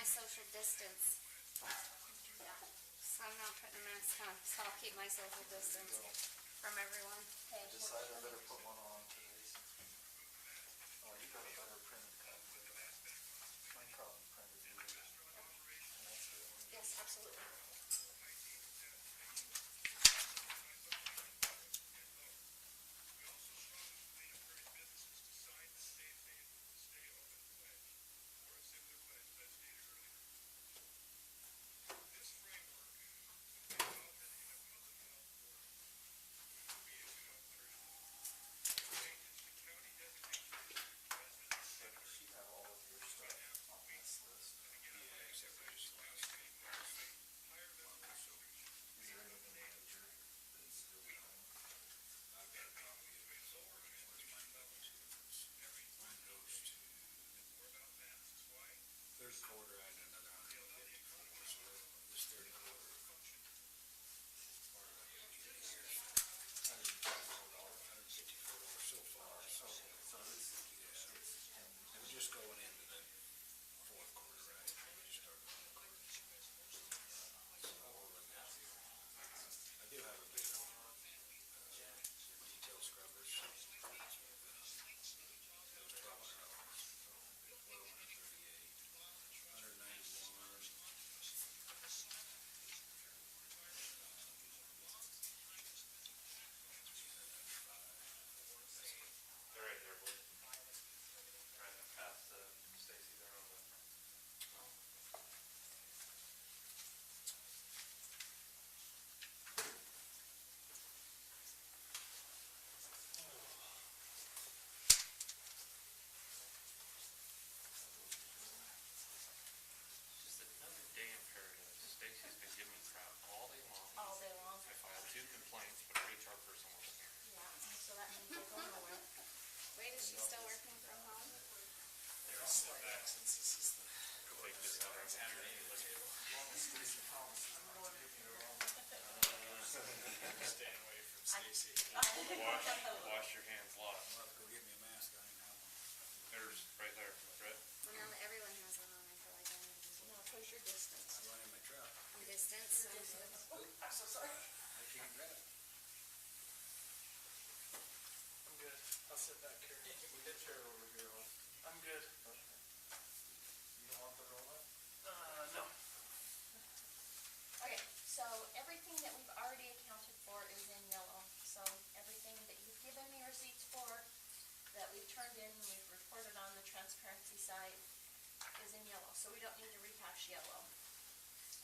my social distance. Yeah. So I'm not putting a mask on, so I'll keep my social distance from everyone. I decided I better put one on today. Oh, you got a better printed copy of that. My copy printed yours. Yes, absolutely. She had all of your stuff on this list. Yeah, except for just the last name. Is there anything major that is still coming? I've got a copy of it. Where's mine go to? Mine goes to third quarter. I had another 154. So this third quarter, part of it will be in here. $154 so far. So It's pending. it was just going into the fourth quarter, right? We just started on the quarter. So I do have a bid on detail scrubbers. That was $1,200. 138, 191. They're right there, boy. Right past Stacy there on the. Just another day in paradise. Stacy's been giving me crap all day long. All day long. I filed 2 complaints, but our HR person wasn't here. Yeah, so that means you're going nowhere. Wait, is she still working from home? They're all set back since this is the. Take this out right now. Stacy Thomas, I'm going to give you a wrong. Staying away from Stacy. Wash Wash your hands lot. I'll have to go get me a mask. I don't even have one. There's right there, Brett. Well, now that everyone has one on, I feel like I need to do. No, social distance. I run in my truck. Distance. I'm so sorry. I can't grab it. I'm good. I'll sit back here. We did chair over here. I'm good. Okay. You don't want the roll up? No. Okay, so everything that we've already accounted for is in yellow. So everything that you've given me receipts for, that we've turned in, we've reported on the transparency side, is in yellow. So we don't need to rehash yellow.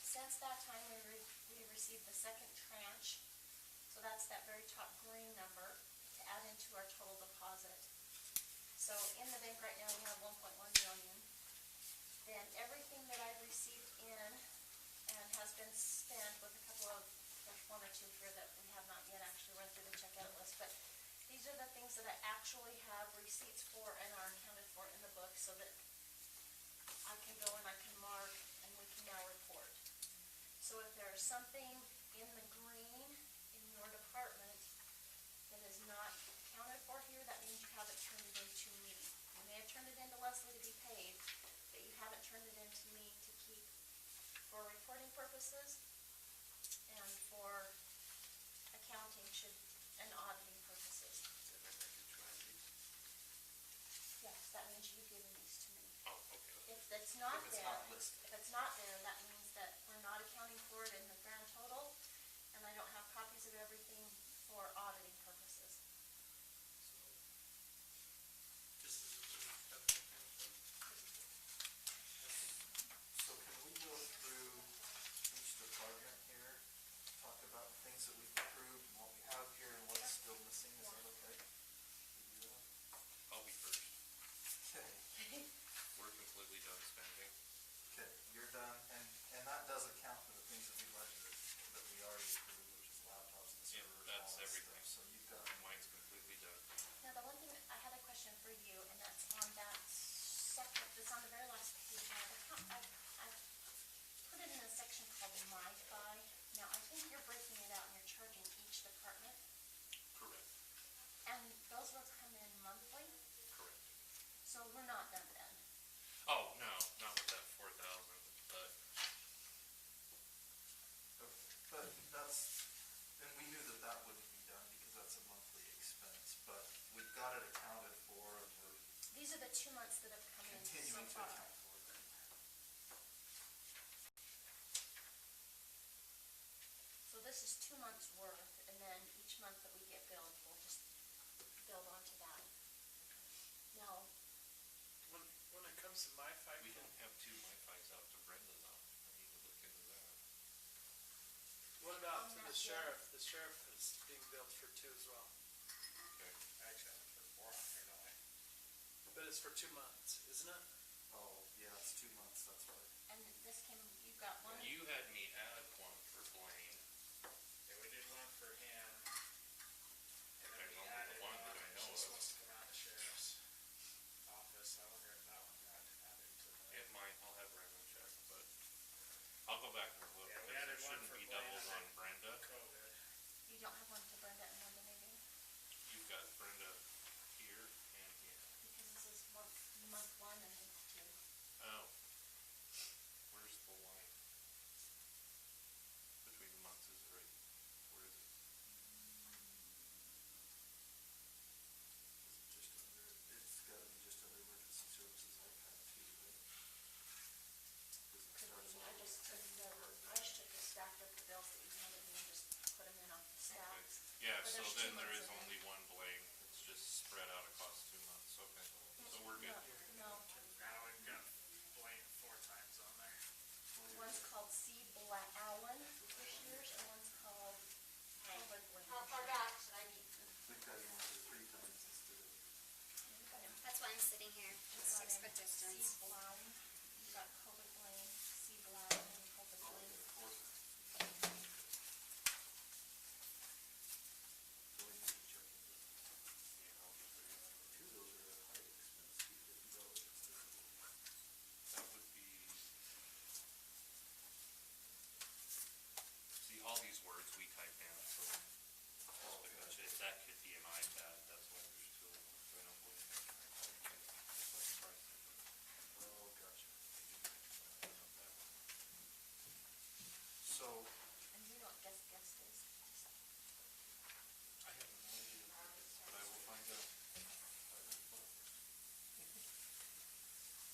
Since that time, we received the second tranche. So that's that very top green number to add into our total deposit. So in the bank right now, we have 1.1 million. Then everything that I've received in and has been spent with a couple of, there's 1 or 2 here that we have not yet actually run through the checkout list, but these are the things that I actually have receipts for and are accounted for in the book so that I can go and I can mark and we can now report. So if there's something in the green in your department that is not accounted for here, that means you haven't turned it into me. You may have turned it into Leslie to be paid, but you haven't turned it into me to keep for reporting purposes and for accounting and auditing purposes. Yes, that means you've given these to me. Oh, okay. If it's not If it's there, not listed. if it's not there, that means that we're not accounting for it in the grand total, and I don't have copies of everything for auditing purposes. So can we go through each department here, talk about the things that we've approved and what we have here and what's still missing? Is that okay? We do that? I'll be first. Okay. We're completely done spending. Okay, you're done, and 2 months that have come in so continuing to far. account for then. So this is 2 months' worth, and then each month that we get billed, we'll just build onto that. Now, When it comes to my fight, We don't have two MiFis out to Brenda though. I need to look into that. what about On to that, the yeah. sheriff? The sheriff is being billed for 2 as well, Okay. Actually, I'm for 4 on here, don't I? but it's for 2 months, isn't it? Oh, yeah, it's 2 months, that's right. and this came, you got one, You had me add one for Blaine. Yeah, we did one for him. And I then we remember the added one one, that I which know is of. supposed to come out of the sheriff's office. I wonder if that one got added to the. It might, I'll have Brenda check, but I'll go back and look, Yeah, we because added there one shouldn't for be Blaine doubles and on Brenda. COVID. you don't have one to Brenda and one to Nadine, You've got Brenda here and here. because this is month 1 and month 2. Oh. Where's the line? Between the months, is it right? Where is it? Is it just under, it's gotta be just under emergency services iPad too, right? Because it Could starts be, off I just with took paying the, for I just took the stack of the bills that you handed me and just put them in off the Okay. stacks. Yeah, But so there's then 2 there months is in there. only one Blaine. It's just spread out across 2 months, okay. So we're good. No, Now we've got Blaine 4 times on there. one's called C. Allen this year's, and one's called Calvin Blaine. How far back should I be? We've got him on there 3 times instead of, You've got him. That's why I'm sitting here, You've it's got 6 him foot distance. C. Blount, you've got Calvin Blaine, C. Blount, and Calvin oh, Blaine. yeah, 4 times. So we need to check into that. Yeah, I'll just figure that out. 2 of those are at high expense, $50 accessible. That would be. See, all these words we type in, so. Oh, Gotcha. That could be an iPad, that's why there's 2 of them. So I don't believe I can iPad too. That's why I'm priced it. Oh, gotcha. So, And you know what guest is? I have no idea, but I will find out.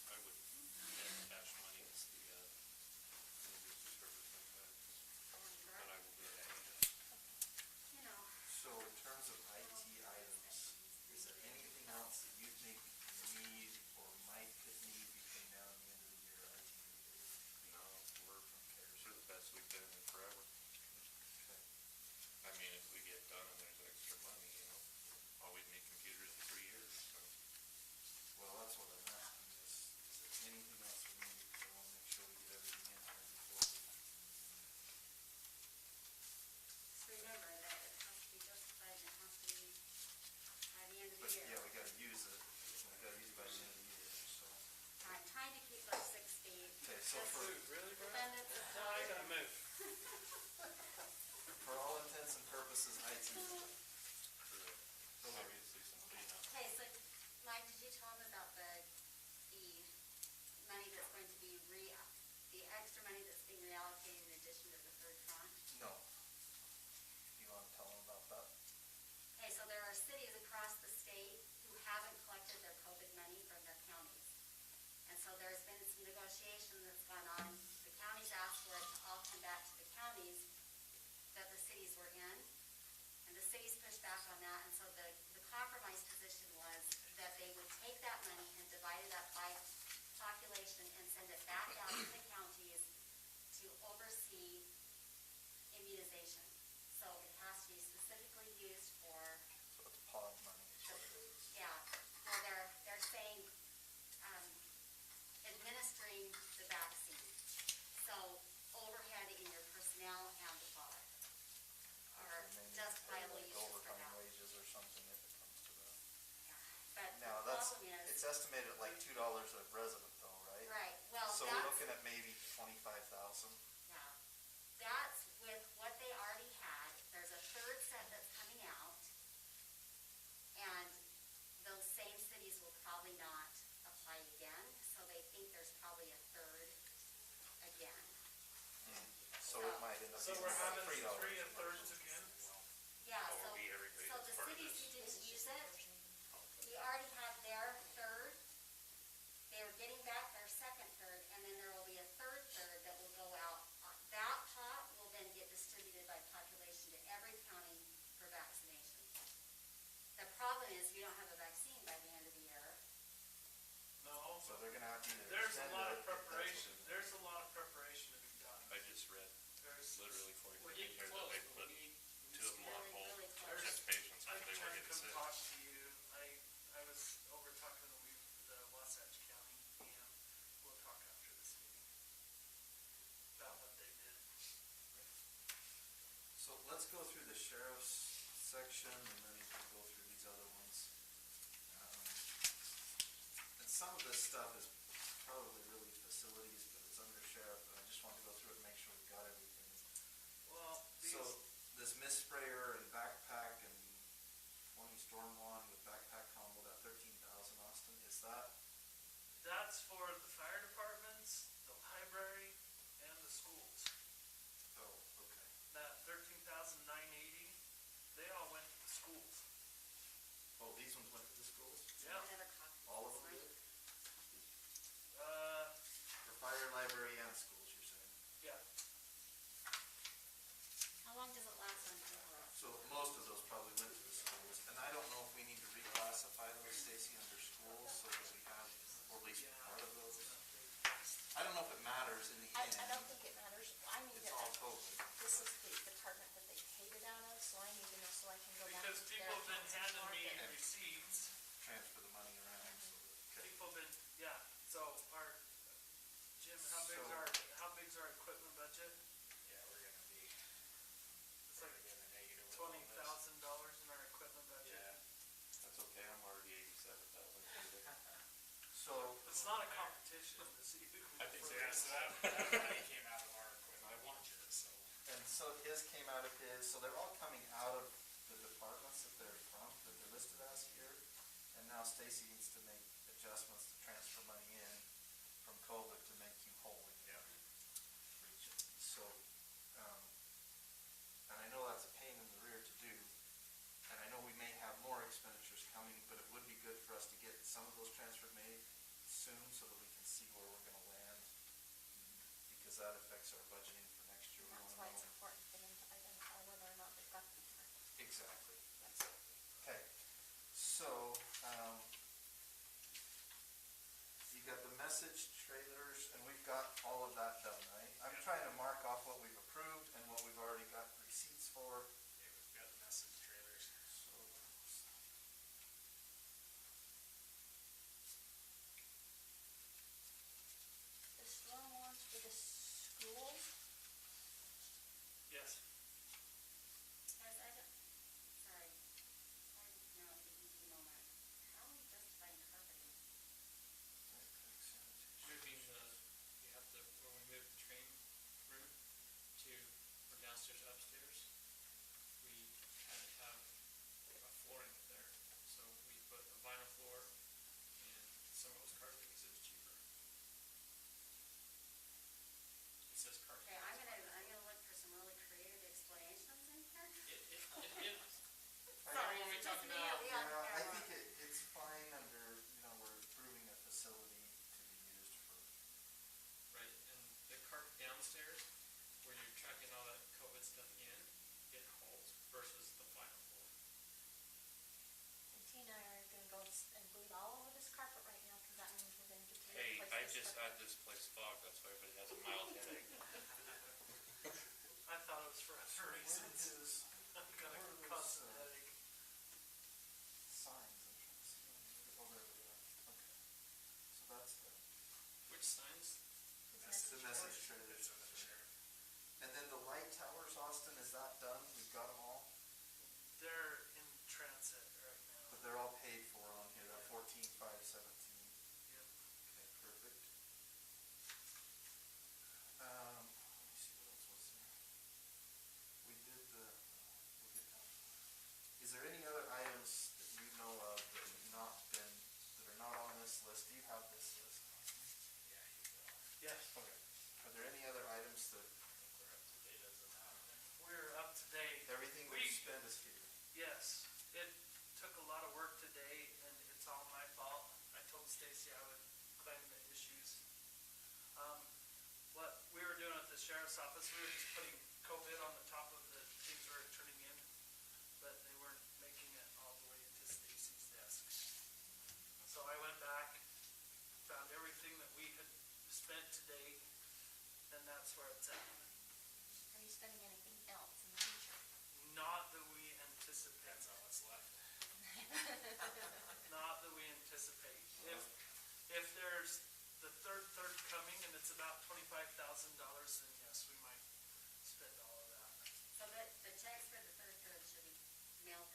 I would add cash money as the, emergency service like that, but I will do that. You know, So in terms of IT items, is there anything else that you think you need or might could need between now and the end of the year, IT related? No, we're the best we've been in forever. Okay. I mean, if we get done and there's extra money, all we'd need computers in 3 years, so. Well, that's what I'm asking is there anything else we need? Because I want to make sure we get everything in here before we. just remember that it has to be justified and it has to be by the end of the But year. yeah, we gotta use it. We gotta use it by the end of the year, so. I'm trying to keep those 6 feet. Okay, so Just for, Dude, really, bro? defend it. No, I gotta move. for all intents and purposes, IT. Obviously, some cleanup. Okay, so Mike, did you tell him about the money that's going to be the extra money that's being reallocated in addition to the 3rd tranche? No. You wanna tell them about that? Okay, so there are cities across the state who haven't collected their COVID money from their counties. And so there's been some negotiation that's gone on. The counties asked for it to all come back to the counties that the cities were in. And the cities pushed back on that, and so the compromise position was that they would take that money and divide it up by population and send it back down to the counties to oversee immunization. So it has to be specifically used for, So it's pod money is what it is. yeah, well, they're saying, administering the vaccine. So overhead in your personnel and the product are Which we may need to pay, justifiable like, uses for overtime that. wages or something if it comes to that. But Now, the that's, problem is, it's estimated at like $2 a resident though, right? right, well, So we're that's, looking at maybe 25,000. yeah, that's with what they already had. There's a 3rd set that's coming out. And those same cities will probably not apply again, so they think there's probably a 3rd again. So it might end up So being we're like having $3. 3 and 3rds again? Yeah, Oh, so, it'll be everybody so that's the part of cities this. who didn't use it, we already have their 3rd, literally 40 We're million getting here that close, they but put we need two of them on Really, hold. really for close. Anticipations, I but they can were try to getting come sick. talk to you. I was over talking to the Wasatch County PM. We'll talk after this meeting about what they did. So let's go through the sheriff's section and then we'll go through these other ones. And some of this stuff is probably really facilities, but it's under sheriff, but I just wanted to go through it and make sure we've got everything. Well, these, So this mist sprayer and backpack and 20 storm wand with backpack combo, that 13,000, Austin, is that? that's for the fire departments, the library, and the schools. Oh, okay. That 13,980, they all went to the schools. Oh, these ones went to the schools? Yeah. Another copy. All of them did? Uh, For fire, library, and schools, you're saying? yeah. How long does it last on for? So most of those probably went to the schools, and I don't know if we need to reclassify those, Stacy, under schools, so that we have, or at least part of those. I don't know if it matters in the I end. don't think it matters. I need It's to, all COVID. this is the department that they paid it out of, so I need to know so I can go back Because to people their have been accounts and handing mark me it. receipts. Transfer the money around, so that, okay. People have been, yeah, so our, Jim, how big's our equipment budget? Yeah, we're gonna be, It's we're like gonna be in the negative with all this. $20,000 in our equipment budget. Yeah. That's okay, I'm already 87,000. So, It's not a competition to see who can I think afford So it. that money came out of our equipment budget, so. and so his came out of his, so they're all coming out of the departments that they're from, that they're listed as here. And now Stacy needs to make adjustments to transfer money in from COVID to make you whole in your region. So, and I know that's a pain in the rear to do. And I know we may have more expenditures coming, but it would be good for us to get some of those transferred made soon so that we can see where we're gonna land. Because that affects our budgeting for next year. We That's wanna why it's know. important for them to identify whether or not they've got the department. Exactly, exactly. Okay, so, you got the message trailers, and we've got all of that done, right? I'm Yep. trying to mark off what we've approved and what we've already got receipts for. Yeah, we've got the message trailers. So, The storm warrants for the schools, Yes. Guys, I don't, sorry. No, you know my, how are we justifying carpeting? Moving you have to, when we moved the train room from downstairs to upstairs, we had to have a flooring there. So we put a vinyl floor and some of it was carpet because it was cheaper. It says carpet. Okay, I'm gonna look for some really creative explanations in here. Sorry, When we it's talk just me about, on the Yeah, I camera. think it's fine under, we're approving a facility to be used for, right, and the carpet downstairs, where you're tracking all that COVID stuff in, it holds versus the vinyl floor. and Tina and I are gonna go and bleed all over this carpet right now, cause that means we're gonna get to Hey, replace I this just carpet. had this place fogged, that's why everybody has a mild headache. I thought it was for other where reasons. is I'm gonna where are cause those, a headache. signs? I'm trying to see them. Oh, there we go. Okay. So that's the Which signs? the message trailers. It's under the sheriff. And then the light towers, Austin, is that done? We've got them all? They're in transit right now. But they're all paid for on here, that 14,517. Yep. Okay, perfect. Let me see what else was there. We did we'll get down. Is there any other items that you know of that have not been, that are not on this list? Do you have this list? Yeah, you will. Yes, Okay. Are there any other items that, I think we're up to date as of now. we're up to date. everything we've spent is here? Yes, it took a lot of work today and it's all my fault. I told Stacy I would claim the issues. What we were doing at the sheriff's office, we were just putting COVID on the top of the things we were turning in, but they weren't making it all the way into Stacy's desk. So I went back, found everything that we had spent today, and that's where it's at. Are you spending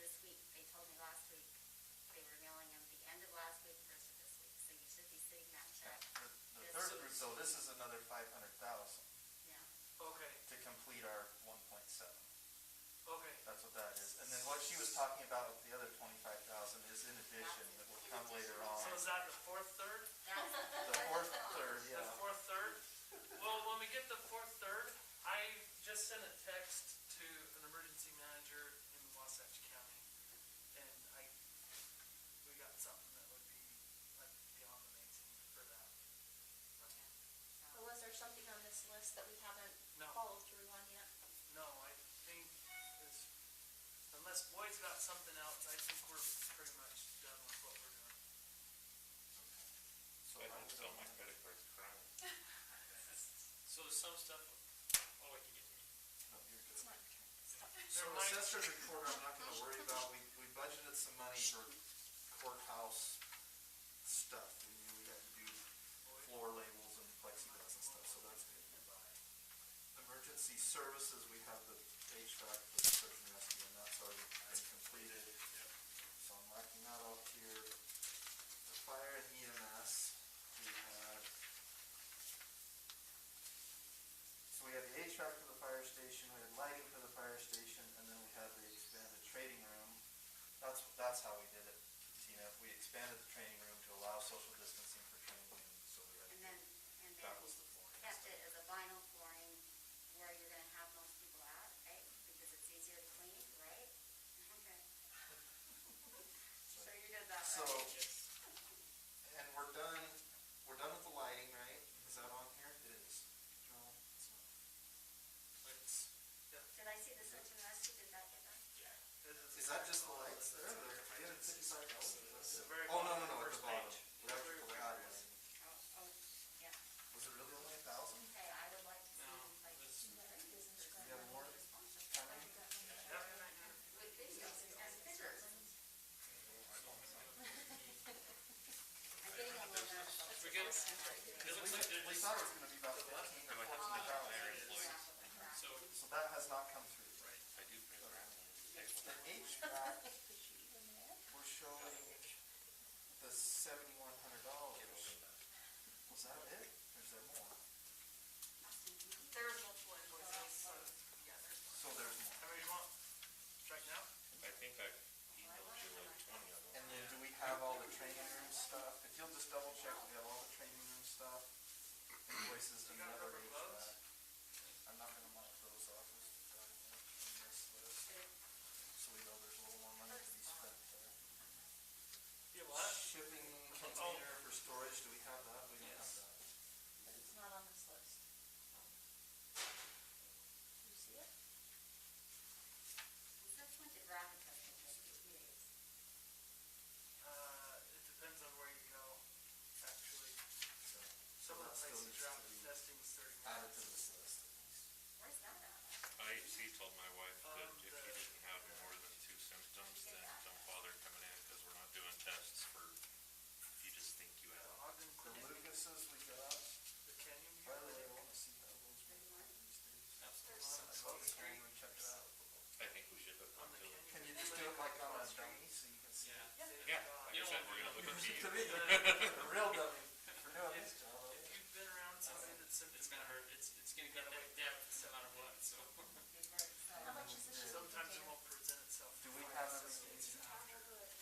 this week. They told me last week they were mailing them the end of last week, first of this week. So you should be seeing that check. The third group, so this is another 500,000 Yeah. Okay, to complete our 1.7. okay. That's what that is. And then what she was talking about with the other 25,000 is in addition, that will come later on. So is that the fourth third? That's The fourth third, The yeah. fourth third? Well, when we get the fourth third, I just sent a text to an emergency manager in Wasatch County, and we got something that would be like beyond amazing for that. Or was there something on this list that we haven't No. followed through on yet? No, I think it's, unless Boyd's got something else, I think we're pretty much done with what we're doing. So I don't sell my credit cards crying. So there's some stuff, oh, wait, you get me. No, you're good. It's not your turn. Stop. So There the might- assessor's report, I'm not gonna worry about, we budgeted some money for courthouse stuff. We knew we had to do floor labels and plexiglass and stuff, so that's good. Emergency services, we have the HVAC for the search and rescue, and that's already been completed. So I'm marking that off here. The fire and EMS, we had, so we had the HVAC for the fire station, we had lighting for the fire station, and then we had the expanded trading room. That's how we did it, Tina. We expanded the training room to allow social distancing for training, and so we had, And then that was the flooring. kept it as a vinyl flooring where you're gonna have most people at, right? Because it's easier to clean, right? Okay. So you did that, So, right? Yes. and we're done with the lighting, right? Is that on here? It is. No, it's not. Lights. Did I see the search and rescue, did that get done? Is that just the lights there? They're $355? It's the very Oh, no, bottom, at first the bottom. page. Electrical pad lighting. Oh, yeah. Was it really only 1,000? Okay, I would like to No, see, like, it was, You have more coming? with videos and pictures. I'm getting a little nervous. we get, it looks like We there's, thought it was gonna be about 15 or Do I have 14,000. to make higher employees? so, So that has not come through. right, I do print around on the table. The HVAC, we're showing the $7,100. Was that it? Or is there more? There's multiple invoices, so, yeah, there's more. So there's more. How many do you want? Right now? I think I emailed you like 20 of them. And then do we have all the training room stuff? If you'll just double check, we have all the training room stuff, invoices You and the got other rubber gloves? HVAC. I'm not gonna mark those off as done yet in this list. So we know there's a little more money to be spent there. You what? Shipping container for storage, do we have that? We don't have Yes. that. But it's not on this list. Do you see it? Since when did rapid testing take 2 days? It depends on where you go, actually. So Some of the that still places needs to rapid be testing's 30 added to minutes. this list at least. Where's that at? He told my wife that if you The- didn't have more than 2 symptoms, then don't bother coming in, because we're not doing tests for, if you just think you The have. Ogden The Clinic, Lucas's we got. the Canyon View By the way, I Clinic. wanna see how those work these days. absolutely. I love the camera, check it out. I think we should have On gone the to Canyon Can you View just do Clinic it like on a across the dummy street. so you can see? Yeah. Yeah, like You I don't said, want we're to gonna look at To you. me, the real dummy for doing this job. If you've been around somebody that's It's gonna hurt, it's gonna get that depth no matter what, so. How much is this? sometimes it won't present itself. Do we for have us. everything?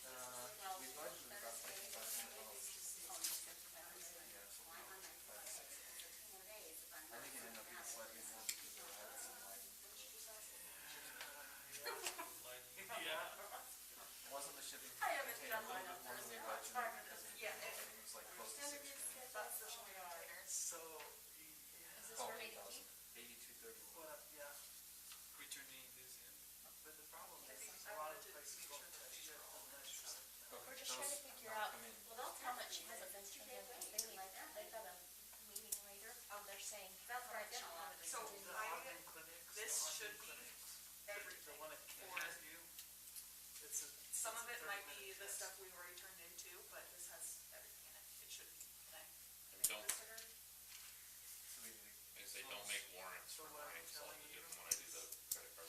Well, We budgeted about Thursday, $5,500. oh, just 55%. Yeah, so Well, I'm on my 5 to 6. 15 more days if I'm I think it ended up being not- slightly more because they added some lighting. Yeah. It wasn't the shipping. I haven't container, done mine a on little bit more than we Thursday. budgeted because of the Yeah, lighting. It was like close to 6 grand. That's the shipping containers. So, Is this Oh, for me to 8,000. keep? 8231. what, yeah, We turned any of these in. but the problem I is think a I lot wanted of to places make won't sure that test these you are all unless you're sending out. Okay, We're just trying to those figure have not out come in. how much hasn't been turned in. They've got a meeting later. They're saying how That's where I've much been a lot. haven't So turned in. The I- Ogden clinics, the this Ogden should be clinics, everything. the one at for- Canyon View, it's a. Some of it's a it might 30-minute be the test. stuff we've already turned into, but this has everything in it. It should be. Okay. And don't, So we need to- I say, don't make warrants So for what I'm mine, so I'll telling do you- them when I do the credit card.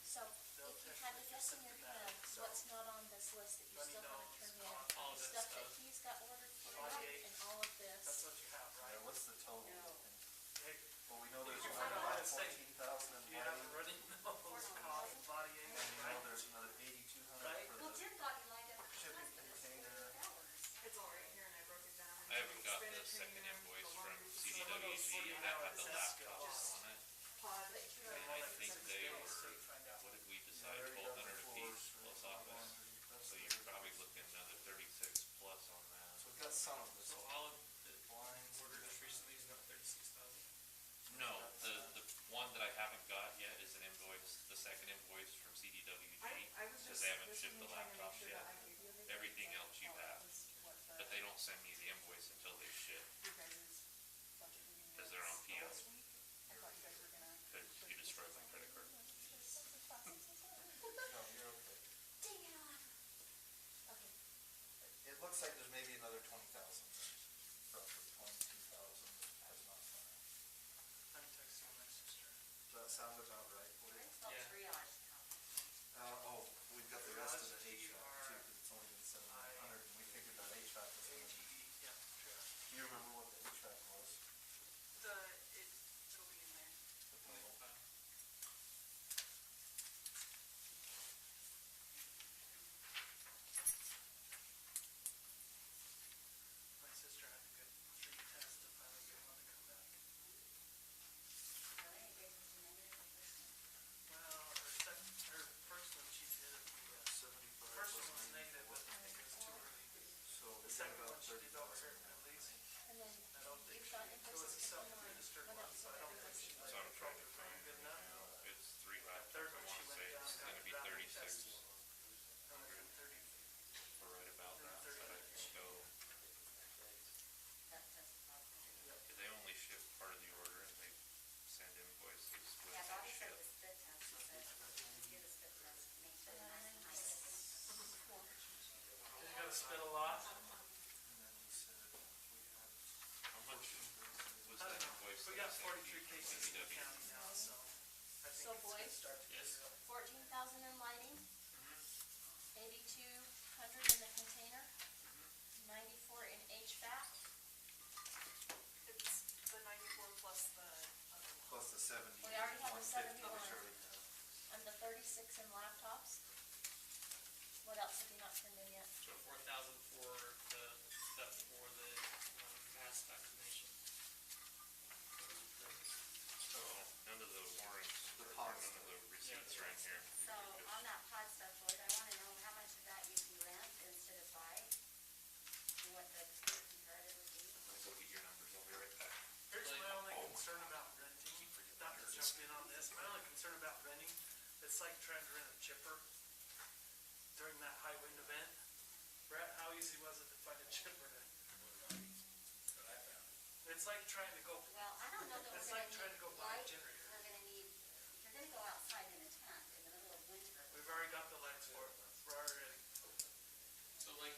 So if you had to guess in your head what I haven't got the second invoice from CDWG, and that had the laptops on it. Pod. And I think they were, what did we decide, Yeah, they already got 1,200 the apiece floors, plus office? laundry, So you're probably looking another 36 plus on that. So we've got some of this. So all of the Blinds. order just recently is about 36,000. No, the one that I haven't got yet is an invoice, the second invoice from CDWG, I was because just they haven't listening, shipped the trying to make laptops sure yet. that I gave you everything. Everything else you Oh, that have, was what the- but they don't send me the invoice until they ship, your guys' budget meeting 'cause they're on was PO. last week. I thought you guys were gonna. because you destroyed my credit card. No, you're okay. Dang it on. Okay. It looks like there's maybe another 20,000 there, roughly 22,000 that has not come in. I'm texting my sister. Does that sound about right for you? It's called Yeah. triage. Oh, we've got the rest of the HVAC too, because it's only been 700, and we figured that HVAC was gonna be. AGE, yeah, trash. Do you remember what the HVAC was? It'll be in there. The total? My sister had to get 3 tests to finally get one to come back. Really? It gave us a negative the first one. Well, her first one, she did it, the 75 first plus one was 94. negative, but I think it was too early. So The we got second about one she did over 30,000 here now. at least. And then I don't think you've she, got it was invoices a to come on. self-administered What one, else so are I don't think invoices? she So let I'm it trying to filter find very good it enough. now. It's 3 Third laptops, I one, she wanna went say down, it's got gonna be rapid 36 tests. And within 30, or right about that, but I can go, That test positive. cause they only ship part of the order and they send invoices with Yeah, that Bobby said ship. the spit test, she said, when you do the spit test, make sure you're nice and high. you gotta spit a lot. And then we said we had. How much was I that don't know. invoice We that I got sent 43 you from cases in the CDWG? county now, so I think So it's gonna boys? start to Yes. clear up. 14,000 in lighting, Mm-hmm. 8,200 in the container, 94 in HVAC, It's the 94 plus the other one. Plus the 70. We already have the 150 71. we already have. and the 36 in laptops. What else have you not turned in yet? So 4,000 for the stuff for the mass vaccination. So none of the warrants, The or pods. none of the receipts are in here. So on that pod stuff, Lloyd, I wanna know how much of that you can rent instead of buy? And what the comparative would be? Let's look at your numbers, I'll be right back. Here's my only Oh. concern about renting, not to jump in on this, my only concern about renting, it's like trying to rent a chipper during that high wind event. Brett, how easy was it to find a chipper to? It's like trying to go, Well, I don't know that we're it's gonna like trying to go need buy a light, generator. we're gonna need, if you're gonna go outside in a tent in the middle of winter. We've already got the lights for it, we're already, So like,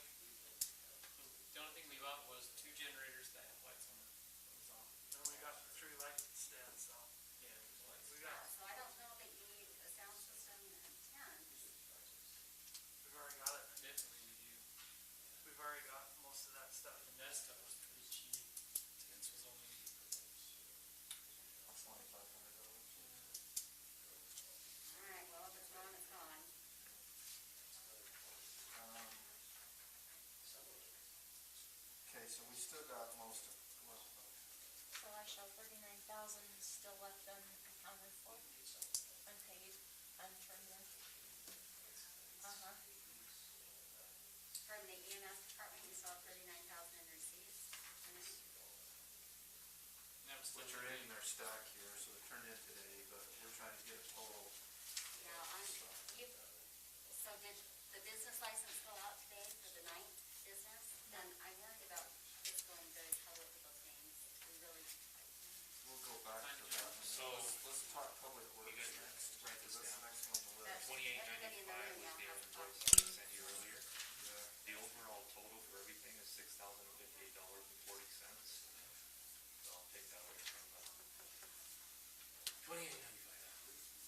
the only thing we bought was 2 generators that have lights on them. That was all. and we got 3 light stands, so Yeah, there's lights. we Yeah, got, so I don't know that you need a sound system and tents. we've already got it, Definitely we do. we've already got most of that stuff. The nest stuff was pretty cheap. Tents was only, That's $2,500. Alright, well, if it's gone, it's gone. Okay, so we still got most of, well, So I show 39,000 still left unaccounted for, unpaid, unturned in. Uh-huh. From the EMS department, we saw 39,000 in receipts. and that was still. which are in their stack here, so they're turned in today, but we're trying to get a total. Yeah, you, so did the business license go out today for the night business? Then I'm worried about this going very public with those names. We really, We'll go back to that. So, Let's talk public works guys next. write this That's down. the next one on the list. That's- 2895 was the Everybody in the room now has a invoice copy. that I sent you earlier. Yeah. The overall total for everything is $6,058.40. So I'll take that away from the 2895.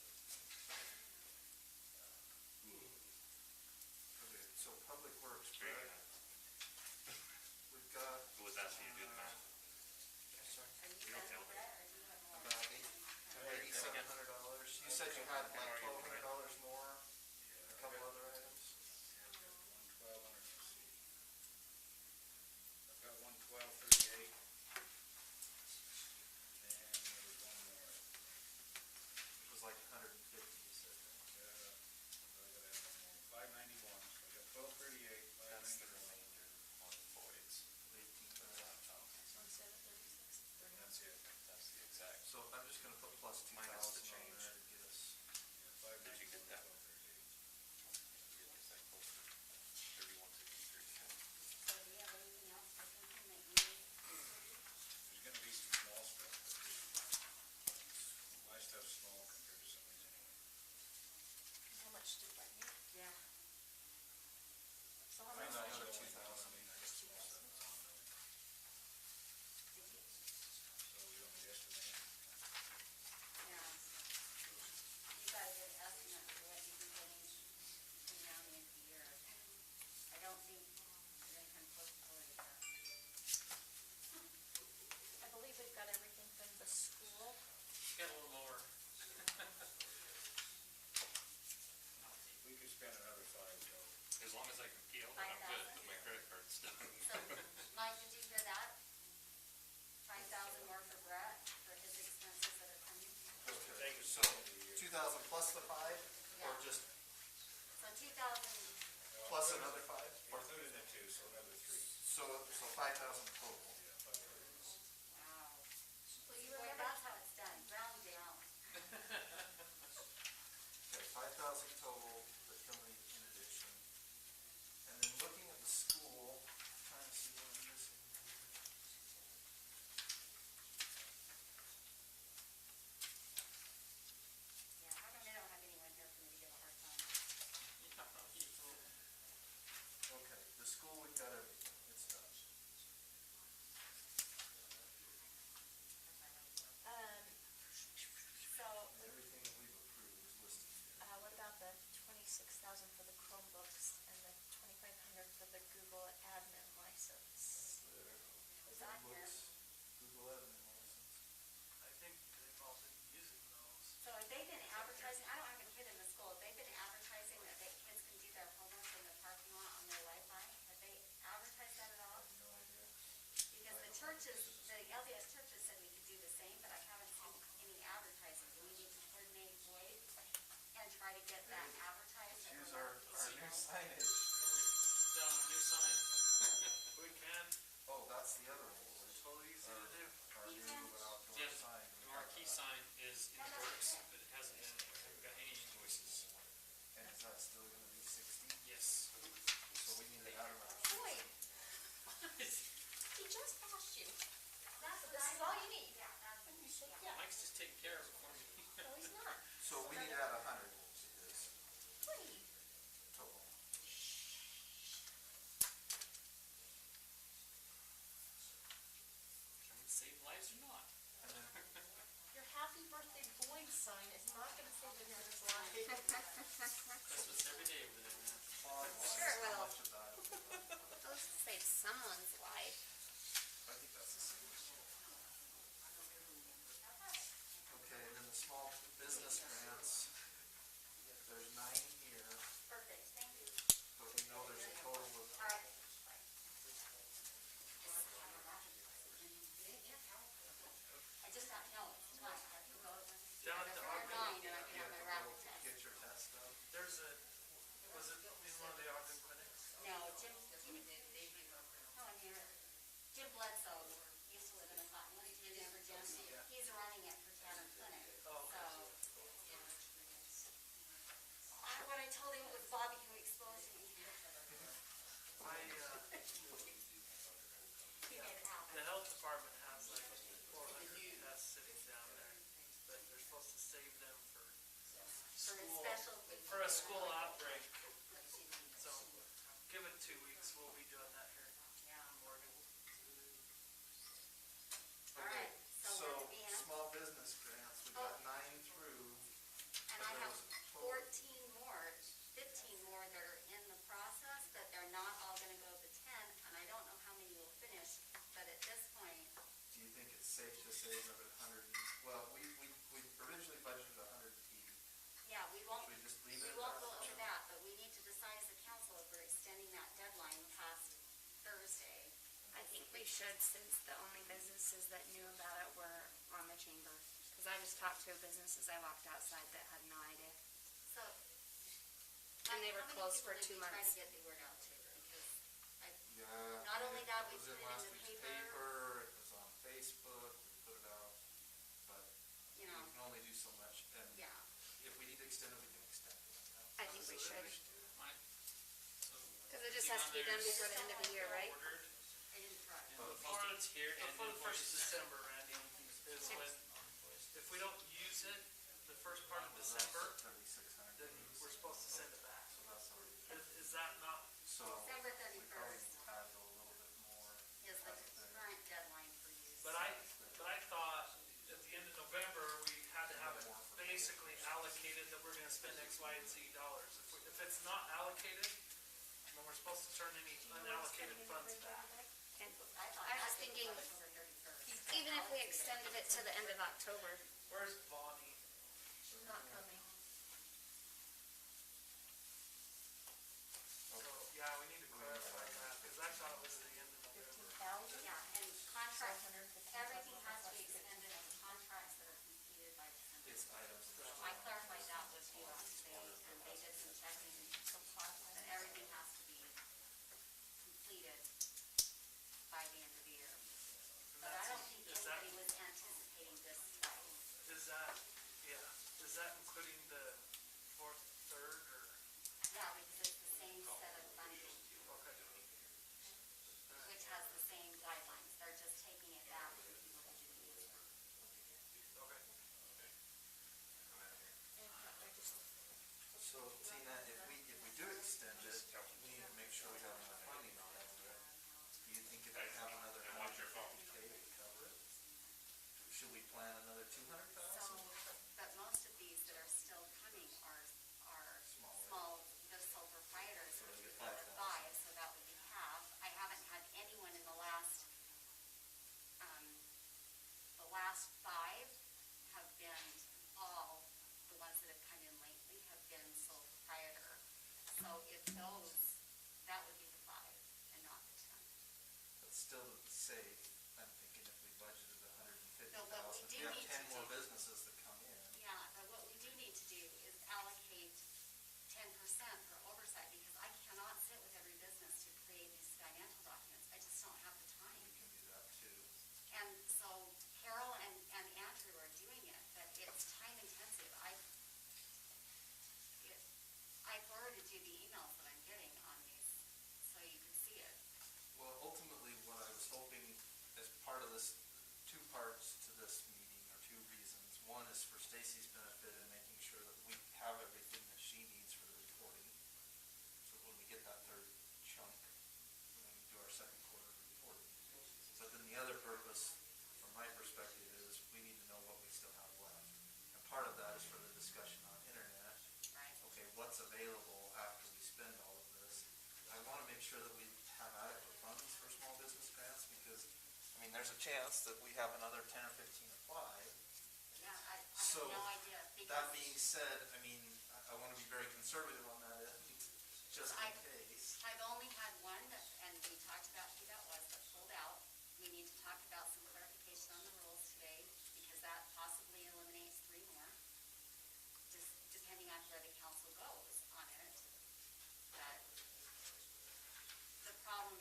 signage. Down a new sign. We can, Oh, that's the other one. totally easy to do. Our new outdoor Yeah, sign. the marquee sign is in the works, but it hasn't been, we haven't got any invoices. And is that still gonna be 60? Yes. So we need to add another. Boy, he just asked you. This is all you need. Yeah, that's. And you said, yeah. Mike's just taking care of it for me. No, he's not. So we need to add 100 to his Wait. total. Can we save lives or not? And then, Your happy birthday boy sign is not gonna save anyone's life. Christmas every day over there, man. Sure it will. how much of that? Those save someone's life. I think that's the same. Okay, and then the small business grants, there's 9 here, Perfect, thank you. but we know there's a total of, All right. I just don't know, it's fine, I have to go. Down at the Or Ogden, 9 and I can you have have my to rapid go test. get your test done. there's a, was it in one of the Ogden clinics? No, Jim, oh, and here, Jim Bledsoe used to live in the Cottonwood, do you remember Jim? He's running it for Tanner Clinic, Oh, so. When I told him it was Bobby who exposed me, I, he made it happen. the health department has like 400 tests sitting down there, but they're supposed to save them for For a school, special. for a school outbreak. So, give it 2 weeks, we'll be doing that here Yeah. in Morgan. All right, so So, we're at the end. small business grants, we've got 9 through, And I have 14 more, 15 more that are in the process, but they're not all gonna go to 10, and I don't know how many will finish, but at this point, do you think it's safe to say another 100? Well, we originally budgeted 100 each. yeah, we won't, Should we just leave we it at won't that? go over that, but we need to decide as a council if we're extending that deadline past Thursday. I think we should, since the only businesses that knew about it were on the chamber. Because I just talked to a business as I walked outside that had no idea. So. And they were how many closed people for did 2 we try months. to get the word out to? Because I, Yeah. Not only that, we was put it in last the week's paper. It was on Facebook, we put it out, but you we know, can only do so much. And yeah. if we need to extend it, we can extend it. I think we should. Mike? So, Because it just has to be done before the end of the year, right? ordered, I didn't try. Before it's here and Before the 1st of invoiced. December, Randy, is when, if we don't use it the first part of December, 3,600. then we're supposed to send it back. So that's already. Is that not, So. December we probably 31st had a little bit more. is the current deadline for use. but I thought at the end of November, we had to have it basically allocated that we're gonna spend X, Y, and Z dollars. If it's not allocated, then we're supposed to turn any unallocated funds back. And I thought I was that thinking, October 31st. even if we extended it to the end of October, Where's Bonnie? She's not coming. So, yeah, we need to clarify that, because I thought it was the end of November. 15,000? Yeah, and contracts, 150,000 everything has to be plus 50. extended in contracts that are completed by December. It's items. So I clarified that with you on today, and they did some checking, that everything has to be completed by the end of the year. And But I that's, don't think is that, anybody was anticipating this spike. is that including the fourth, third, or, Yeah, because it's the same set of funding, okay. which has the same guidelines. They're just taking it back to people who didn't use it. Okay. So Tina, if we do extend it, we need to make sure we have enough funding on it. Do you think if we have another And watch your phone. $150K to cover it? Should we plan another 200,000? So, but most of these that are still coming are small, the sole proprietors, So which we would get be 5,000. 5, so that would be half. I haven't had anyone in the last 5 have been, all the ones that have come in lately have been sole proprietor. So if those, that would be the 5 and not the 10. But still to be safe, I'm thinking if we budgeted 150,000, No, but we if do we have need 10 to more do- businesses that come in. Yeah, but what we do need to do is allocate 10% for oversight, because I you the emails that I'm getting on these, so you can see it. Well, ultimately, what I was hoping, as part of this, two parts to this meeting, or two reasons. One is for Stacy's benefit in making sure that we have everything that she needs for the reporting. So when we get that third chunk, when we do our second quarter reporting. But then the other purpose, from my perspective, is we need to know what we still have left. And part of that is for the discussion on internet. Right. Okay, what's available after we spend all of this? I want to make sure that we have adequate funds for small business grants, because, I mean, there's a chance that we have another 10 or 15 apply. Yeah, I So, have no idea. that being said, I mean, I want to be very conservative on that end, just in case. I've only had one, and we talked about who that was that pulled out. We need to talk about some clarification on the rules today, because that possibly eliminates 3 more, just depending on where the council goes on it. But the problem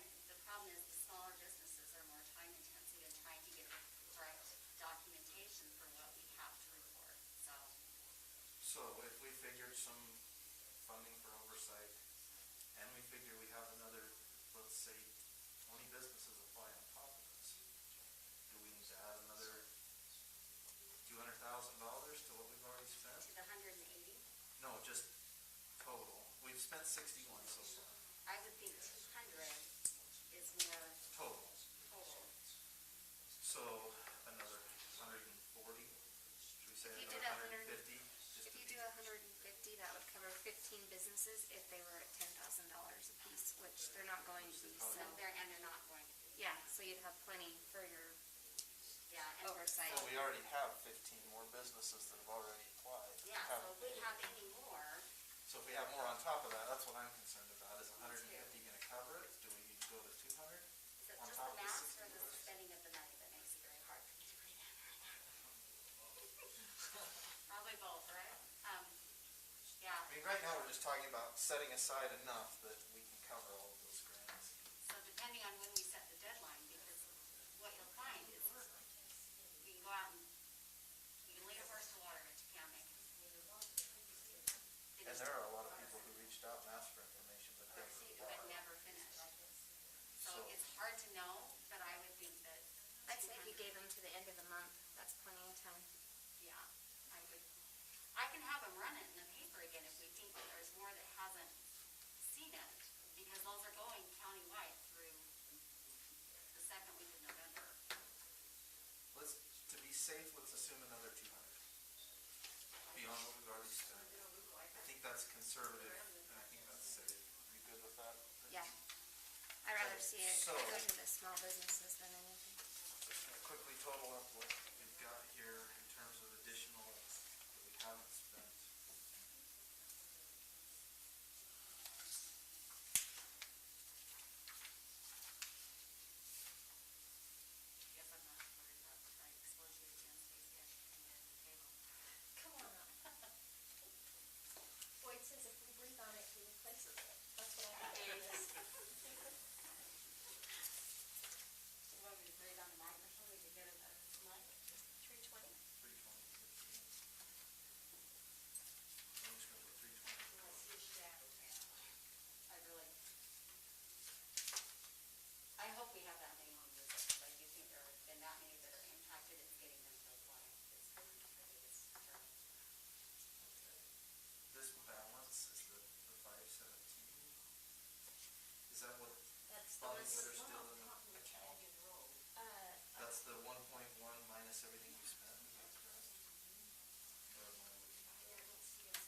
is the smaller businesses are more time intensive in trying to get the correct documentation for what we have to report, so. So if we figured some funding for oversight, and we figure we have another, let's say, 20 businesses apply on top of this, do we need to add another $200,000 to what we've already spent? To the 180, No, just total. We've spent 61 so far, I would think 200 is more total. total. So another 140, should we say If you did another 100 150? Just If to you be- do 150, that would cover 15 businesses if they were at $10,000 apiece, which they're not going to be, so. And they're not going to be. Yeah, so you'd have plenty for your Yeah, and oversight. Well, we already have 15 more businesses that have already applied. yeah, so if we have any more, So if we have more on top of that, that's what I'm concerned about. Is 150 going to cover it? Do we need to go to 200? is it On just top the of the math or the 60? spending of the money that makes it very hard for me to read Probably both, right? Yeah, I mean, right now, we're just talking about setting aside enough that we can cover all of those grants. so depending on when we set the deadline, because what you'll find is you can go out and you can lead a horse to water, but you can't make it. And there are a lot of people who reached out and asked for information, but But never. never finished. So So- it's hard to know, but I would think that. I'd say if you gave them to the end of the month, that's plenty of time. Yeah, I can have them run it in the paper again if we think that there's more that hasn't seen it, because those are going countywide through the second week of November. To be safe, let's assume another 200. Beyond what we've already spent. I think that's conservative, and I think that's safe. You good with that? Yeah. I'd rather see it So- go to the small businesses than anything. Quickly total up what we've got here in terms of additional that we haven't spent. Guess I'm not worried about trying to expose you again, Stacy, I should come in the table. Come on up. Boyd says if we breathe on it, he replaces it. That's what I think it is. You want me to breathe on the microphone, we could get it a mic? 320? 320. I'm just gonna put 320. I really, I hope we have that many on this, because I do think there have been that many that are impacted, it's getting them to apply. It's terrible. This balance is the 517. Is that what That's the funds that are list. still in the account? That's the 1.1 minus everything we spent, is that correct? Or am I looking at it?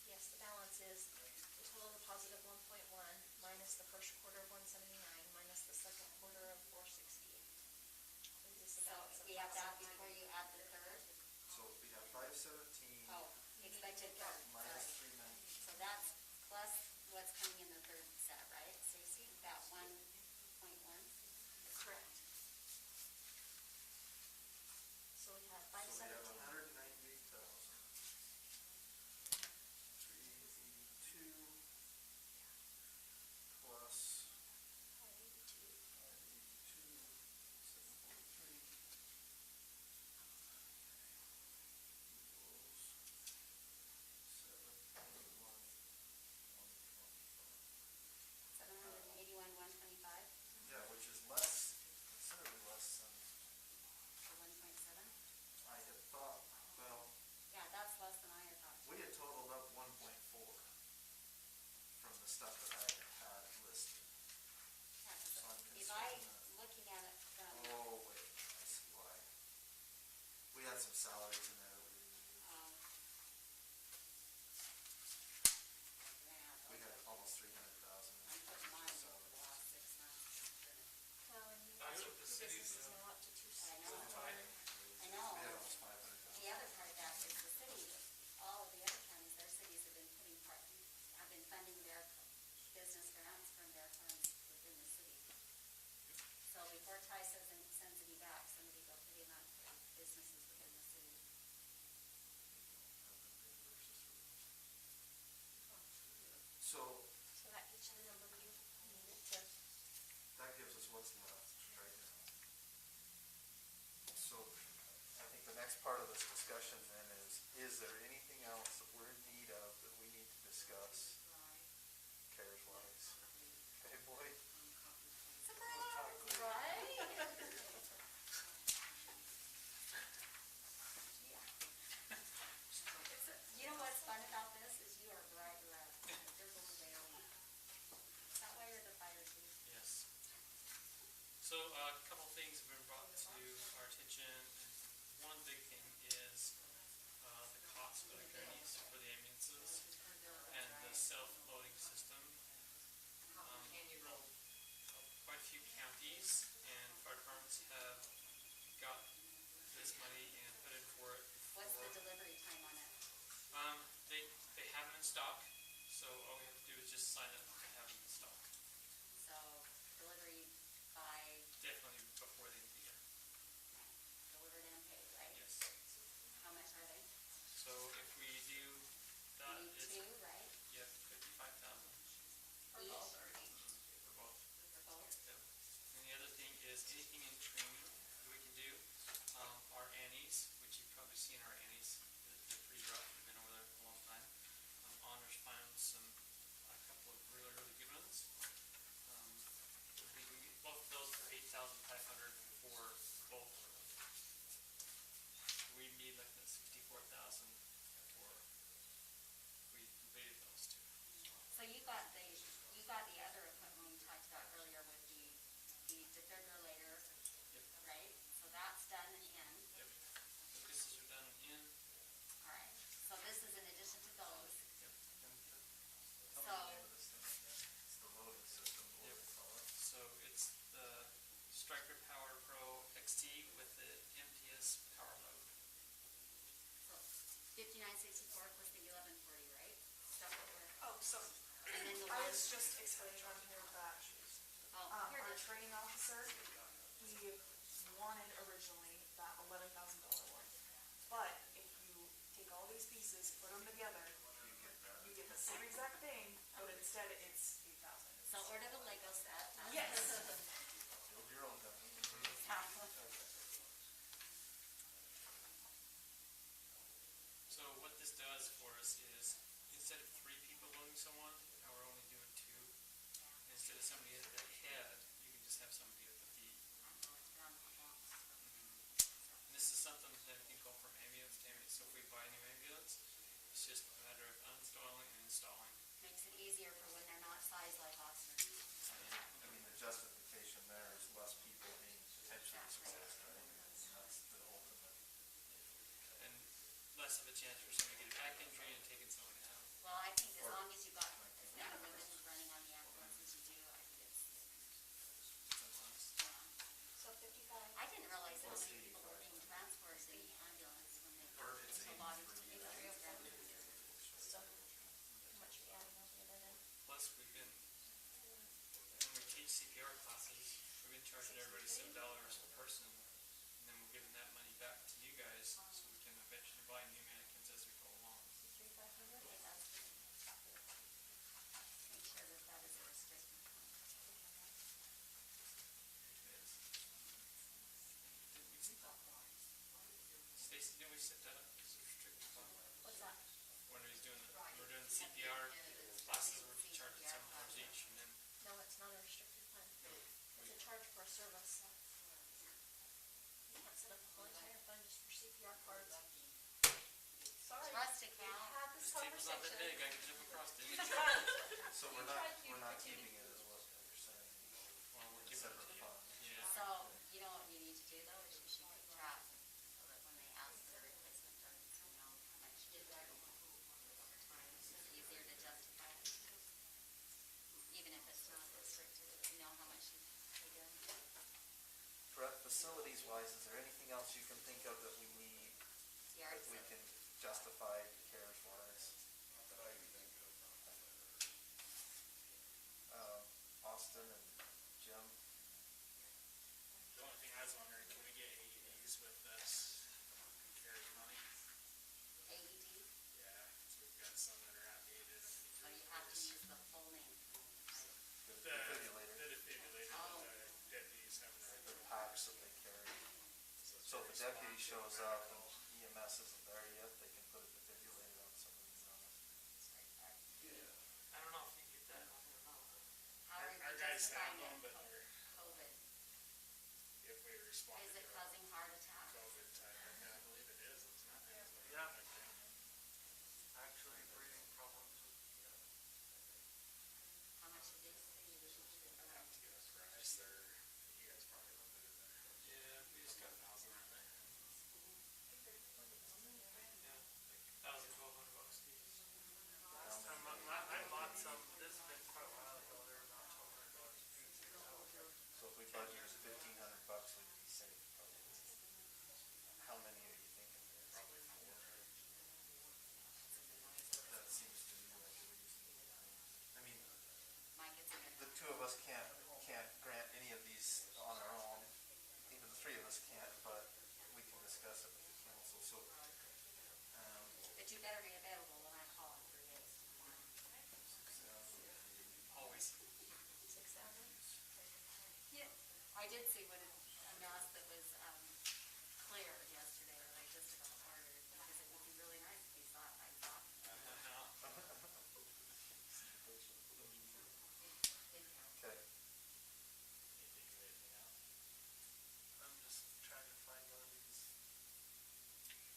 Yes, the balance is the total deposit of 1.1 minus the first quarter of 179 minus the second quarter of 460. Leaves us a So balance of we have that 517. before you add the third? So we have 517 Oh, expected third, minus sorry. 390. So that's plus what's coming in the third set, right, Stacy? That 1.1? Correct. So we have So we have 517. 198,000. 382 plus 582, 743 equals stuff that I had listed. Yeah, 'cause So I'm if I, concerned that, looking at it from, oh, wait, I see why. We had some salaries in there that we removed. We had almost 300,000 in I'm putting mine for salaries. the last 6 months. Well, and you, That's your what the business cities is do. now up to two I sixty. know. I know. We had almost 500,000. The other part of that is the city, all of the other counties, their cities have been have been funding their business grants from their funds within the city. So before Ty sends any back, somebody go put him up for businesses within the city. So So that gets you the number you needed to. that gives us what's left right now. So I think the next part of this discussion then is there anything else that we're in need of that we need to discuss cares wise? Hey, boy. Surprise, right? You know what's fun about this is you are bright red. You're going way over. Is that why you're the fire chief? Yes. So a couple things have been brought to our attention, and one big thing is the cost for the gurneys for the ambulances and the self-loading system. Quite a few counties and fire departments have got this money and put in for it. What's the delivery time on it? They have them in stock, so all we have to do is just sign up to have them in stock. So delivery by Definitely before the end of the year. delivered and paid, right? Yes. How much are they? So if we do that, You need it's, two, right? yep, 55,000 For Each? both. for both. For both? Yep. And the other thing is anything in training that we can do. Our Annies, which you've probably seen our Annies, they're pretty rough. We've been over there for a long time. Honors found a couple of really, really good ones. We can get both of those for 8,500 for both of them. We need like the 64,000 for we completed those two. So you got the other equipment we talked about earlier with the defibrillator, Yep. right? So that's done and in. Yep. The pieces are done in. All right. So this is in addition to those. Yep. Tell me So, the name of this thing again. It's the loading system, what do they call it? So it's the Striker Power Pro XT with the MTS power load. so 5964 plus the 1140, right? Is that what we're, Oh, so and then the I one, was just explaining on here that oh, here our it is. training officer, he wanted originally that $11,000 one. But if you take all these pieces, put them together, you get the same exact thing, but instead it's 8,000. So order the Lego set. Yes. Build your own dummy. So what this does for us is instead of 3 people loading someone, now we're only doing 2. Instead of somebody at the head, you can just have somebody at the feet. And this is something that can go from ambulance to ambulance. So if we buy a new ambulance, it's just a matter of uninstalling and installing. Makes it easier for when they're not sized like Oxford. I mean, the justification there is less people being potentially exposed, right? And that's the ultimate. And less of a chance for somebody to get a back injury and taking someone out. Well, I think as long as you got as many women running on the ambulances as you do, I think it's, yeah. So 55. I didn't realize how many people were being transported in the ambulance when they Or it's took bodies to 83. the program. So, how much are we adding over there then? Plus, when we teach CPR classes, we've been charging everybody $7 a person, and then we're giving that money back to you guys so we can eventually buy new mannequins as we go along. 3,500? Okay, that's good. Make sure that that is a restricted fund. Stacy, didn't we set that up as a restricted fund? What's that? When we're doing the CPR classes, we're charging $7 each, and then No, it's not a restricted fund. It's a charge for a service. You can't set up a whole entire fund just for CPR cards. Sorry. Trust We account. had this this table's not that conversation. big, I can jump across it. So We we're tried to not put keeping it as what you're saying, Well, we're a giving it separate to you. fund. Yeah. So, you know what you need to do though, is you should keep track, so that when they ask for replacement funds, you know how much you do over time. It's easier to justify it. Even if it's not restricted, you know how much you pay in. For facilities wise, is there anything else you can think of that we need, Yard that we sale. can justify CARES wise? Not that I can think of. Austin and Jim? The only thing I was wondering, can we get AEDs with this CARES money? AED, Yeah, so we've got some that are outdated. so you have to use the full name. The The defibrillator, defibrillator Oh. that the deputies have in the their. packs that they carry. So if a deputy shows up and EMS isn't there yet, they can put a defibrillator on somebody who's on it. I don't know if you get that. How are Our we guys justifying have them, it? but they're, COVID. if we respond Is to it a causing heart attacks? COVID type, I believe it is, it's not. Yeah. Actually, breathing problems with, How much did they say you would keep it I'd have around? to get a price there, you guys probably looked at it there. Yeah, we just got, $1,000, aren't they? yeah, like $1,000, $1,200 each. last time, I bought some, this has been quite a while ago, they were about $1,200 a piece. So if we budgeted $1,500, we'd be safe probably. How many are you thinking? Probably 4. That seems to me like a reasonable thing. I mean, Mike, it's in the two of us can't grant any of these on our own. Even the three of us can't, but we can discuss it with the council, so, But you better be available when I call in 3 days. Always. 6,000? Yeah. I did see what a mess that was, clear yesterday, that I just about ordered, because it would be really nice if you saw it, I thought. okay. You think of anything else? I'm just trying to find one of these,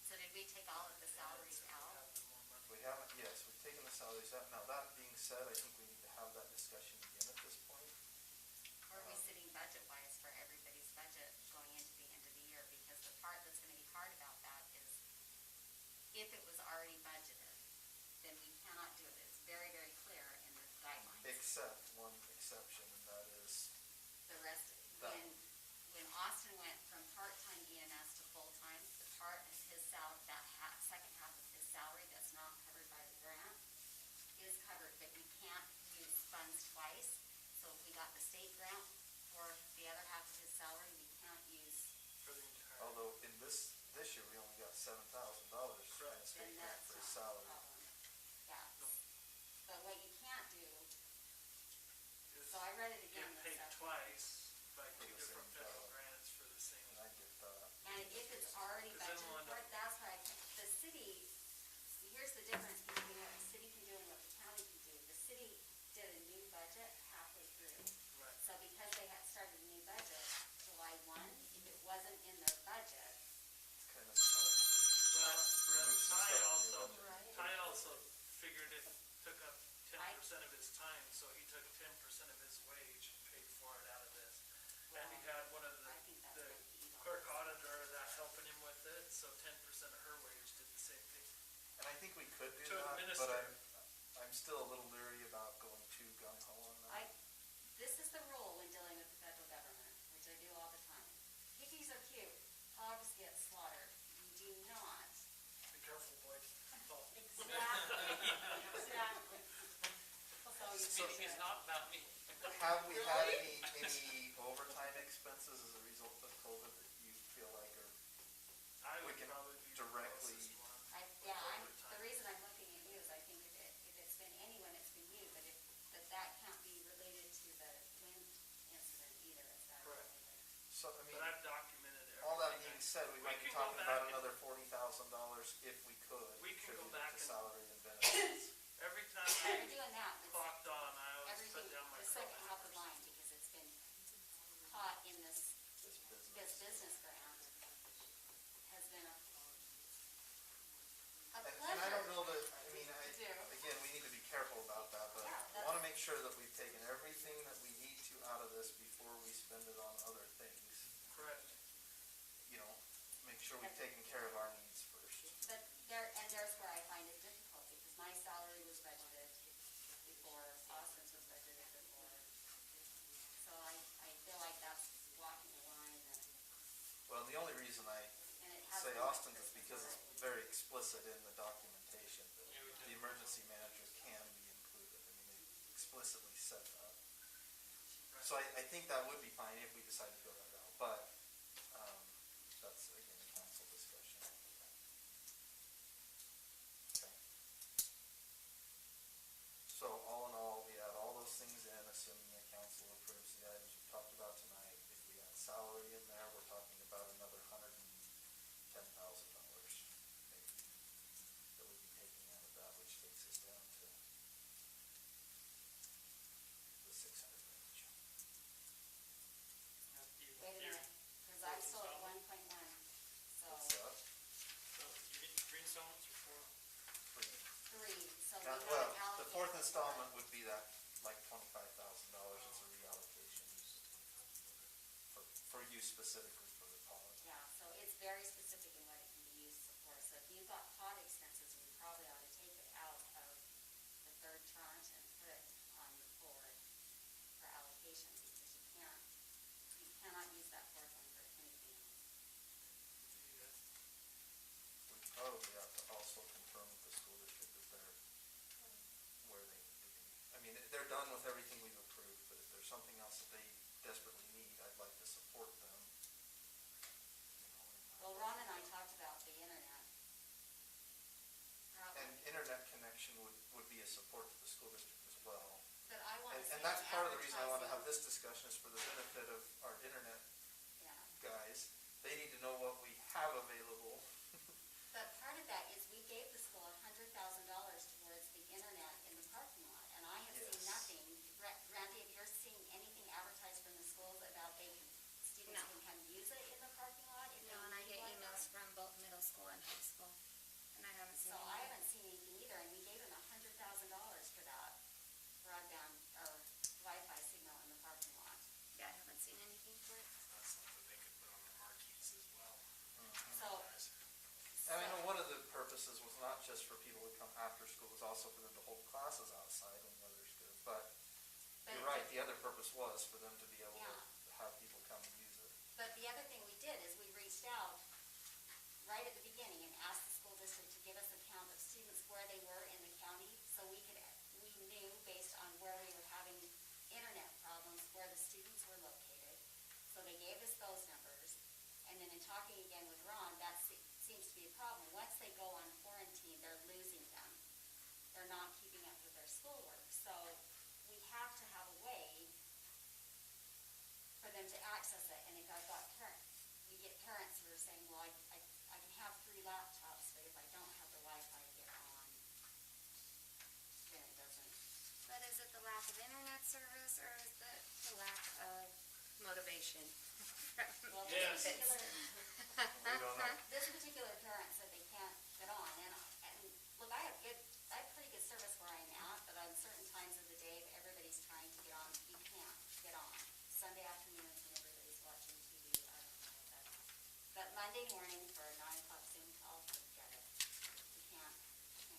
So did we take all of the salaries out? have them more money. We haven't, yes, we've taken the salaries out. Now, that being said, I think we need to have that discussion again at this point. Or are we sitting budget-wise for everybody's budget going into the end of the year? Because the part that's gonna be hard about that is, if it was already budgeted, then we cannot do it. It's very, very clear in the guidelines. Except one exception, and that is, The rest, That- when Austin went from part-time EMS to full-time, the part of his salary, that second half of his salary that's not covered by the grant is covered, but you can't use funds twice. So if we got the state grant for the other half of his salary, we can't use, For the entire. although in this year, we only got $7,000 from the then state grant that's for not his a salary. problem. Yeah. But what you can't do, Is so I read it again get this paid afternoon. twice by For 2 the different same federal job. grants for the same. And I get that. And if it's already Because then budgeted we'll end for up- it, that's why the city, here's the difference between what the city can do and what the county can do. The city did a new budget halfway through. Right. So because they had started a new budget July 1, if it wasn't in their budget, It's kind of smart. Well, Remove some Ty stuff from also, your budget. Right. Ty also figured it took up 10% of his time, so he took 10% of his wage and paid for it out of this. And he had one of I think that's the what the email clerk was. auditor that helping him with it, so 10% of her wage did the same thing. And I think we could do To that, administer. but I'm still a little leery about going too gung-ho on that. This is the rule when dealing with the federal government, which I do all the time. Piggies are cute, hogs get slaughtered. You do not. Be careful, boys. Oh. Exactly. Exactly. So you This meeting is not about me. Have we had any overtime expenses as a result of COVID that you feel like are, I We would can probably be the directly- closest one. the reason I'm looking at you is I think if it's been anyone, it's been you, but that can't be related to the wind incident either, is that Correct. related? so, I mean, But I've documented everything. all that being said, we We might be can go talking back about and- another $40,000 if we could. We can go attribute it back to and- salary and benefits. Every time You're I doing that, it's clocked on, I always everything, put down my the second clock half of hours. mine, because it's been caught in this This business. business grant, has been a And I pleasure. don't know that, I mean, do. again, we need to be careful about that, but Yeah, I wanna make sure that we've taken everything that we need to out of this before we spend it on other things. Correct. You know, make sure we've taken care of our needs first. But there's where I find it difficult, because my salary was budgeted before, Austin's was budgeted before. So I feel like that's walking a line that, Well, the only reason I and it has. say been like Austin's is this because before. it's very explicit in the documentation that the emergency manager can be included. I mean, they explicitly said that. So I think that would be fine if we decide to go that route, but, that's again a council discussion. Okay. So all in all, we add all those things in, assuming the council approves the items we talked about tonight. If we add salary in there, we're talking about another $110,000 maybe that we'd be taking out of that, which takes us down to the 600 range. Wait a minute, because I'm still at 1.1, so What's that? So you're getting 3 installments or 4? Free. 3, so we Now, have well, allocated. the fourth installment would be that, like $25,000 as a reallocation for you specifically for the pod. Yeah, so it's very specific in what it can be used for. So if you've got pod expenses, we probably ought to take it out of the third tranche and put it on the board for allocation, because you cannot use that fourth one for anything else. We probably have to also confirm with the school district that they're where they need to be. I mean, they're done with everything we've approved, but if there's something else that they desperately need, I'd like to support them. Well, Ron and I talked about the internet. And internet connection would be a support to the school district as well. But I want to see. And that's an part of the reason I want to have advertising. this discussion is for the benefit of our internet Yeah. guys. They need to know what we have available. But part of that is we gave the school $100,000 towards the internet in the parking lot, and I have seen Yes. nothing. Randy, have you seen anything advertised from the schools about students No. can come use it in the parking lot? if No, they and I get need emails Wi-Fi? from both middle school and high school, and I haven't seen So I any. haven't seen anything either, and we gave them $100,000 for that broadband or Wi-Fi signal in the parking lot. Yeah, I haven't seen anything for it. That's something they could put on their marquees as well. So, And I know one of the purposes was not just for people to come after school, it was also for them to hold classes outside when the weather's good. But you're right, the other purpose was for them to be able Yeah. to have people come and use it. But the other thing we did is we reached out right at the beginning and asked the school district to give us a count of students where they were in the county, so we knew based on where we were having internet problems, where the students were located. So they gave us those numbers, and then in talking again with Ron, that seems to be a problem. Once they go on quarantine, they're losing them. They're not keeping up with their schoolwork, so we have to have a way for them to access it. And if I've got we get parents who are saying, well, I can have 3 laptops, but if I don't have the Wi-Fi to get on, then it doesn't. But is it the lack of internet service, or is it the lack of motivation? Well, Yes. We don't know. this particular parent said they can't get on, and look, I have pretty good service where I'm at, but on certain times of the day, if everybody's trying to get on, you can't get on. Sunday afternoons when everybody's watching TV, I don't know what that is. But Monday morning for a 9 o'clock Zoom call, forget it. You can't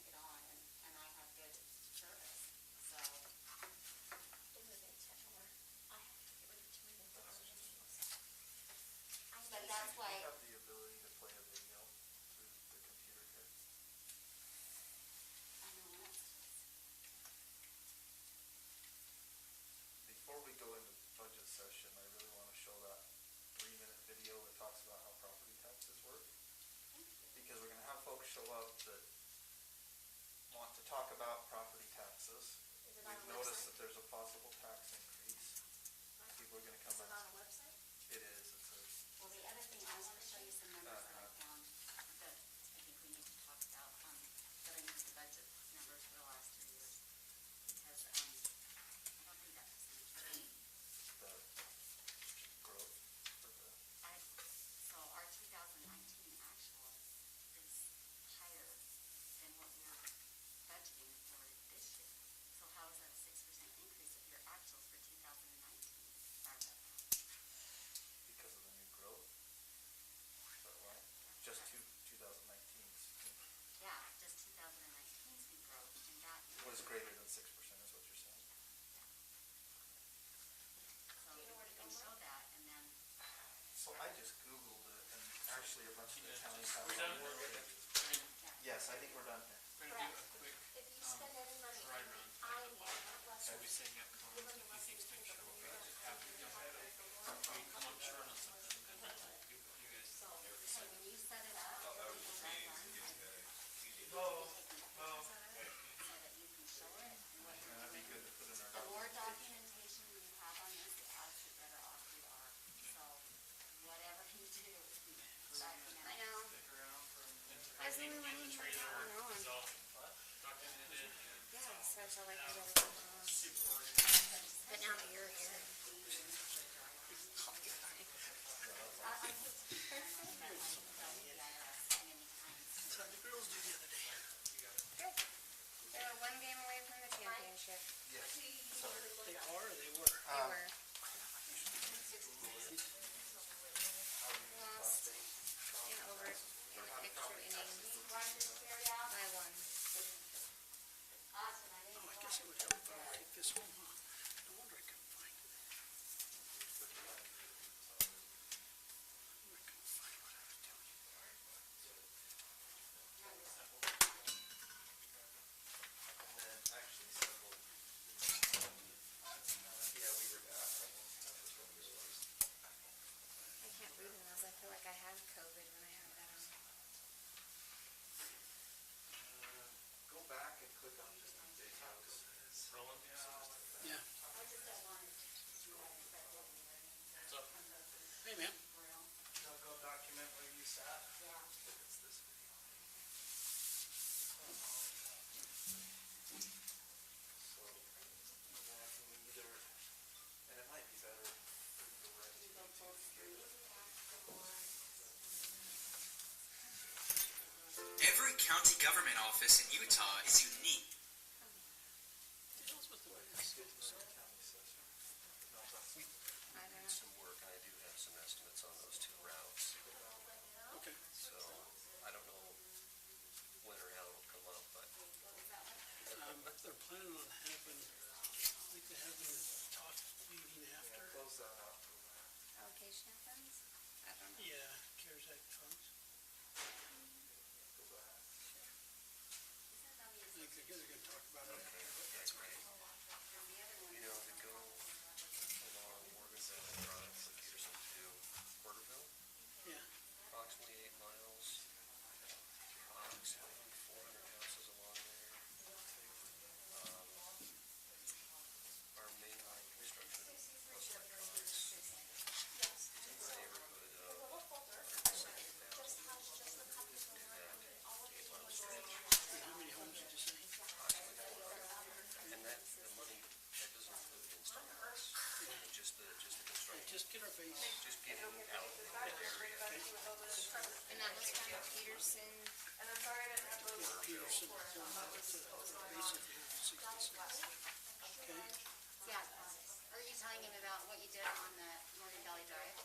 get on, and I have good service, so. But that's why. Do you have the ability to play a video through the computer here? I know when it's. Before we go into budget session, I really want to show that 3-minute video that talks about how property taxes work. Because we're going to have folks show up that want to talk about property taxes. Is it on We've a noticed website? that there's a possible tax increase. People are going to come Is it in. on a website? It is, Well, the other thing, I want to show you some numbers that I found that I think we need to talk about, that I used the budget numbers for the last 3 years. Because, I don't think that was the growth for the, so our 2019 actual is higher than what we're budgeting for this year. So how is that a 6% increase the counties have. We're done. one. Yes, I think we're done here. We're gonna do a quick, If you spend any money dry on run. I need, less So we say net con, if he thinks things show up, have him go ahead. If we come up short on something, then you guys. So when you set it up, you can run Oh, so that you can show it. And that'd be good to put in our. The more documentation you have on this, the obviously better off you are. So whatever you do, document. I know. stick around for a minute. I was the only one The who trailer had that one is on. all documented and Yeah, so I felt like I gotta go on. super organized. But now that you're here. That's how the girls do the other day. Good. They're one game away from the championship. Yes, sorry. They are or they were? They were. Lost in extra innings by one. Oh, I guess it would help if I would take this home, huh? No wonder I couldn't find it. I couldn't find what I was doing. And then actually several. Yeah, we were back. I can't breathe in those. I feel like I had COVID when I had that on. Go back and click on just the details. Roland? Yeah. What's up? Hey, man. they'll go document where you sat. It's this video. So, that can either, and it might be better for you to write to YouTube to get it. Every county government office in Utah is unique. Tell us what the County assessor. I don't know. Some work, and I do have some estimates on those two routes. Okay. So I don't know when or how it'll come up, but They're planning on having, I think they're having a talk meeting Yeah, after. close that out. Allocation of funds? I don't know. Yeah, CARES Act funds. Go back. I think they're gonna talk about it. that's great. You know, to go along Morgan Valley Drive from Peterson to Porterville, Yeah. approximately 8 miles, approximately 400 houses along there. Our main line construction plus electronics is in the neighborhood of 170,000. To do that 8-mile stretch. And how many homes did you say? And that, the money, that doesn't include the install costs, just the construction, Just get our base. just getting out of that area. And that was from Peterson. Peterson, basically 66. Okay. Yeah, are you telling him about what you did on the Morgan Valley Drive?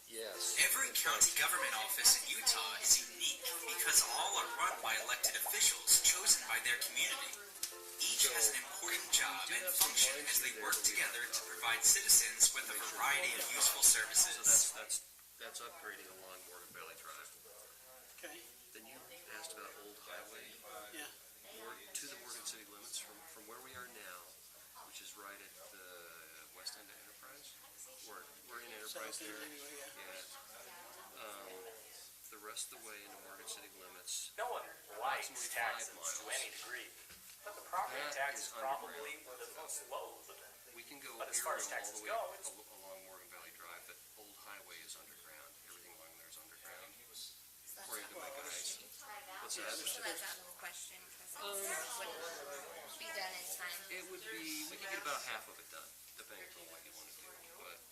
Yes. Every county government office in Utah is unique because all are run by elected officials chosen by their community. Each has an important job and function as they work together to provide citizens with a variety of useful So services. that's upgrading along Morgan Valley Drive. Okay. Then you asked about Old Highway, Yeah. to the Morgan city limits from where we are now, which is right at the west end of Enterprise. We're in Enterprise South end there. anyway, yeah. Yeah. The rest of the way into Morgan city limits, No one likes approximately 5 taxes miles. to any degree, but the property That tax is is probably underground. one of the most loathed. We can go But as here far and as all taxes the way go, it's- along Morgan Valley Drive, but Old Highway is underground. Everything along there is underground. According to my guys. What's that? So that's out of the question because it wouldn't be done in time. It would be, we could get about half of it done, depending on what you want to do. But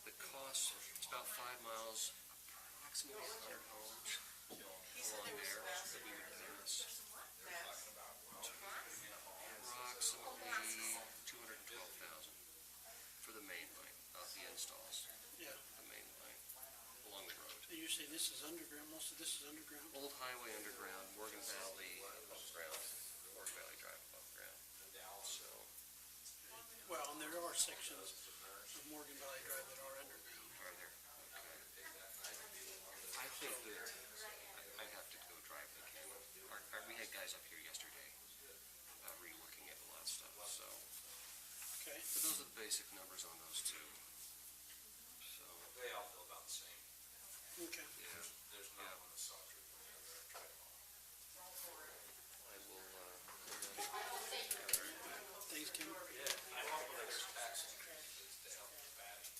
the cost, it's about 5 miles, approximately 100 homes along there that we would pass. Approximately 212,000 for the main line, not the installs, Yeah. the main line along the road. And you're saying this is underground, most of this is underground? Old Highway underground, Morgan Valley above ground, Morgan Valley Drive above ground. So, Well, and there are sections of Morgan Valley Drive that are underground. are there? Okay. I think that those are the basic numbers on those two. So, They all feel about the same. Okay. yeah, There's not one that's softer than the other. I tried them all. I will, Thanks, Kim. I hope that there's tax increases to help the batting.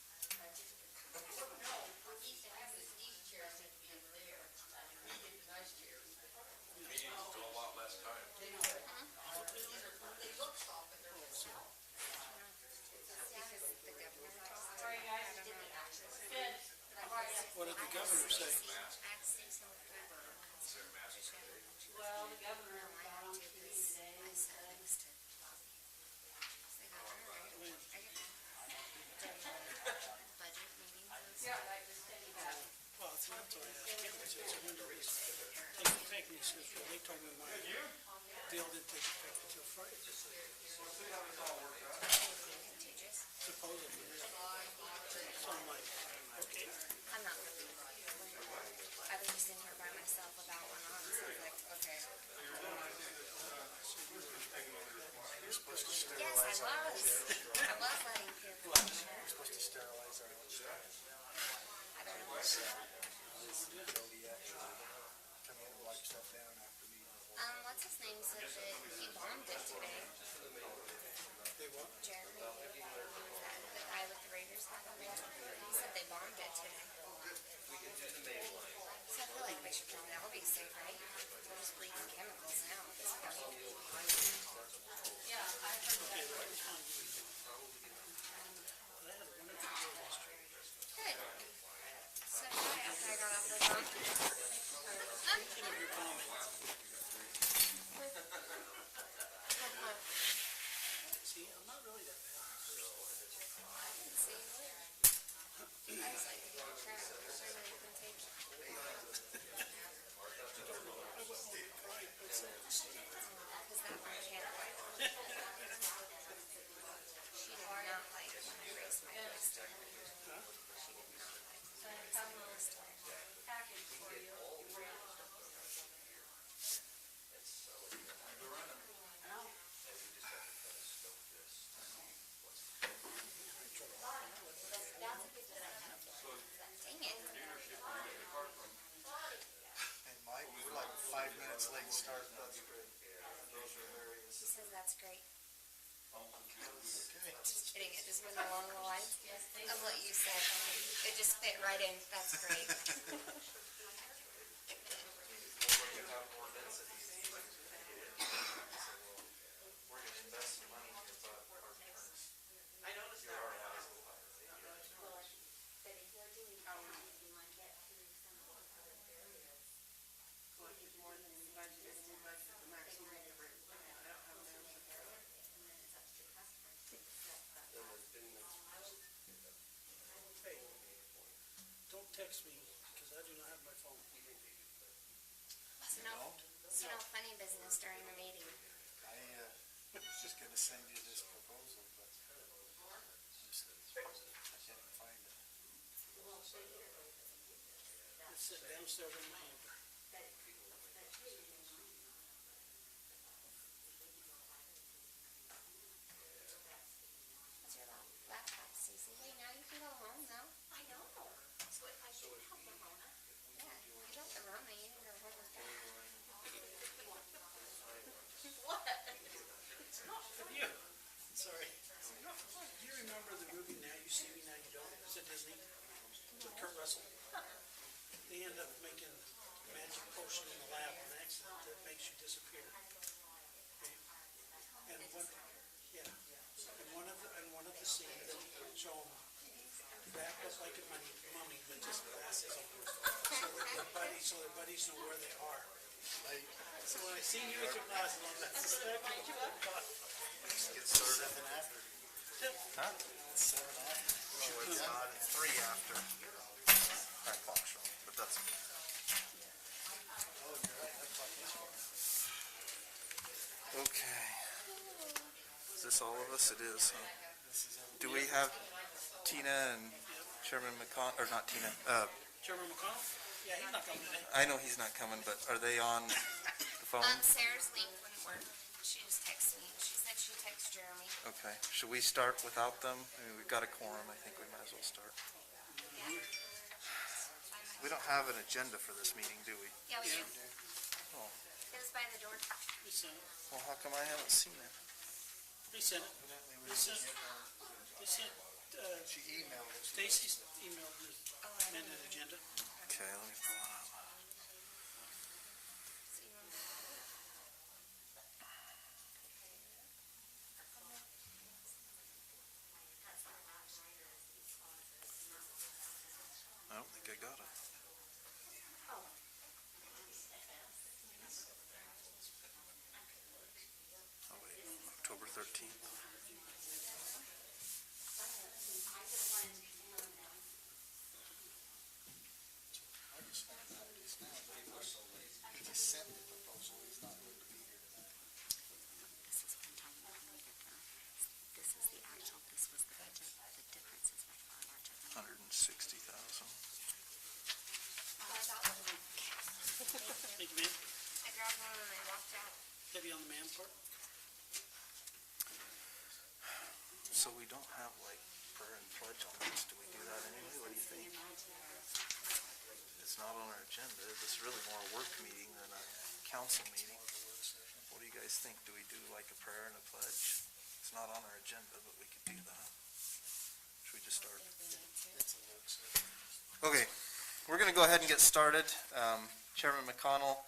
Meetings go a lot less time. What did the governor say? Well, the governor No, I have to, because I said I missed it. They got it, right? I get that. Budget meetings and stuff. Yeah, I just tell you that. Well, it's not till I asked Kim, I said, so when do we take me, so they told me my deal didn't take effect until Friday. Contagious. Supposedly, yeah. So I'm like, okay. I'm not really. I was just in here by myself without one on, so I was like, okay. Yes, I was. I was letting people. We're supposed to sterilize our own stuff. I don't know. Jody actually come in and wipe stuff down after meetings. What's his name said that he bombed it today. They what? Jeremy, the guy with the Raiders hat on. He said they bombed it today. So I feel like we should probably all be safe, right? We're just breathing chemicals now at this point. Yeah, I heard that. Good. So yeah, after I got off the phone. See, I'm not really that bad. I didn't see you there. I was like, yeah, crap, there's so many contagion. Because that one can't. She did not like when I raised my voice to her. She did not like So I have a little package for you. Dang it. And Mike, we're like 5 minutes late start, that's great. Those are areas. He says that's great. Okay. Just kidding, it just went along the lines of what you said. It just fit right in. That's great. We're gonna have more density. We're gonna invest some money here, but our returns. I noticed that. Our ROI is a little higher. Hey, don't text me, because I do not have my phone. So no funny business during the meeting. I was just gonna send you this proposal, but just, I can't even find it. It's sitting downstairs in my hamper. What's your laptop, Cece? Hey, now you can go home now. I know. So if I do have the Rona. Yeah, you got the Rona, you can go home with that. You, sorry. Do you remember the movie Now You See Me, Now You Don't? It's at Disney. With Kurt Russell. They end up making a magic potion in the lab on accident that makes you disappear. Okay? And one of the scenes they show them wrapped up like a mummy, but just glasses on. So their buddies know where they are. So when I seen you with your glasses on, that's exactly what I thought. Get started. 7 after. Huh? It's 7 after. No, it's not, it's 3 after. That clock's wrong, but that's okay. Oh, you're right, that clock is wrong. Okay. Is this all of us? It is, huh? Do we have Tina and Chairman McCon, or not Tina, Chairman McConnell? Yeah, he's not coming today. I know he's not coming, but are they on the phone? Sarah's link wouldn't work. She just texted me. She said she'd text Jeremy. Okay, should we start without them? I mean, we've got a quorum, I think we might as well start. Yeah. We don't have an agenda for this meeting, do we? Yeah, we do. Oh, It was by the door. They sent it. well, how come I haven't seen it? They sent it. They sent, She emailed it. Stacy's emailed the Oh, I didn't amended agenda. Okay, let me pull it up. see you. I don't think I got it. Oh, wait, October 13th. He sent the proposal, he's not going to be here tonight. This is what I'm talking about when we get there. This is the actual, this was the budget. The difference is by far larger than. 160,000. Thank you, ma'am. I grabbed one and I walked out. Debbie on the man part. So we don't have like prayer and pledge on this. Do we do that anyway? What do you think? It's not on our agenda. This is really more a work meeting than a council meeting. What do you guys think? Do we do like a prayer and a pledge? It's not on our agenda, but we could do that. Should we just start? Okay, we're going to go ahead and get started. Chairman McConnell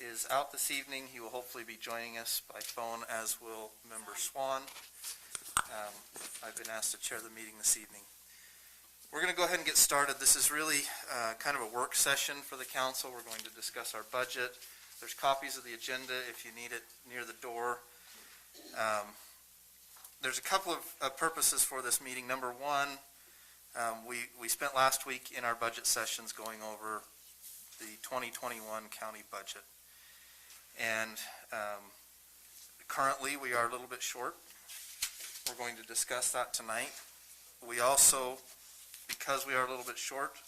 is out this evening. He will hopefully be joining us by phone, as will Member Swan. I've been asked to chair the meeting this evening. We're going to go ahead and get started. This is really kind of a work session for the council. We're going to discuss our budget. There's copies of the agenda if you need it near the door. There's a couple of purposes for this meeting. Number one, we spent last week in our budget sessions going over the 2021 county budget. And currently we are a little bit short. We're going to discuss that tonight. We also, because we are a little bit short,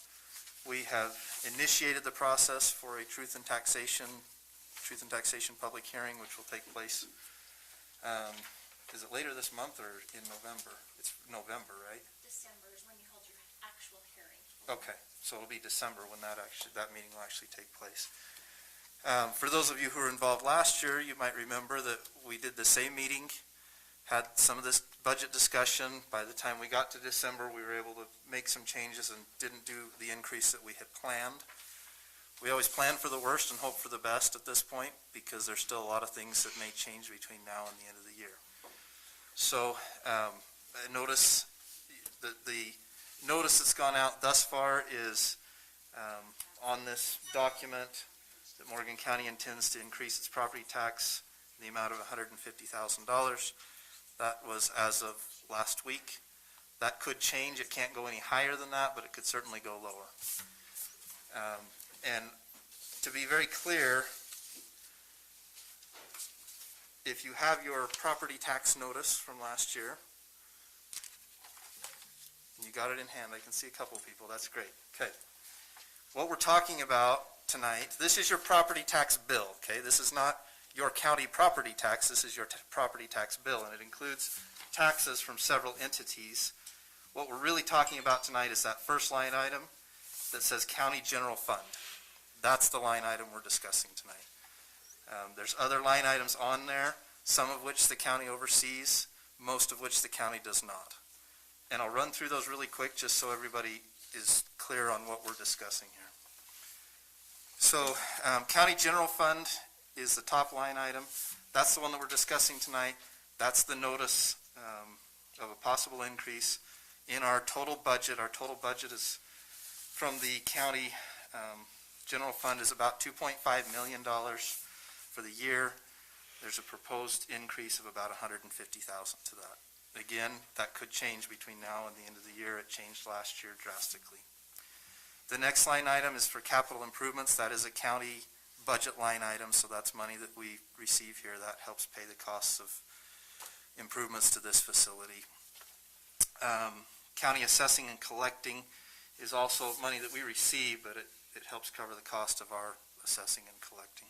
we have initiated the process for a Truth and Taxation public hearing, which will take place, is it later this month or in November? It's November, right? December is when you hold your actual hearing. Okay, so it'll be December when that meeting will actually take place. For those of you who were involved last year, you might remember that we did the same meeting, had some of this budget discussion. By the time we got to December, we were able to make some changes and didn't do the increase that we had planned. We always plan for the worst and hope for the best at this point, because there's still a lot of things that may change between now and the end of the year. So notice the notice that's gone out thus far is on this document that Morgan County intends to increase its property tax in the amount of $150,000. That was as of last week. That could change. It can't go any higher than that, but it could certainly go lower. And to be very clear, if you have your property tax notice from last year, and you got it in hand, I can see a couple of people, that's great. Okay. What we're talking about tonight, this is your property tax bill, okay? This is not your county property tax, this is your property tax bill, and it includes taxes from several entities. What we're really talking about tonight is that first line item that says County General Fund. That's the line item we're discussing tonight. There's other line items on there, some of which the county oversees, most of which the county does not. And I'll run through those really quick just so everybody is clear on what we're discussing here. So County General Fund is the top line item. That's the one that we're discussing tonight. That's the notice of a possible increase in our total budget. Our total budget is from the county general fund is about $2.5 million for the year. There's a proposed increase of about $150,000 to that. Again, that could change between now and the end of the year. It changed last year drastically. The next line item is for capital improvements. That is a county budget line item, so that's money that we receive here. That helps pay the costs of improvements to this facility. County assessing and collecting is also money that we receive, but it helps cover the cost of our assessing and collecting.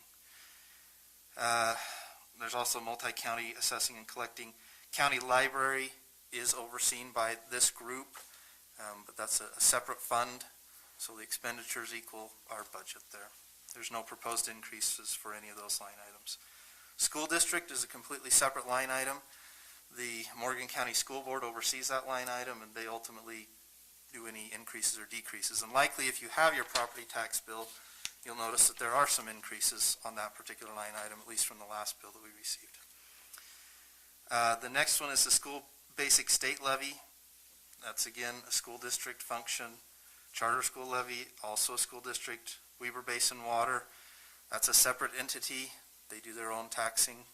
There's also multi-county assessing and collecting. County library is overseen by this group, but that's a separate fund, so the expenditures equal our budget there. There's no proposed increases for any of those line items. School district is a completely separate line item. The Morgan County School Board oversees that line item, and they ultimately do any increases or decreases. And likely, if you have your property tax bill, you'll notice that there are some increases on that particular line item, at least from the last bill that we received. The next one is the school basic state levy. That's again a school district function. Charter school levy, also a school district. Weber Basin Water, that's a separate entity. They do their own taxing.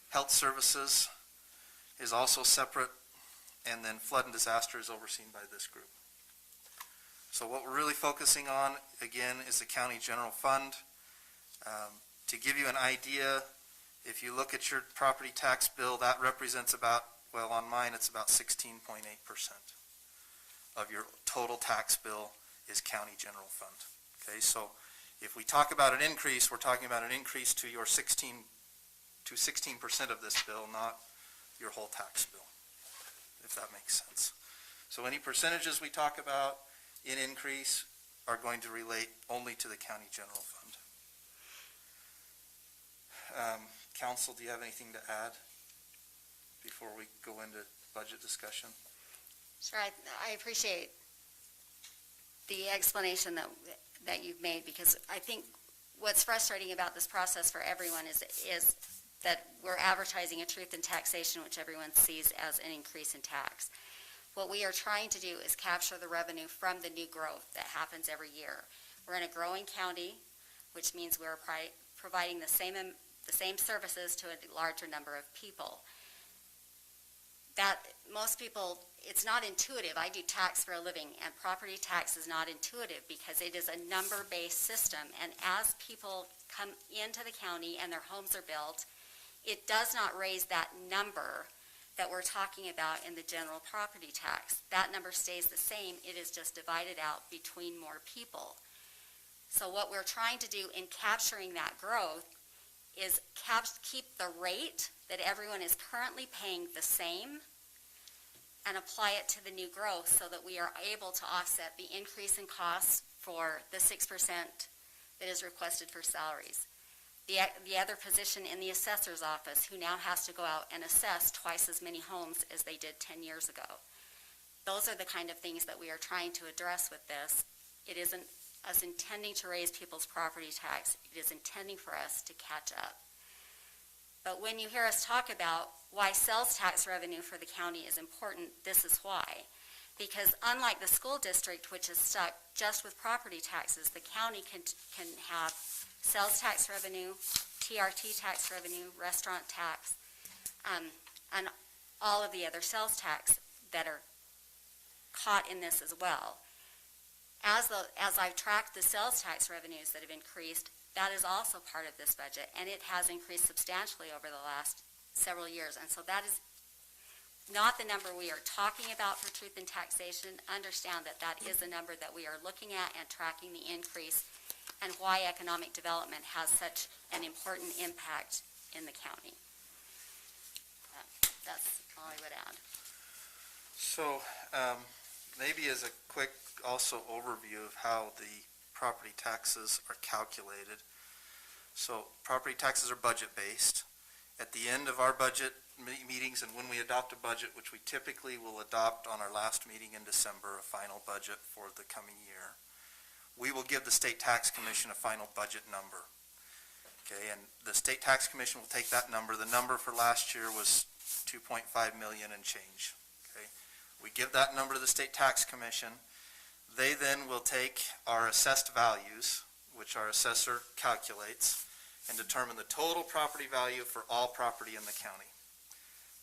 Health services is also separate, and then flood and disaster is overseen by this group. So what we're really focusing on, again, is the county general fund. To give you an idea, if you look at your property tax bill, that represents about, well, on mine, it's about 16.8% of your total tax bill is county general fund. Okay, so if we talk about an increase, we're talking about an increase to your 16% of this bill, not your whole tax bill, if that makes sense. So any percentages we talk about in increase are going to relate only to the county general fund. Council, do you have anything to add before we go into budget discussion? Sure, I appreciate the explanation that you've made, because I think what's frustrating about this process for everyone is that we're advertising a truth in taxation, which everyone sees as an increase in tax. What we are trying to do is capture the revenue from the new growth that happens every year. We're in a growing county, which means we're providing the same services to a larger number of people. That most people, it's not intuitive. I do tax for a living, and property tax is not intuitive because it is a number-based system. And as people come into the county and their homes are built, it does not raise that number that we're talking about in the general property tax. That number stays the same. It is just divided out between more people. So what we're trying to do in capturing that growth is keep the rate that everyone is currently paying the same and apply it to the new growth so that we are able to offset the increase in costs for the 6% that is requested for salaries. The other position in the assessor's office, who now has to go out and assess twice as many homes as they did 10 years ago. Those are the kind of things that we are trying to address with this. It isn't us intending to raise people's property tax. It is intending for us to catch up. But when you hear us talk about why sales tax revenue for the county is important, this is why. Because unlike the school district, which is stuck just with property taxes, the county can have sales tax revenue, TRT tax revenue, restaurant tax, and all of the other sales tax that are caught in this as well. As I've tracked the sales tax revenues that have increased, that is also part of this budget, and it has increased substantially over the last several years. And so that is not the number we are talking about for truth in taxation. Understand that that is a number that we are looking at and tracking the increase and why economic development has such an important impact in the county. That's all I would add. So maybe as a quick also overview of how the property taxes are calculated. So property taxes are budget-based. At the end of our budget meetings and when we adopt a budget, which we typically will adopt on our last meeting in December, a final budget for the coming year, we will give the State Tax Commission a final budget number. Okay, and the State Tax Commission will take that number. The number for last year was 2.5 million and change. Okay, we give that number to the State Tax Commission. They then will take our assessed values, which our assessor calculates, and determine the total property value for all property in the county.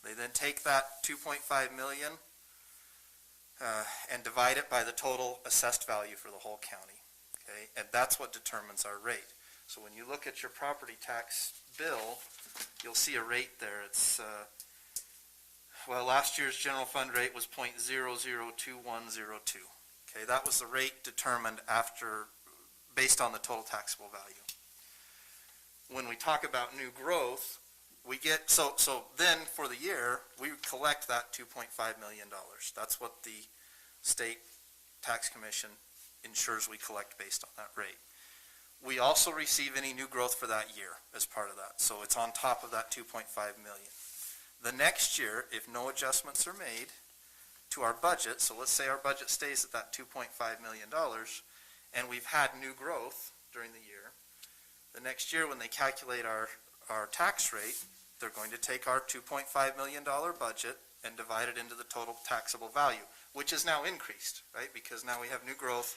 They then take that 2.5 million and divide it by the total assessed value for the whole county. Okay, and that's what determines our rate. So when you look at your property tax bill, you'll see a rate there. It's well, last year's general fund rate was 0.002102. Okay, that was the rate determined based on the total taxable value. when we talk about new growth, we get, so then for the year, we collect that $2.5 million. That's what the state tax commission ensures we collect based on that rate. We also receive any new growth for that year as part of that. So it's on top of that $2.5 million. The next year, if no adjustments are made to our budget, so let's say our budget stays at that $2.5 million, and we've had new growth during the year, the next year when they calculate our tax rate, they're going to take our $2.5 million budget and divide it into the total taxable value, which is now increased, right? Because now we have new growth.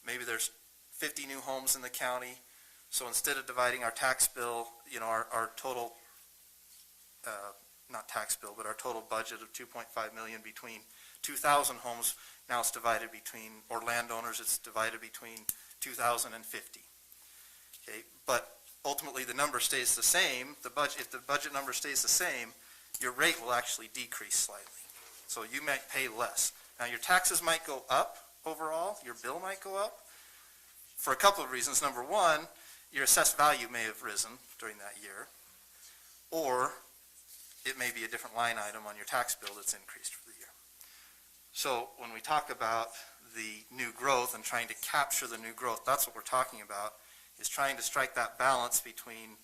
Maybe there's 50 new homes in the county. So instead of dividing our tax bill, you know, our total, not tax bill, but our total budget of $2.5 million between 2,000 homes, now it's divided between, or landowners, it's divided between 2,050. Okay, but ultimately the number stays the same. If the budget number stays the same, your rate will actually decrease slightly. So you might pay less. Now your taxes might go up overall, your bill might go up for a couple of reasons. Number one, your assessed value may have risen during that year, or it may be a different line item on your tax bill that's increased for the year. So when we talk about the new growth and trying to capture the new growth, that's what we're talking about, is trying to strike that balance between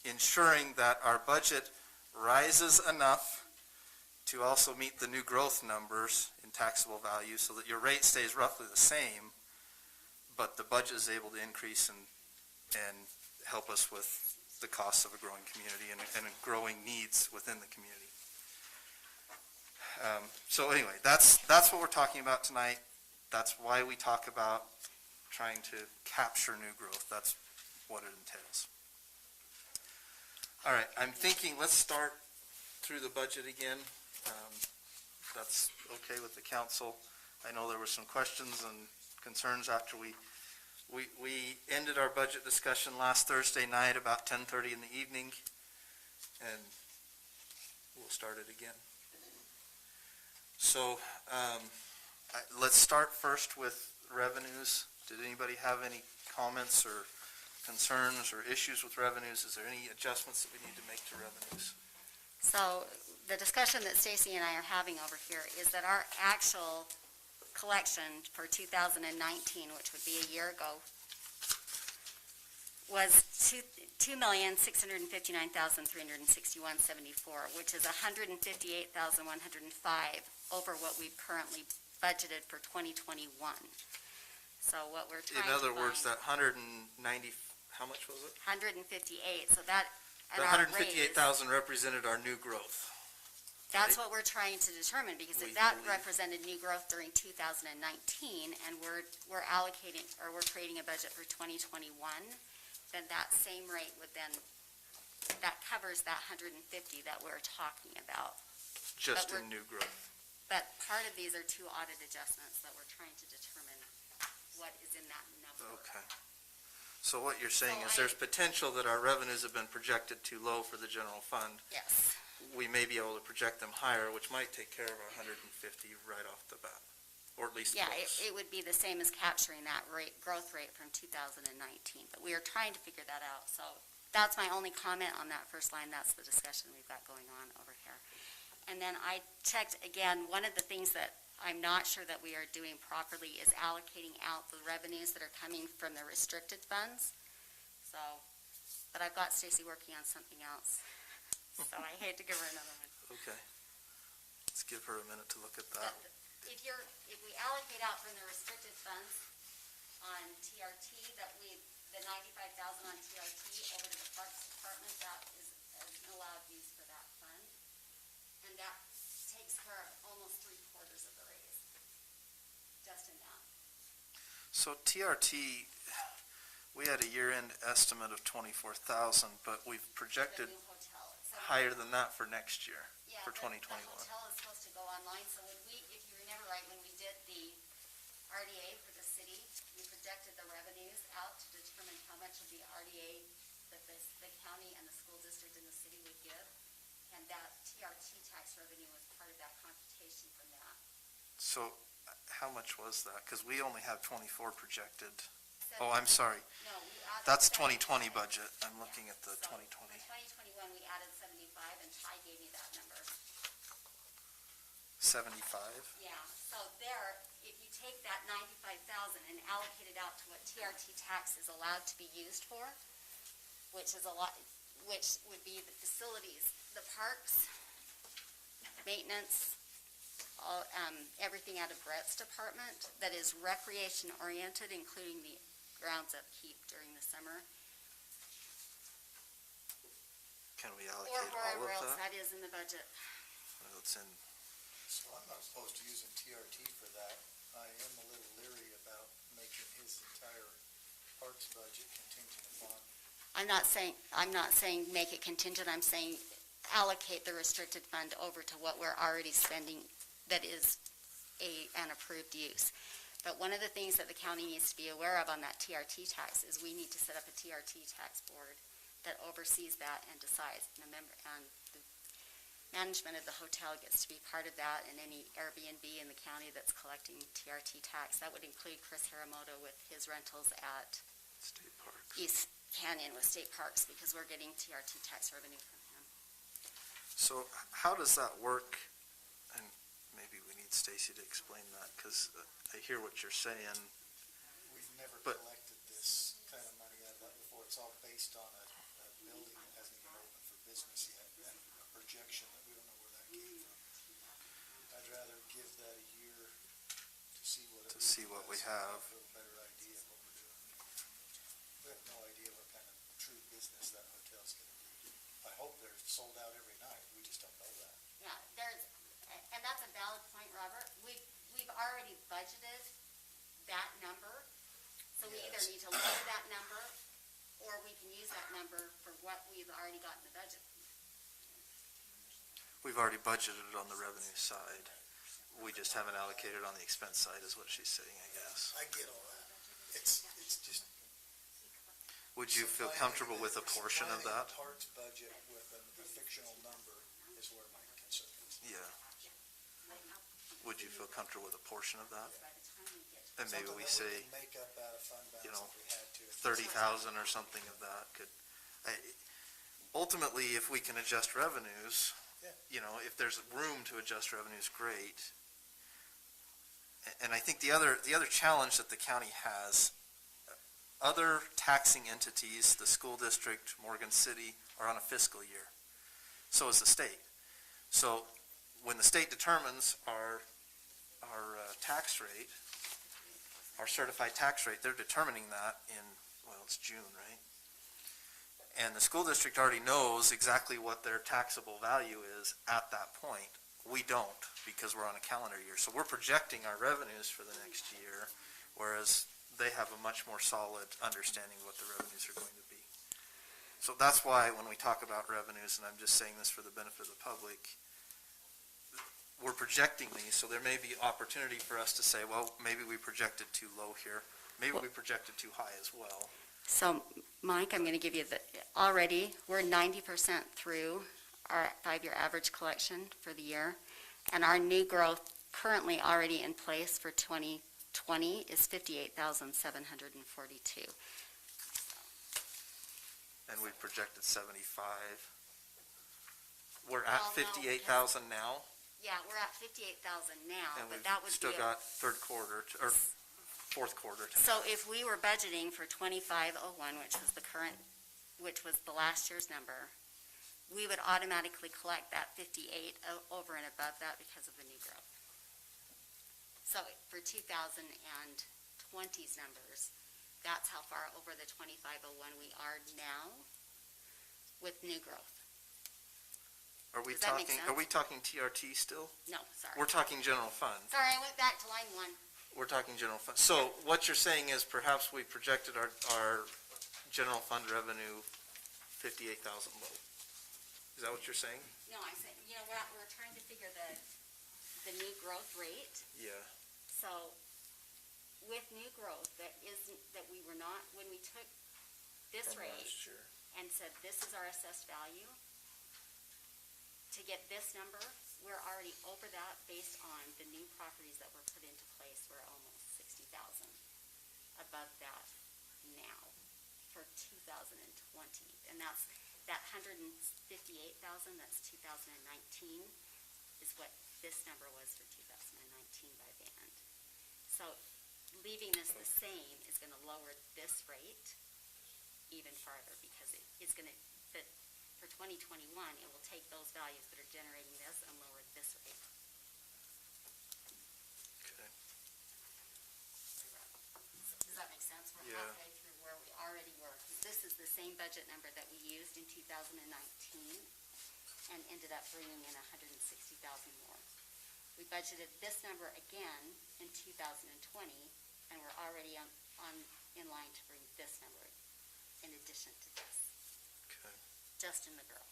ensuring that our budget rises enough to also meet the new growth numbers in taxable value so that your rate stays roughly the same, but the budget is able to increase and help us with the costs of a growing community and growing needs within the community. So anyway, that's what we're talking about tonight. That's why we talk about trying to capture new growth. That's what it entails. All right, I'm thinking let's start through the budget again. That's okay with the council. I know there were some questions and concerns after we ended our budget discussion last Thursday night about 10:30 in the evening, and we'll start it again. So let's start first with revenues. Did anybody have any comments or concerns or issues with revenues? Is there any adjustments that we need to make to revenues? So the discussion that Stacy and I are having over here is that our actual collection for 2019, which would be a year ago, was $2,659,361.74, which is $158,105 over what we've currently budgeted for 2021. So what we're trying to In other find, words, that 190, how much was it? 158. So that The 158,000 represented our new growth. That's right? what we're trying to determine, because if We that believe- represented new growth during 2019, and we're allocating, or we're creating a budget for 2021, then that same rate would then, that covers that 150 that we're talking about. Just in new growth. But part of these are two audit adjustments that we're trying to determine what is in that number. Okay. So what you're saying So is there's potential that our revenues have been projected too low for the general fund. Yes. We may be able to project them higher, which might take care of our 150 right off the bat, or at least Yeah, close. it would be the same as capturing that growth rate from 2019, but we are trying to figure that out. So that's my only comment on that first line. That's the discussion we've got going on over here. And then I checked again, one of the things that I'm not sure that we are doing properly is allocating out the revenues that are coming from the restricted funds. So, but I've got Stacy working on something else, so I hate to give her another one. Okay. Let's give her a minute to look at that. But if we allocate out from the restricted funds on TRT, the 95,000 on TRT over to the Parks Department, that is an allowed use for that fund. And that takes care of almost 3/4 of the raise, just in that. So TRT, we had a year-end estimate of 24,000, but we've projected The new hotel. So higher than that for next year, yeah, for the 2021. hotel is supposed to go online, so when if you remember right, when we did the RDA for the city, we projected the revenues out to determine how much of the RDA that the county and the school district and the city would give, and that TRT tax revenue was part of that computation from that. So how much was that? Because we only have 24 projected. Oh, I'm sorry. No, we added. That's 2020 75. budget. I'm looking at the So, 2020. For 2021, we added 75, and Ty gave me that number. 75? Yeah, so there, if you take that 95,000 and allocate it out to what TRT tax is allowed to be used for, which is a lot, which would be the facilities, the parks, maintenance, all, everything out of Brett's department that is recreation oriented, including the grounds upkeep during the summer. Can we Or allocate all wherever of else that? that is in the budget. Well, it's in, So I'm not opposed to using TRT for that. I am a little leery about making his entire parks budget contingent upon. I'm not saying make it contingent, I'm saying allocate the restricted fund over to what we're already spending that is an approved use. But one of the things that the county needs to be aware of on that TRT tax is we need to set up a TRT tax board that oversees that and decides. And the management of the hotel gets to be part of that, and any Airbnb in the county that's collecting TRT tax. That would include Chris Haramoto with his rentals at State Parks. East Canyon with State Parks, because we're getting TRT tax revenue from him. So how does that work? And maybe we need Stacy to explain that, because I hear what you're saying. We've never But- collected this kind of money out of that before. It's all based on a building that hasn't even opened for business yet, and a projection that we don't know where that came from. I'd rather give that a year to see what it To see what we have. A little better idea of what we're doing. We have no idea what kind of true business that hotel's gonna do. I hope they're sold out every night. We just don't know that. Yeah, and that's a valid point, Robert. We've already budgeted that number, so we either Yes. need to lower that number, or we can use that number for what we've already got in the budget. We've already budgeted on the revenue side. We just haven't allocated on the expense side, is what she's saying, I guess. I get all that. It's just. Would you feel comfortable with a portion of that? Supplying a parks budget with a fictional number is where my concern is. Yeah. Would you feel comfortable with a portion of that? By the time we get to And maybe we Something that say can make up out of fund balance you know, if we had to. 30,000 or something of that could, ultimately, if we can adjust revenues, Yeah. you know, if there's room to adjust revenues, great. And I think the other challenge that the county has, other taxing entities, the school district, Morgan City, are on a fiscal year. So is the state. So when the state determines our tax rate, our certified tax rate, they're determining that in, well, it's June, right? And the school district already knows exactly what their taxable value is at that point. We don't, because we're on a calendar year. So we're projecting our revenues for the next year, whereas they have a much more solid understanding of what the revenues are going to be. So that's why when we talk about revenues, and I'm just saying this for the benefit of the public, we're projecting these, so there may be opportunity for us to say, well, maybe we projected too low here. Maybe we projected too high as well. So, Mike, I'm going to give you already, we're 90% through our 5-year average collection for the year, and our new growth currently already in place for 2020 is 58,742. And we projected 75. We're Well, at no, 58,000 now, Yeah, we're at 58,000 now, and but we've that would still be got third quarter, or fourth quarter to So if we were budgeting for 2501, which was the last year's number, we would automatically collect that 58 over and above that because of the new growth. So for 2020's numbers, that's how far over the 2501 we are now with new growth. Are we Does that make talking, sense? are we talking TRT still? No, sorry. We're talking general fund. Sorry, I went back to line 1. We're talking general fund. So what you're saying is perhaps we projected our general fund revenue 58,000 low. Is that what you're saying? No, I said, we're trying to figure the new growth rate. Yeah. So with new growth, that we were not, when we took this From rate last year. and said this is our assessed value, to get this number, we're already over that based on the new properties that were put into place. We're almost 60,000 above that 2020. And that's, that 158,000, that's 2019, is what this number was for 2019 by band. So leaving this the same is going to lower this rate even farther, because it's going to, but for 2021, it will take those values that are generating this and lower this rate. Okay. Does that make sense? We're Yeah. halfway through where we already were. 'Cause this is the same budget number that we used in 2019 and ended up bringing in 160,000 more. We budgeted this number again in 2020, and we're already in line to bring this number in addition to this, Okay. just in the growth.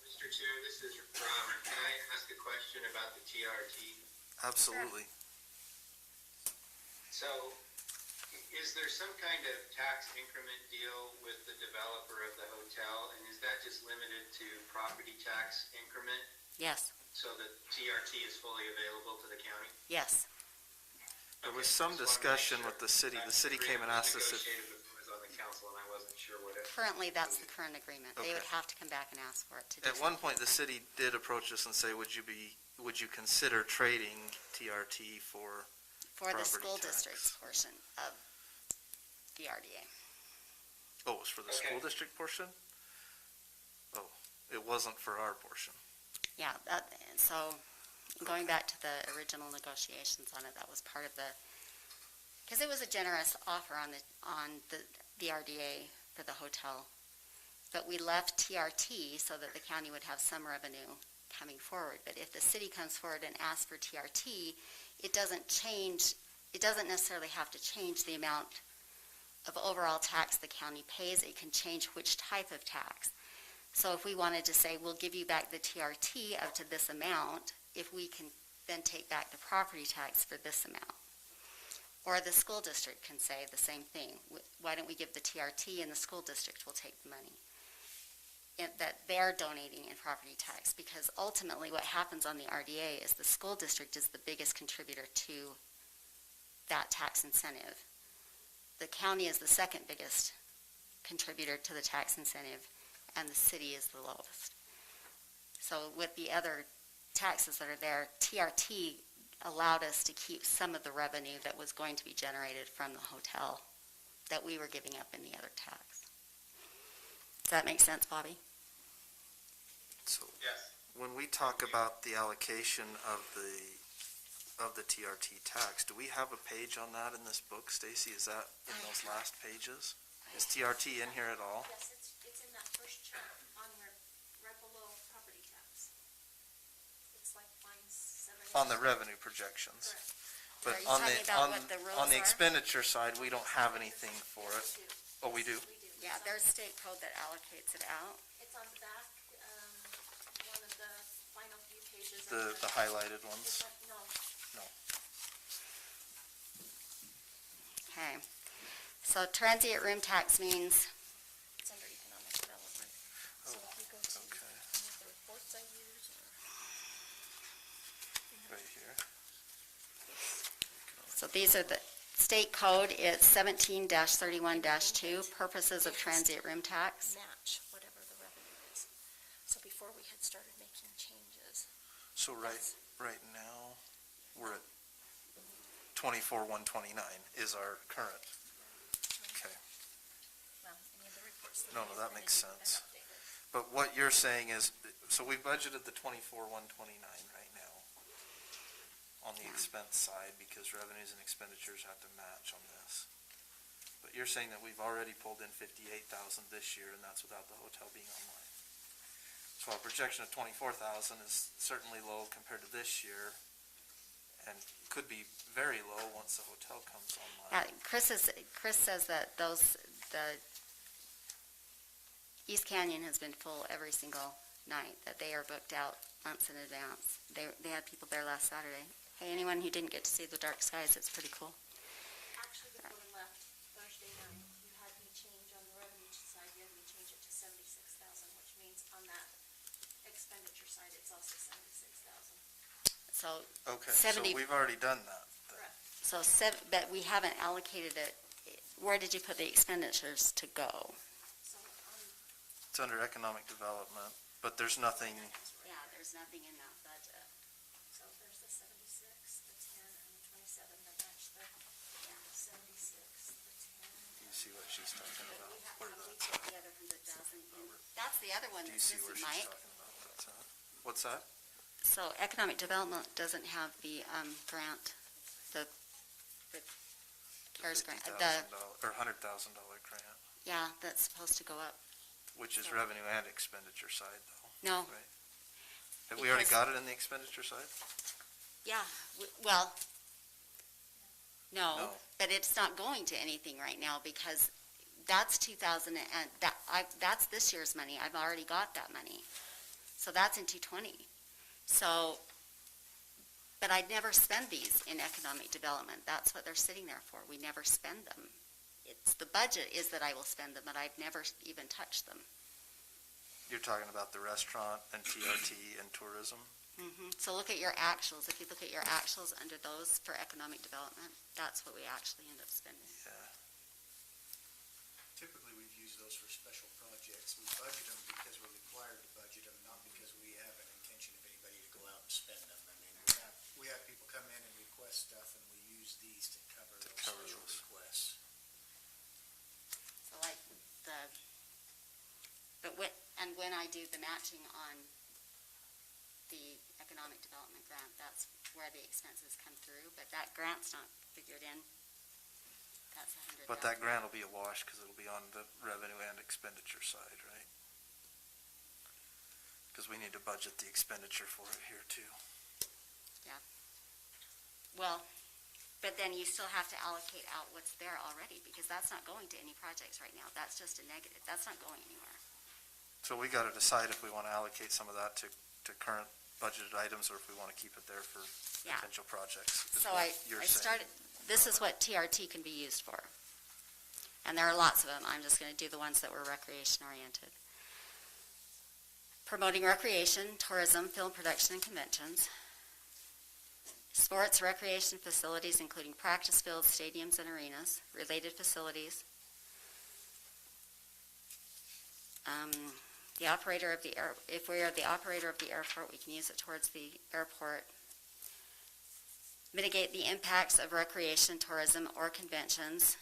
Mr. Chair, this is Robert. Can I ask a question about the TRT? Absolutely. So, is there some kind of tax increment deal with the developer of the hotel, and is that just limited to property tax increment, Yes, so that TRT is fully available to the county? yes. There was Okay, some just wanted to make discussion sure. with the city. The That city came and agreement asked was us if, negotiated before I was on the council, and I wasn't sure what it. Currently, that's the current agreement. They would Okay. have to come back and ask for it to do at one something point, the different. city did approach us and say, would you consider trading TRT for For the property school tax. district's portion of the RDA. Oh, it was for the school district portion? Oh, it wasn't for our portion. Yeah, and so going back to the original negotiations on it, that was part of the, because it was a generous offer on the RDA for the hotel. But we left TRT so that the county would have some revenue coming forward. But if the city comes forward and asks for TRT, it doesn't necessarily have to change the amount of overall tax the county pays. It can change which type of tax. So if we wanted to say, we'll give you back the TRT up to this amount, if we can then take back the property tax for this amount. Or the school district can say the same thing. Why don't we give the TRT and the school district will take the money that they're donating in property tax? Because ultimately what happens on the RDA is the school district is the biggest contributor to that tax incentive. The county is the second biggest contributor to the tax incentive, and the city is the lowest. So with the other taxes that are there, TRT allowed us to keep some of the revenue that was going to be generated from the hotel that we were giving up in the other tax. Does that make sense, Bobby? So Yes. when we talk about the allocation of the TRT tax, do we have a page on that in this book, Stacy? Is that in those last pages? Is TRT in here at all? Yes, it's in that first chart on right below property tax. It's like line 7. On the revenue projections? Correct. But Are you on talking the, about on, what the rules on the are? expenditure side, we don't have anything for it. We do. Oh, we do? We do. Yeah, there's state code that allocates it out. It's on the back, one of the final few pages. of The highlighted ones? It's on- No, Okay. So transient room tax means, it's under economic development. So if you go to Okay, one of the reports I use, or right here. so these are the state code, it's 17-31-2, purposes of transient room tax. match whatever the revenue is. So before we had started making changes. So right now, we're at 24,129 is our current. Okay. Well, any of the reports. No, that makes sense. But what you're saying is, so we budgeted the 24,129 right now on the expense side because revenues and expenditures have to match on this. But you're saying that we've already pulled in 58,000 this year, and that's without the hotel being online. So our projection of 24,000 is certainly low compared to this year, and could be very low once the hotel comes online. Chris says that the East Canyon has been full every single night, that they are booked out months in advance. They had people there last Saturday. Hey, anyone who didn't get to see the dark skies, it's pretty cool. Actually, before we left Thursday night, you had me change on the revenue side, you had me change it to 76,000, which means on that expenditure side, it's also 76,000. So Okay, so 70 we've already done that. then. Correct. but we haven't allocated it where did you put the expenditures to go? So, It's under economic development, but there's nothing, Yeah, there's nothing in that budget. so there's the 76, the 10, and the 27 that match the, yeah, 76, the 10. you see what she's talking about, We have, where we that's put at. the other 100,000 in. That's the other one Do you that's see where missing, she's Mike. talking about that's at? What's that? So economic development doesn't have the, grant, the CARES grant, $50,000 or $100,000 grant, yeah, that's supposed to go up. which is So- revenue and expenditure side though, No, right? Have we already Because- got it in the expenditure side? yeah, well, no, No. but it's not going to anything right now because that's 2000 and that's this year's money. I've already got that money. So that's in 220. So, but I'd never spend these in economic development. That's what they're sitting there for. We never spend them. It's, the budget is that I will spend them, but I've never even touched them. You're talking about the restaurant and TRT and tourism? So look at your actuals. If you look at your actuals under those for economic development, that's what we actually end up spending. Yeah. Typically, we've used those for special projects. We budget them because we're required to budget them, not because we have an intention of anybody to go out and spend them. I mean, we have people come in and request stuff, and we use these to cover those special requests. So like when I do the matching on the economic development grant, that's where the expenses come through, but that grant's not figured in. That's $100,000. But that grant will be a wash because it'll be on the revenue and expenditure side, right? Because we need to budget the expenditure for it here too. Well, but then you still have to allocate out what's there already, because that's not going to any projects right now. That's just a negative. That's not going anywhere. So we got to decide if we want to allocate some of that to current budgeted items or if we want to keep it there for Yeah. potential projects. is So what I you're saying. started, this is what TRT can be used for. And there are lots of them. I'm just going to do the ones that were recreation oriented. Promoting recreation, tourism, film production, and conventions. Sports, recreation facilities, including practice fields, stadiums, and arenas. Related facilities. The operator of the if we are the operator of the airport, we can use it towards the airport. Mitigate the impacts of recreation, tourism, or conventions.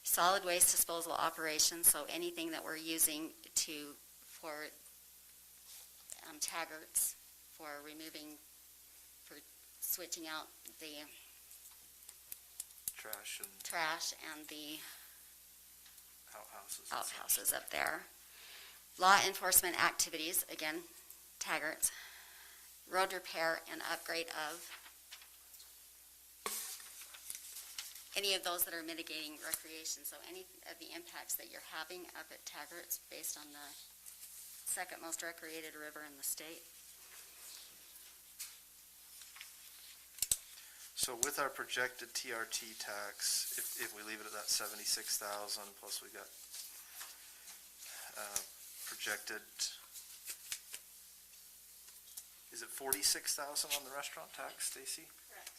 Solid waste disposal operations, so anything that we're using for taggarts, for removing, for switching out the trash and the outhouses up there. Law enforcement activities, again, taggarts. Road repair and upgrade of any of those that are mitigating recreation. So any of the impacts that you're having up at Taggart's based on the second most recreated river in the state. So with our projected TRT tax, if we leave it at that 76,000 plus we got projected, is it 46,000 on the restaurant tax, Stacy? Correct.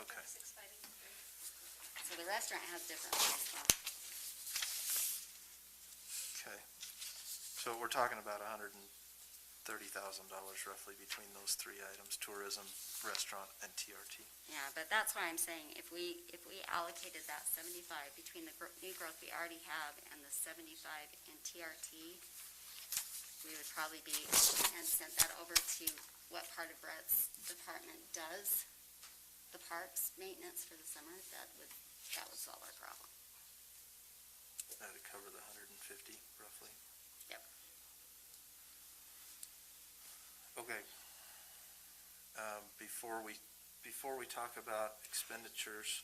Okay. 6,583. So the restaurant has different ones. Okay. So we're talking about $130,000 roughly between those three items: tourism, restaurant, and TRT. Yeah, but that's why I'm saying if we allocated that 75 between the new growth we already have and the 75 in TRT, we would probably be, and sent that over to what part of Brett's department does the parks maintenance for the summer, that would solve our problem. That would cover the 150 roughly. Yep. Okay. Before we talk about expenditures,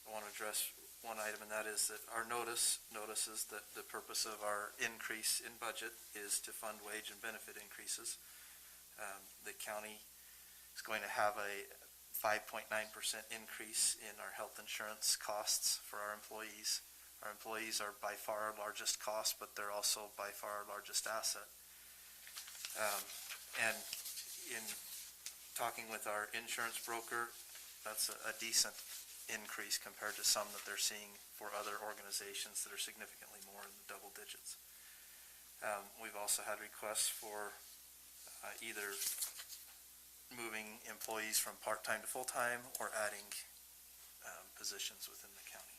I want to address one item, and that is that our notices that the purpose of our increase in budget is to fund wage and benefit increases. The county is going to have a 5.9% increase in our health insurance costs for our employees. Our employees are by far our largest cost, but they're also by far our largest asset. And in talking with our insurance broker, that's a decent increase compared to some that they're seeing for other organizations that are significantly more in the double digits. We've also had requests for either moving employees from part-time to full-time or adding positions within the county.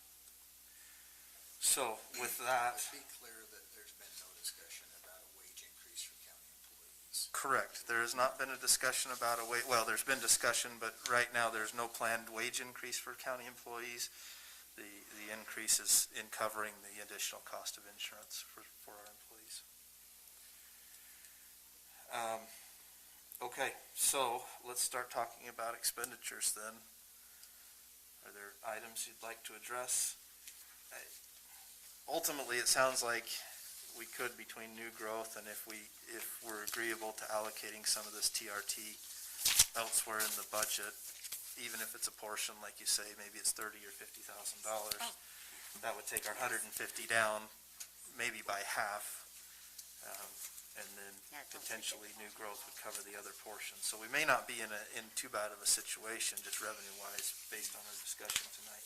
So with that. To be clear that there's been no discussion about a wage increase for county employees. Correct. There has not been a discussion about a wage, well, there's been discussion, but right now there's no planned wage increase for county employees. The increase is in covering the additional cost of insurance for our employees. Okay, so let's start talking about expenditures then. Are there items you'd like to address? Ultimately, it sounds like we could, between new growth and if we're agreeable to allocating some of this TRT elsewhere in the budget, even if it's a portion, like you say, maybe it's $30,000 or $50,000, that would take our 150 down, maybe by half. And then potentially new growth would cover the other portion. So we may not be in too bad of a situation, just revenue-wise, based on our discussion tonight.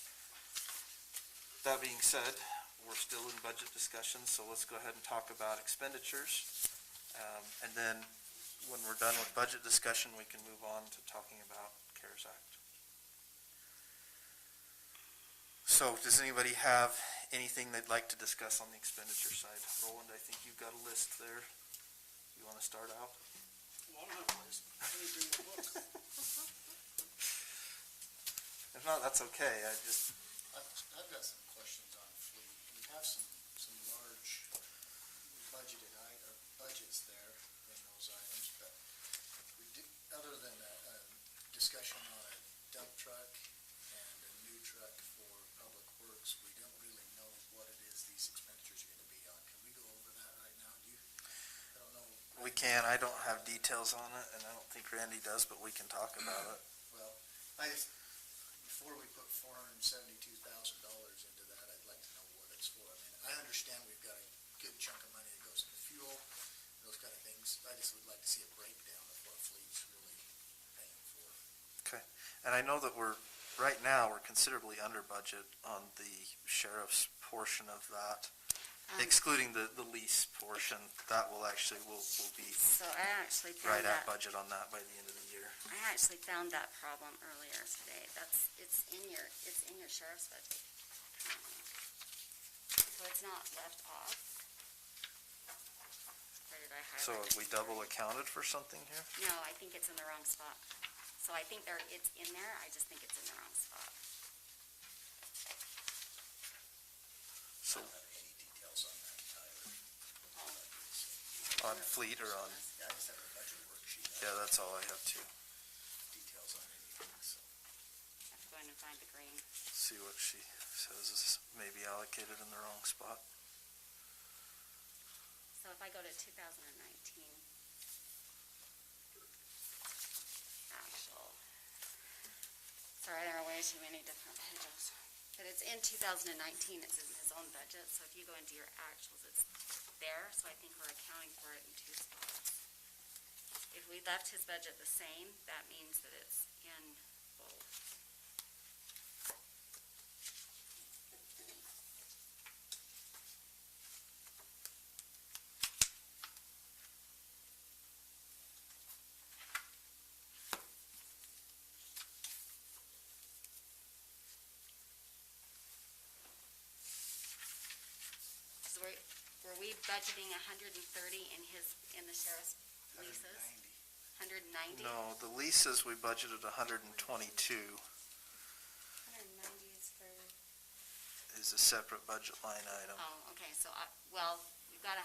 That being said, we're still in budget discussions, so let's go ahead and talk about expenditures. And then when we're done with budget discussion, we can move on to talking about CARES Act. So does anybody have anything they'd like to discuss on the expenditure side? Roland, I think you've got a list there. You want to start out? Well, I don't have a list. Let me bring my book. If not, that's okay. I've got some questions on fleet. We have some large budgets there in those items, but other than a discussion on a dump truck and a new truck for public works, we don't really know what it is these expenditures are going to be on. Can we go over that right now? I don't know. We can. I don't have details on it, and I don't think Randy does, but we can talk about it. Well, before we put $472,000 into that, I'd like to know what it's for. I mean, I understand we've got a good chunk of money that goes into fuel, those kind of things. I just would like to see a breakdown of what fleet's really paying for. Okay. And I know that right now, we're considerably under budget on the sheriff's portion of that. Excluding the lease portion, that will be So I actually right found at that, budget on that by the end of the year. I actually found that problem earlier today. It's in your sheriff's budget. So it's not left off. Where did I highlight So it? have we double accounted for something here? No, I think it's in the wrong spot. So I think it's in there, I just think it's in the wrong spot. So I don't have any details on that, Tyler. Oh. on fleet or on, Yeah, I just have a budget worksheet. yeah, that's all I have too. Details on anything, so. I'm going to find the green. See what she says is maybe allocated in the wrong spot. So if I go to 2019, actual, sorry, there are way too many different pages. But it's in 2019, it's in his own budget, so if you go into your actuals, it's there, so I think we're accounting for it in two spots. If we left his budget the same, that means that it's in both. So were we budgeting 130 in the sheriff's leases? 190? No, the leases, we budgeted 122 190 is for, is a separate budget line item. oh, okay, so, well, we've got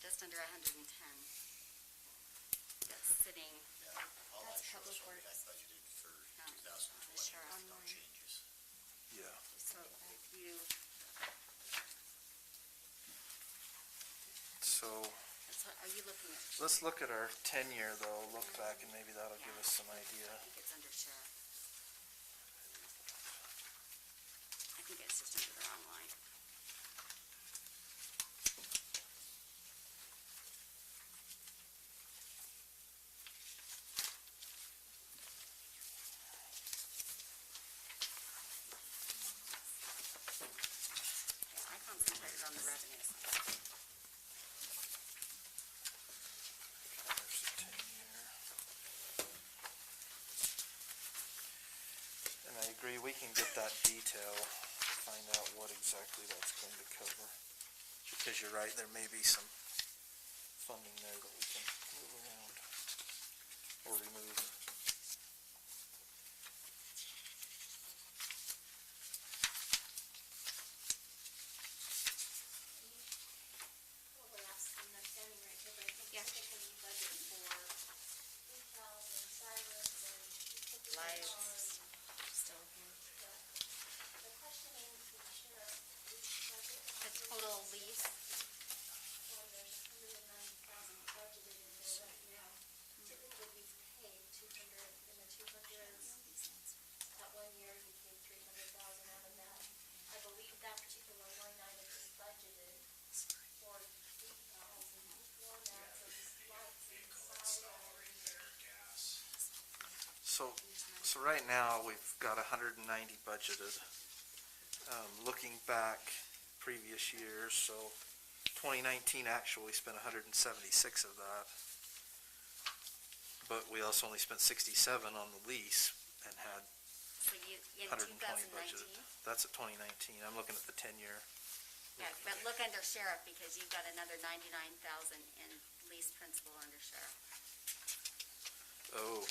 just under 110. That's sitting, Yeah, all that That's shows public what we had works. budgeted for No, 2020, the sheriff. no changes. Yeah. so if you, So are you looking at? let's look at our 10-year though, look back and maybe that'll give us some idea. I think it's under sheriff. I think it's just under the wrong line. agree, we can get that detail, find out what exactly that's going to cover. Because you're right, there may be some funding there that we can move around or remove. Well, we're not standing right here, but I think Yeah. typically you budget for decals and sirens and. Lights. cars. Still here. The questioning the sheriff lease budget. The total lease, Well, there's $190,000 budgeted in there right now. Typically, we've paid 200 in the 200s. That 1 year, you paid 300,000 out of that. I believe that particular line item is budgeted for decals and doormats and lights and sirens. So right now, we've got 190 budgeted. Looking back previous years, so 2019 actually we spent 176 of that. But we also only spent 67 on the lease and had so you, in 120 2019? budgeted. That's at 2019. I'm looking at the 10-year. Yeah, but look under sheriff, because you've got another 99,000 in lease principal under sheriff. Oh,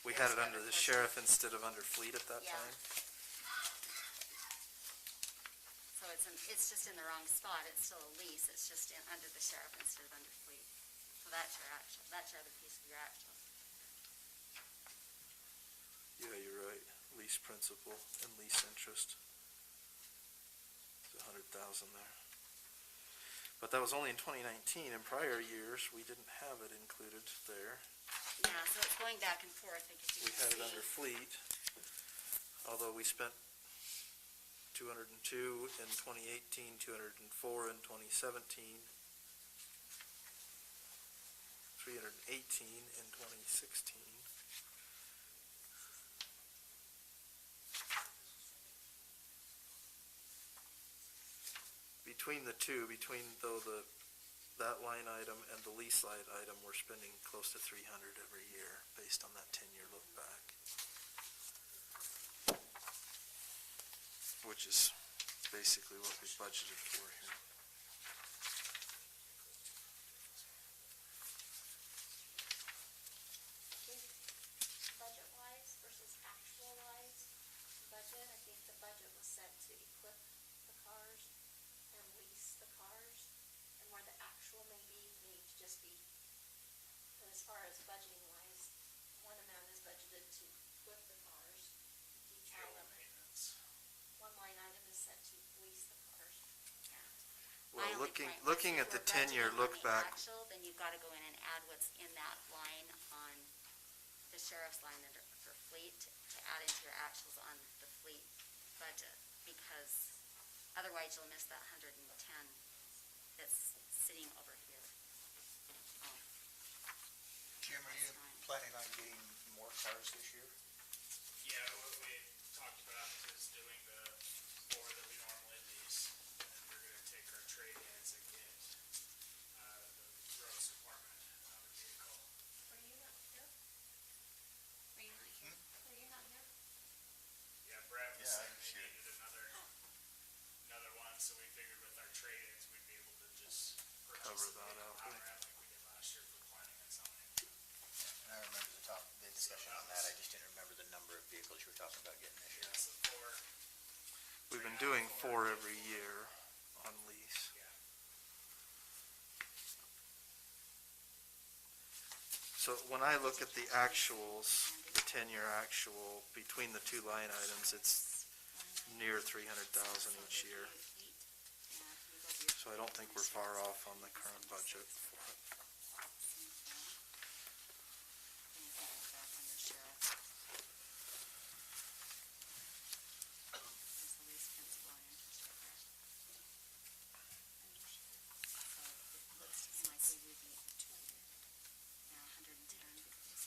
we had it under the sheriff instead of under fleet at that Yeah. time? So it's just in the wrong spot, it's still a lease, it's just under the sheriff instead of under fleet. So that's your actual, that's your other piece of your actual. Yeah, you're right. Lease principal and lease interest. It's 100,000 there. But that was only in 2019. In prior years, we didn't have it included there. Yeah, so it's going back and forth because you We can had it see. under fleet, although we spent 202 in 2018, 204 in 2017, 318 in 2016. Between the two, that line item and the lease line item, we're spending close to 300 every year based on that 10-year look back. Which is basically what we budgeted for here. Budget-wise versus actual-wise budget, I think the budget was set to equip the cars and lease the cars, and where the actual may to just be, as far as budgeting-wise, one amount is budgeted to equip the cars, detail them. One line item is set to lease the cars. Well, My only point was looking if at the we're 10-year budgeting look on the back, actual, then you've gotta go in and add what's in that line on the sheriff's line under, for fleet, to add into your actuals on the fleet budget, because otherwise you'll miss that 110 that's sitting over here. Oh, Jim, are you planning on getting more cars this year? Yeah, what we talked about is doing the 4 that we normally lease, and we're gonna take our trade-ins and get, the roads department another vehicle. Were you not here? were you not here? Were you not here? Yeah, Brad was Yeah, saying I'm we sure. needed another one, so we figured with our trade-ins, we'd be able to just purchase Cover it that out, outright right. like we did last year for planning and zoning. And I remember the discussion on that, I just didn't remember the number of vehicles you were talking about getting this year. Yeah, so 4, we've been doing 4 every year on lease. yeah. So when I look at the actuals, the 10-year actual, between the two line items, it's near 300,000 each year. So I don't think we're far off on the current budget for it.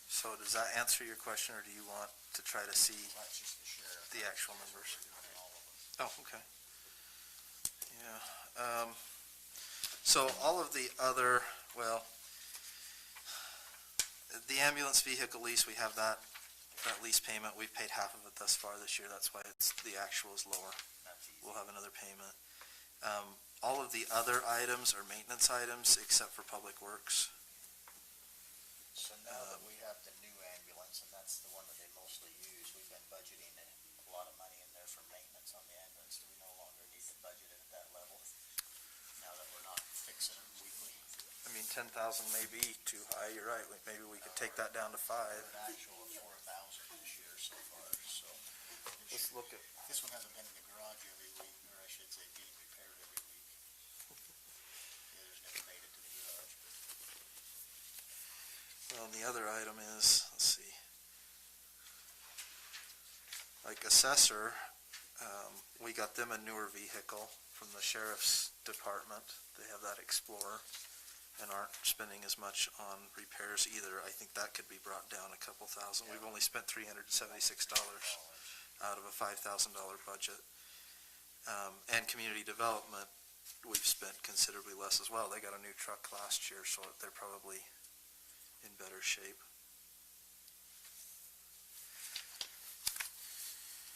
So does that answer your question, or do you want to try to see That's just the sheriff. the actual numbers? We're doing all of them. Oh, okay. Yeah. So all of the other, well, the ambulance vehicle lease, we have that that lease payment. We've paid half of it thus far this year. That's why the actual is lower. We'll have another payment. All of the other items are maintenance items except for Public Works. So now that we have the new ambulance, and that's the one that they mostly use, we've been budgeting a lot of money in there for maintenance on the ambulance. Do we no longer need to budget it at that level? Now that we're not fixing them weekly? I mean, 10,000 may be too high. You're right. Maybe we could take that down to 5. An actual of 4,000 this year so far, so. Let's look at, This one hasn't been in the garage every week, or I should say being repaired every week. The others never made it to the garage, but. well, the other item is, let's see. Like assessor, we got them a newer vehicle from the sheriff's department. They have that Explorer and aren't spending as much on repairs either. I think that could be brought down a couple thousand. We've only spent $376 out of a $5,000 budget. And community development, we've spent considerably less as well. They got a new truck last year, so they're probably in better shape.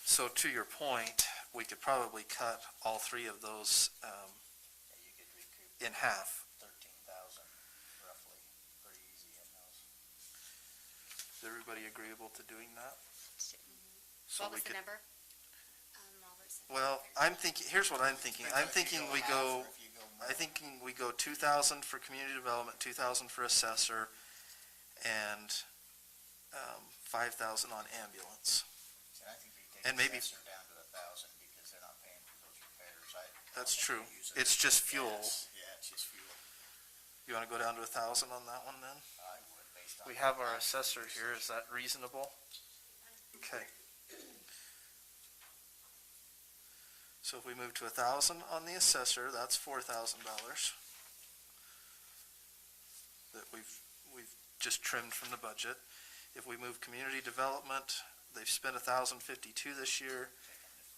So to your point, we could probably cut all three of those Yeah, you could recoup in half. 13,000 roughly, pretty easy in those. Is everybody agreeable to doing that? So What we was the could- number? Well, I'm thinking, here's what I'm thinking. I'm thinking we go, If you go more, I think we go 2,000 for community development, 2,000 for assessor, and 5,000 on ambulance. and I think we take and the maybe- assessor down to 1,000 because they're not paying for those repairs. That's don't true. think we use it It's for just fuel. gas. Yeah, it's just fuel. You want to go down to 1,000 on that one then? I would, based on. We have our assessor here. Is that reasonable? Okay. So if we move to 1,000 on the assessor, that's $4,000 that we've just trimmed from the budget. If we move community development, they've spent $1,052 this year.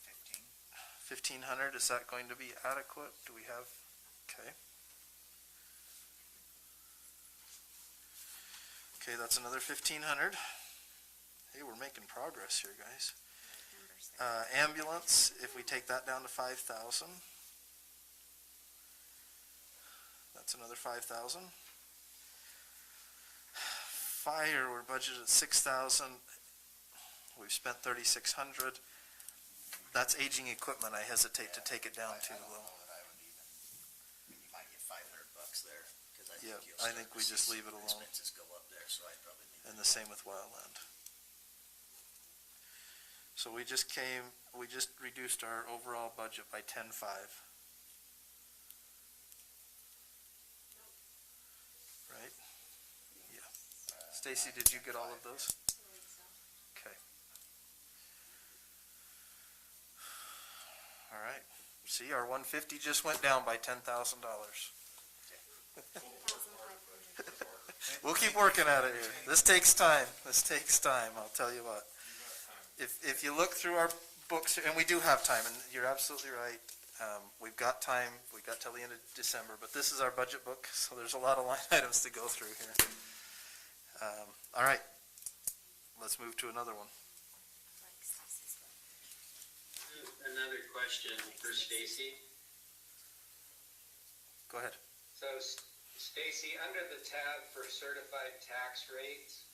Take them to 15. 1,500, is that going to be adequate? Do we have, okay. Okay, that's another 1,500. Hey, we're making progress here, guys. Ambulance, if we take that down to 5,000, that's another 5,000. Fire, we're budgeted at 6,000. We've spent 3,600. That's aging equipment. I hesitate to take it down too I don't low. know that I would even, I mean, you might get $500 there, because I Yeah, think you'll I start think to we see just some leave it alone. expenses go up there, so I'd probably leave it. And the same with wildland. So we just reduced our overall budget by 10.5. Right? Yeah. Stacy, did you get all of those? Okay. All right. See, our 150 just went down by $10,000. We'll keep working at it here. This takes time. I'll tell you what. If you look through our books, and we do have time, and you're absolutely right. We've got time. We've got till the end of December, but this is our budget book, so there's a lot of line items to go through here. All right. Let's move to another one. Another question for Stacy. Go ahead. So Stacy, under the tab for certified tax rates,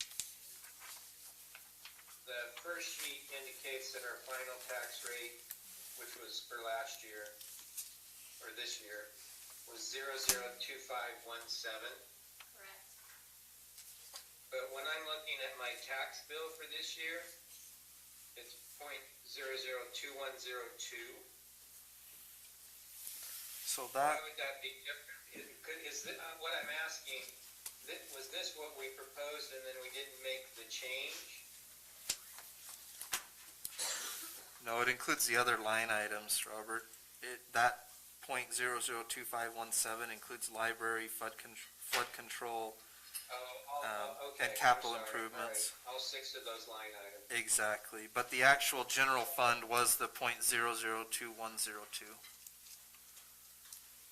the first sheet indicates that our final tax rate, which was for last year, or this year, was 0.02517. Correct. But when I'm looking at my tax bill for this year, it's 0.002102. So Why that, would that be different? What I'm asking, was this what we proposed and then we didn't make the change? no, it includes the other line items, Robert. That .002517 includes library, flood control, Okay. and capital I'm sorry. improvements. All right. All 6 of those line items. Exactly, but the actual general fund was the .002102.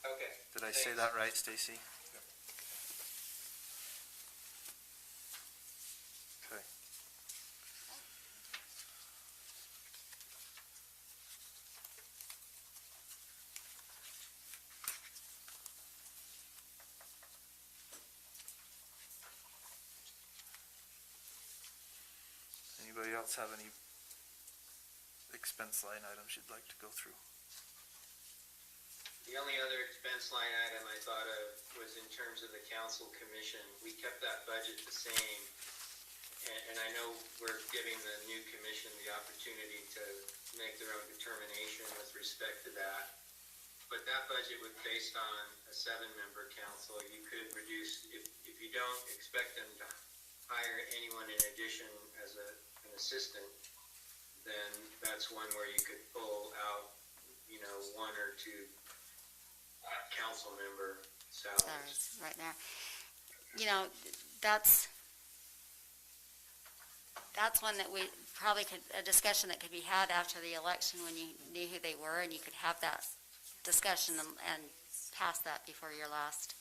Okay. Did I say Thanks. that right, Stacy? Okay. else have any expense line items you'd like to go through? The only other expense line item I thought of was in terms of the council commission. We kept that budget the same. And I know we're giving the new commission the opportunity to make their own determination with respect to that. But that budget was based on a 7-member council. You could reduce, if you don't expect them to hire anyone in addition as an assistant, then that's one where you could pull out, 1 or 2 council member salaries. Right there. That's one that we probably could, a discussion that could be had after the election when you knew who they were, and you could have that discussion and pass that before your last,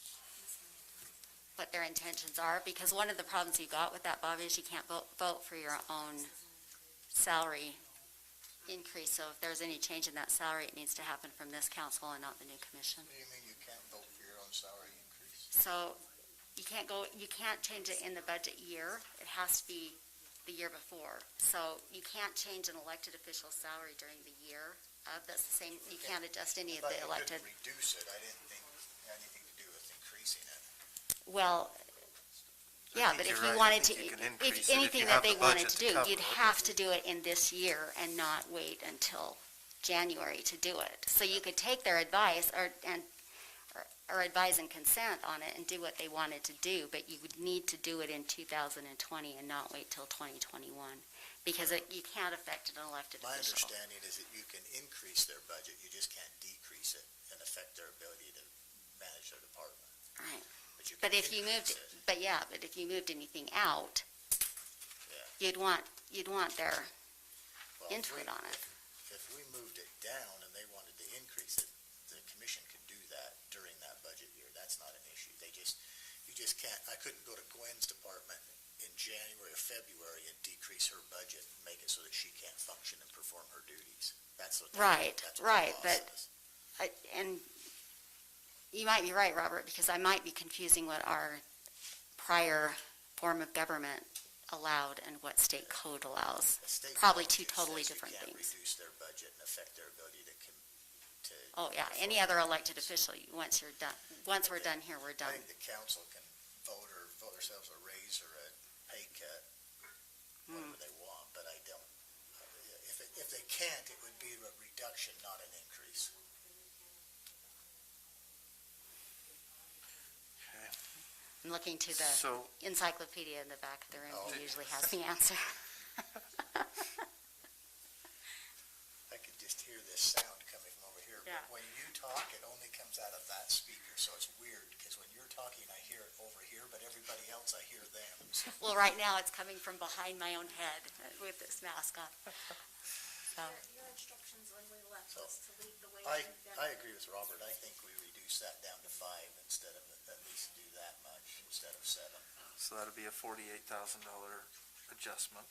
what their intentions are, because one of the problems you got with that, Bob, is you can't vote for your own salary increase, so if there's any change in that salary, it needs to happen from this council and not the new commission. What do you mean you can't vote for your own salary increase? So you can't change it in the budget year. It has to be the year before. So you can't change an elected official's salary during the year. That's the same, you can't adjust any of the elected. You couldn't reduce it, I didn't think it had anything to do with increasing it. Well, yeah, but if you wanted to, if anything that they wanted to do, you'd have to do it in this year and not wait until January to do it. So you could take their advice or advise and consent on it and do what they wanted to do, but you would need to do it in 2020 and not wait till 2021, because you can't affect an elected My official. understanding is that you can increase their budget, you just can't decrease it and affect their ability to manage their department. Right. But if you moved, but if you moved anything out, yeah. you'd want their Well, input on it. If we moved it down and they wanted to increase it, the commission could do that during that budget year. That's not an issue. You just can't, I couldn't go to Gwen's department in January or February and decrease her budget and make it so that she can't function and perform her duties. That's what. Right, that's what right, the law but says. and you might be right, Robert, because I might be confusing what our prior form of government allowed and what state code allows. The state Probably law two just totally says different you can't things. reduce their budget and affect their ability to Oh, yeah, any other elected official, once we're done here, we're I done. think the council can vote themselves a raise or a pay cut, whatever they want, but I don't. If they can't, it would be a reduction, not an increase. Okay. I'm looking to the So, encyclopedia in the back of the room, who usually has the answer. I could just hear this sound coming from over here, Yeah. but when you talk, it only comes out of that speaker, so it's weird, because when you're talking, I hear it over here, but everybody else, I hear them. So Well, right now, it's coming from behind my own head with this mask on. So, Your instructions when we left So, was to leave the way. I agree with Robert, I think we reduce that down to 5 instead of, at least do that much, instead of 7. so that'd be a $48,000 adjustment,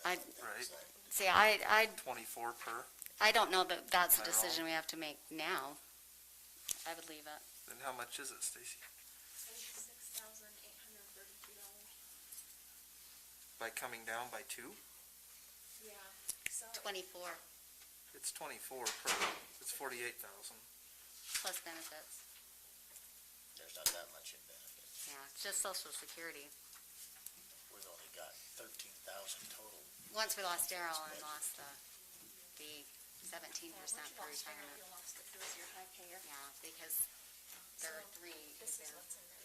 I- right? see, I 24 per, don't know that that's a Am I decision we have to make now. I would leave it. then how much is it, Stacy? $76,832. By coming down by 2? Yeah, so. 24 It's 24 per, it's 48,000. plus benefits. There's not that much in benefits. Yeah, it's just Social Security. We've only got 13,000 total. Once we lost Daryl and lost the 17% for retirement. You lost it, who was your high payer? Yeah, because there are 3. This is what's in there.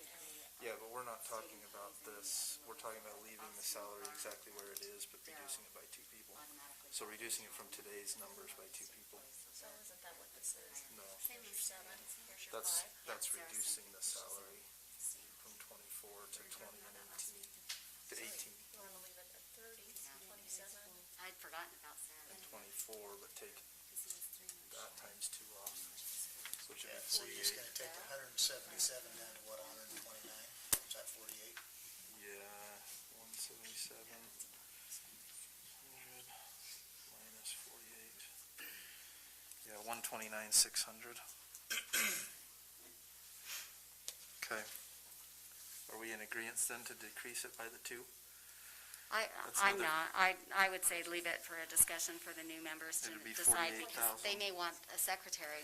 Yeah, but we're not talking about this, we're talking about leaving the salary exactly where it is, but reducing it by 2 people. So reducing it from today's numbers by 2 people. So isn't that what this is? No, Same as 7, here's your 5. that's reducing the salary from 24 to 20 and 18, to 18 You wanna leave it at 30, 27? I'd forgotten about Sarah. and 24, but take that times 2 off, which would Yeah, be so you're just 48. gonna take 177 down to what, 129? Is that 48? Yeah, 177, 100 minus 48. Yeah, 129,600. Okay. Are we in agreement then to decrease it by the 2? I'm not. I would say leave it for a discussion for the new members to It'd be decide, because 48,000. they may want a secretary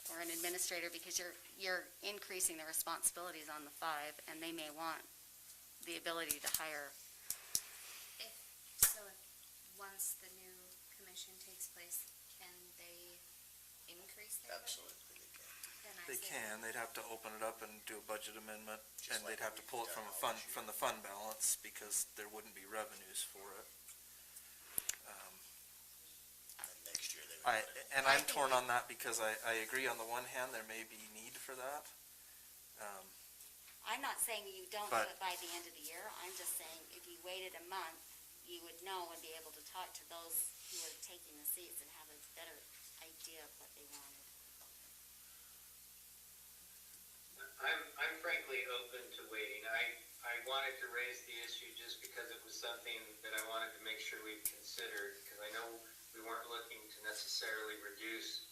or an administrator, because you're increasing the responsibilities on the 5, and they may want the ability to hire. So once the new commission takes place, can they increase their budget? Absolutely, they can. Then I They say can, they'd have to open it up and do a budget amendment, Just and they'd like have to pull it we've from a done all fund, this year. from the fund balance, because there wouldn't be revenues for it. And next year they would. And I'm torn on that, because I agree, on the one hand, there may be need for that. I'm not saying you don't do But- it by the end of the year. I'm just saying if you waited a month, you would know and be able to talk to those who are taking the seats and have a better idea of what they wanted. I'm frankly open to waiting. I wanted to raise the issue just because it was something that I wanted to make sure we've considered, because I know we weren't looking to necessarily reduce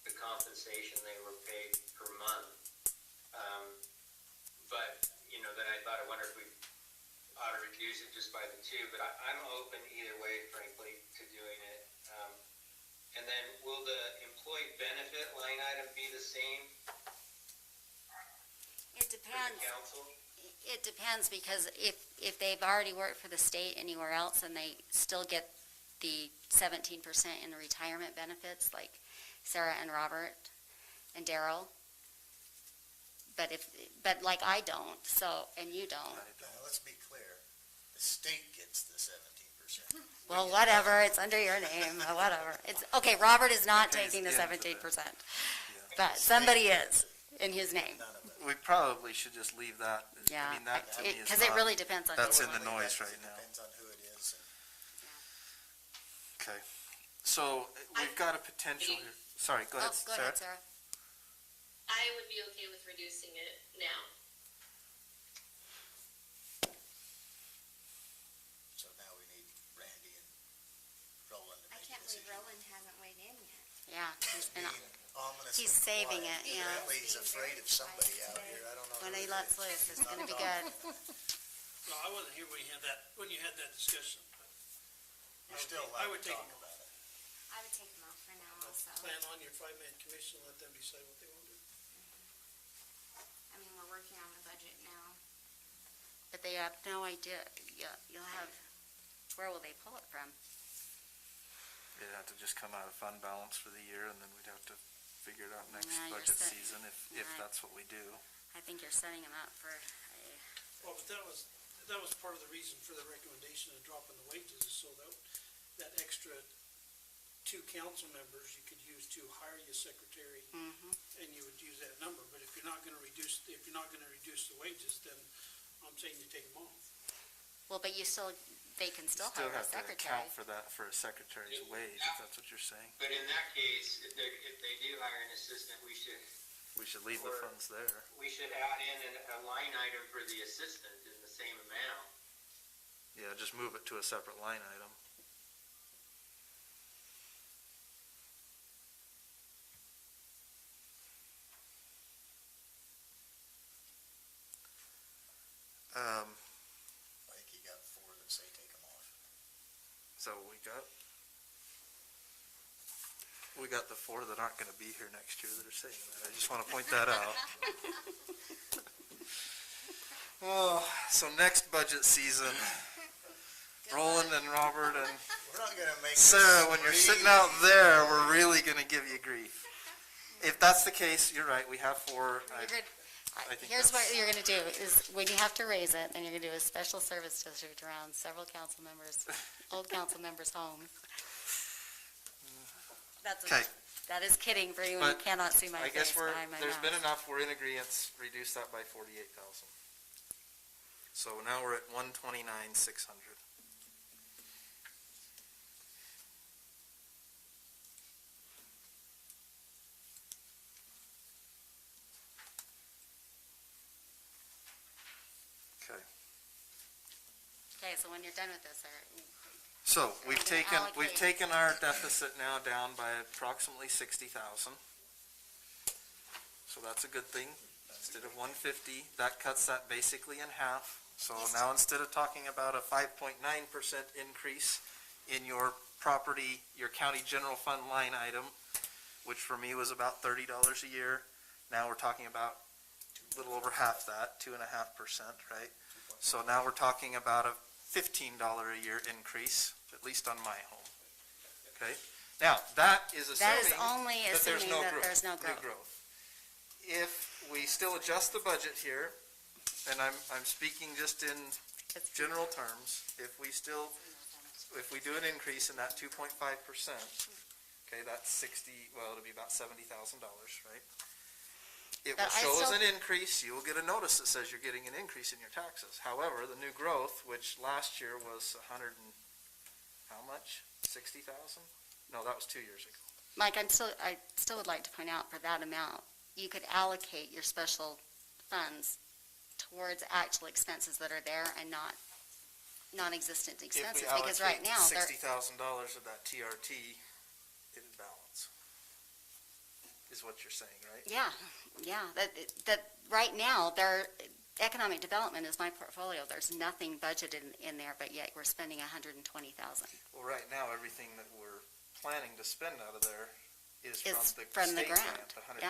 the compensation they were paid per month. But, then I thought, I wonder if we ought to reduce it just by the 2, but I'm open either way, frankly, to doing it. And then will the employee benefit line item be the same It for depends. the council? It depends, because if they've already worked for the state anywhere else and they still get the 17% in the retirement benefits, like Sarah and Robert and Daryl, but like I don't, and you don't. Now, let's be clear, the state gets the 17%. Well, whatever, it's under your name, whatever. It's, okay, Robert is not It pays taking the into 17%, Yeah. but somebody is in his name. None of it. We probably should just leave that. Yeah, I mean, that to me is because it not- really depends on. That's who in the it is. noise right now. Depends on who it is. Okay, so we've got a potential here. Sorry, go ahead, Oh, go Sarah. ahead, Sarah. I would be okay with reducing it now. So now we need Randy and Roland to I make a can't believe decision. Roland hasn't weighed in yet. Yeah, he's been, Being ominously he's saving quiet. it, yeah. Apparently he's afraid of somebody out here, I don't know when who he it lets is. loose, it's Not gonna be talking. good. No, I wasn't here when you had that discussion. but You're still I allowed would to take talk them about it. I would take him off for now also. Plan on your 5-man commission, let them decide what they want to do. I mean, we're working on the budget now. But they have no idea, you'll have, where will they pull it from? It'd have to just come out of fund balance for the year, and then we'd have to figure it out next Yeah, you're budget set. season, if Right. that's what we do. I think you're setting them up for Well, but that was part of the reason for the recommendation of dropping the wages, is so that extra 2 council members you could use to hire you a secretary, and you would use that number. But if you're not gonna reduce the wages, then I'm saying you take them off. well, but they can still Still hire a have to secretary. account for that, for a secretary's wage, if that's what you're saying. But in that case, if they do hire an assistant, we should leave the funds there. We should add in a line item for the assistant in the same amount. Yeah, just move it to a separate line item. I think you got 4 that say take them off. So we got the 4 that aren't gonna be here next year that are saying that. I just wanna point that out. Oh, so next budget season, Roland and Robert and We're not gonna make. Sarah, this when you're really sitting out there, we're really gonna give you grief. If that's the case, you're right, we have 4. I think Here's what that's- you're gonna do, is when you have to raise it, then you're gonna do a special service district around several council members, old council members' homes. Okay. That is kidding for anyone who But cannot see my I guess face behind my there's been mask. enough, we're in agreeance, reduce that by 48,000. So now we're at 129,600. Okay. Okay, so when you're done with this, So we've Okay, allocate. taken our deficit now down by approximately 60,000. So that's a good thing. Instead of 150, that cuts that basically in half. So now instead of talking about a 5.9% increase in your property, your county general fund line item, which for me was about $30 a year, now we're talking about a little over half that, 2.5%, right? So now we're talking about a $15 a year increase, at least on my home. Okay? Now, that is That is assuming only that there's assuming no that growth. there's no New growth. If we still adjust the budget here, and I'm speaking just in general terms, if we do an increase in that 2.5%, okay, that's it'll be about $70,000, right? It will show as an increase. You will get a notice that says you're getting an increase in your taxes. However, the new growth, which last year was 100 and how much? 60,000? No, that was 2 years ago. Mike, I still would like to point out for that amount, you could allocate your special funds towards actual expenses that are there and not non-existent expenses, because right now if we allocate $60,000 of that TRT, it'd balance, is what you're saying, right? Yeah. That right now, economic development is my portfolio. There's nothing budgeted in there, but yet we're spending $120,000. Well, right now, everything that we're planning to spend out of there is from the state grant. the $100,000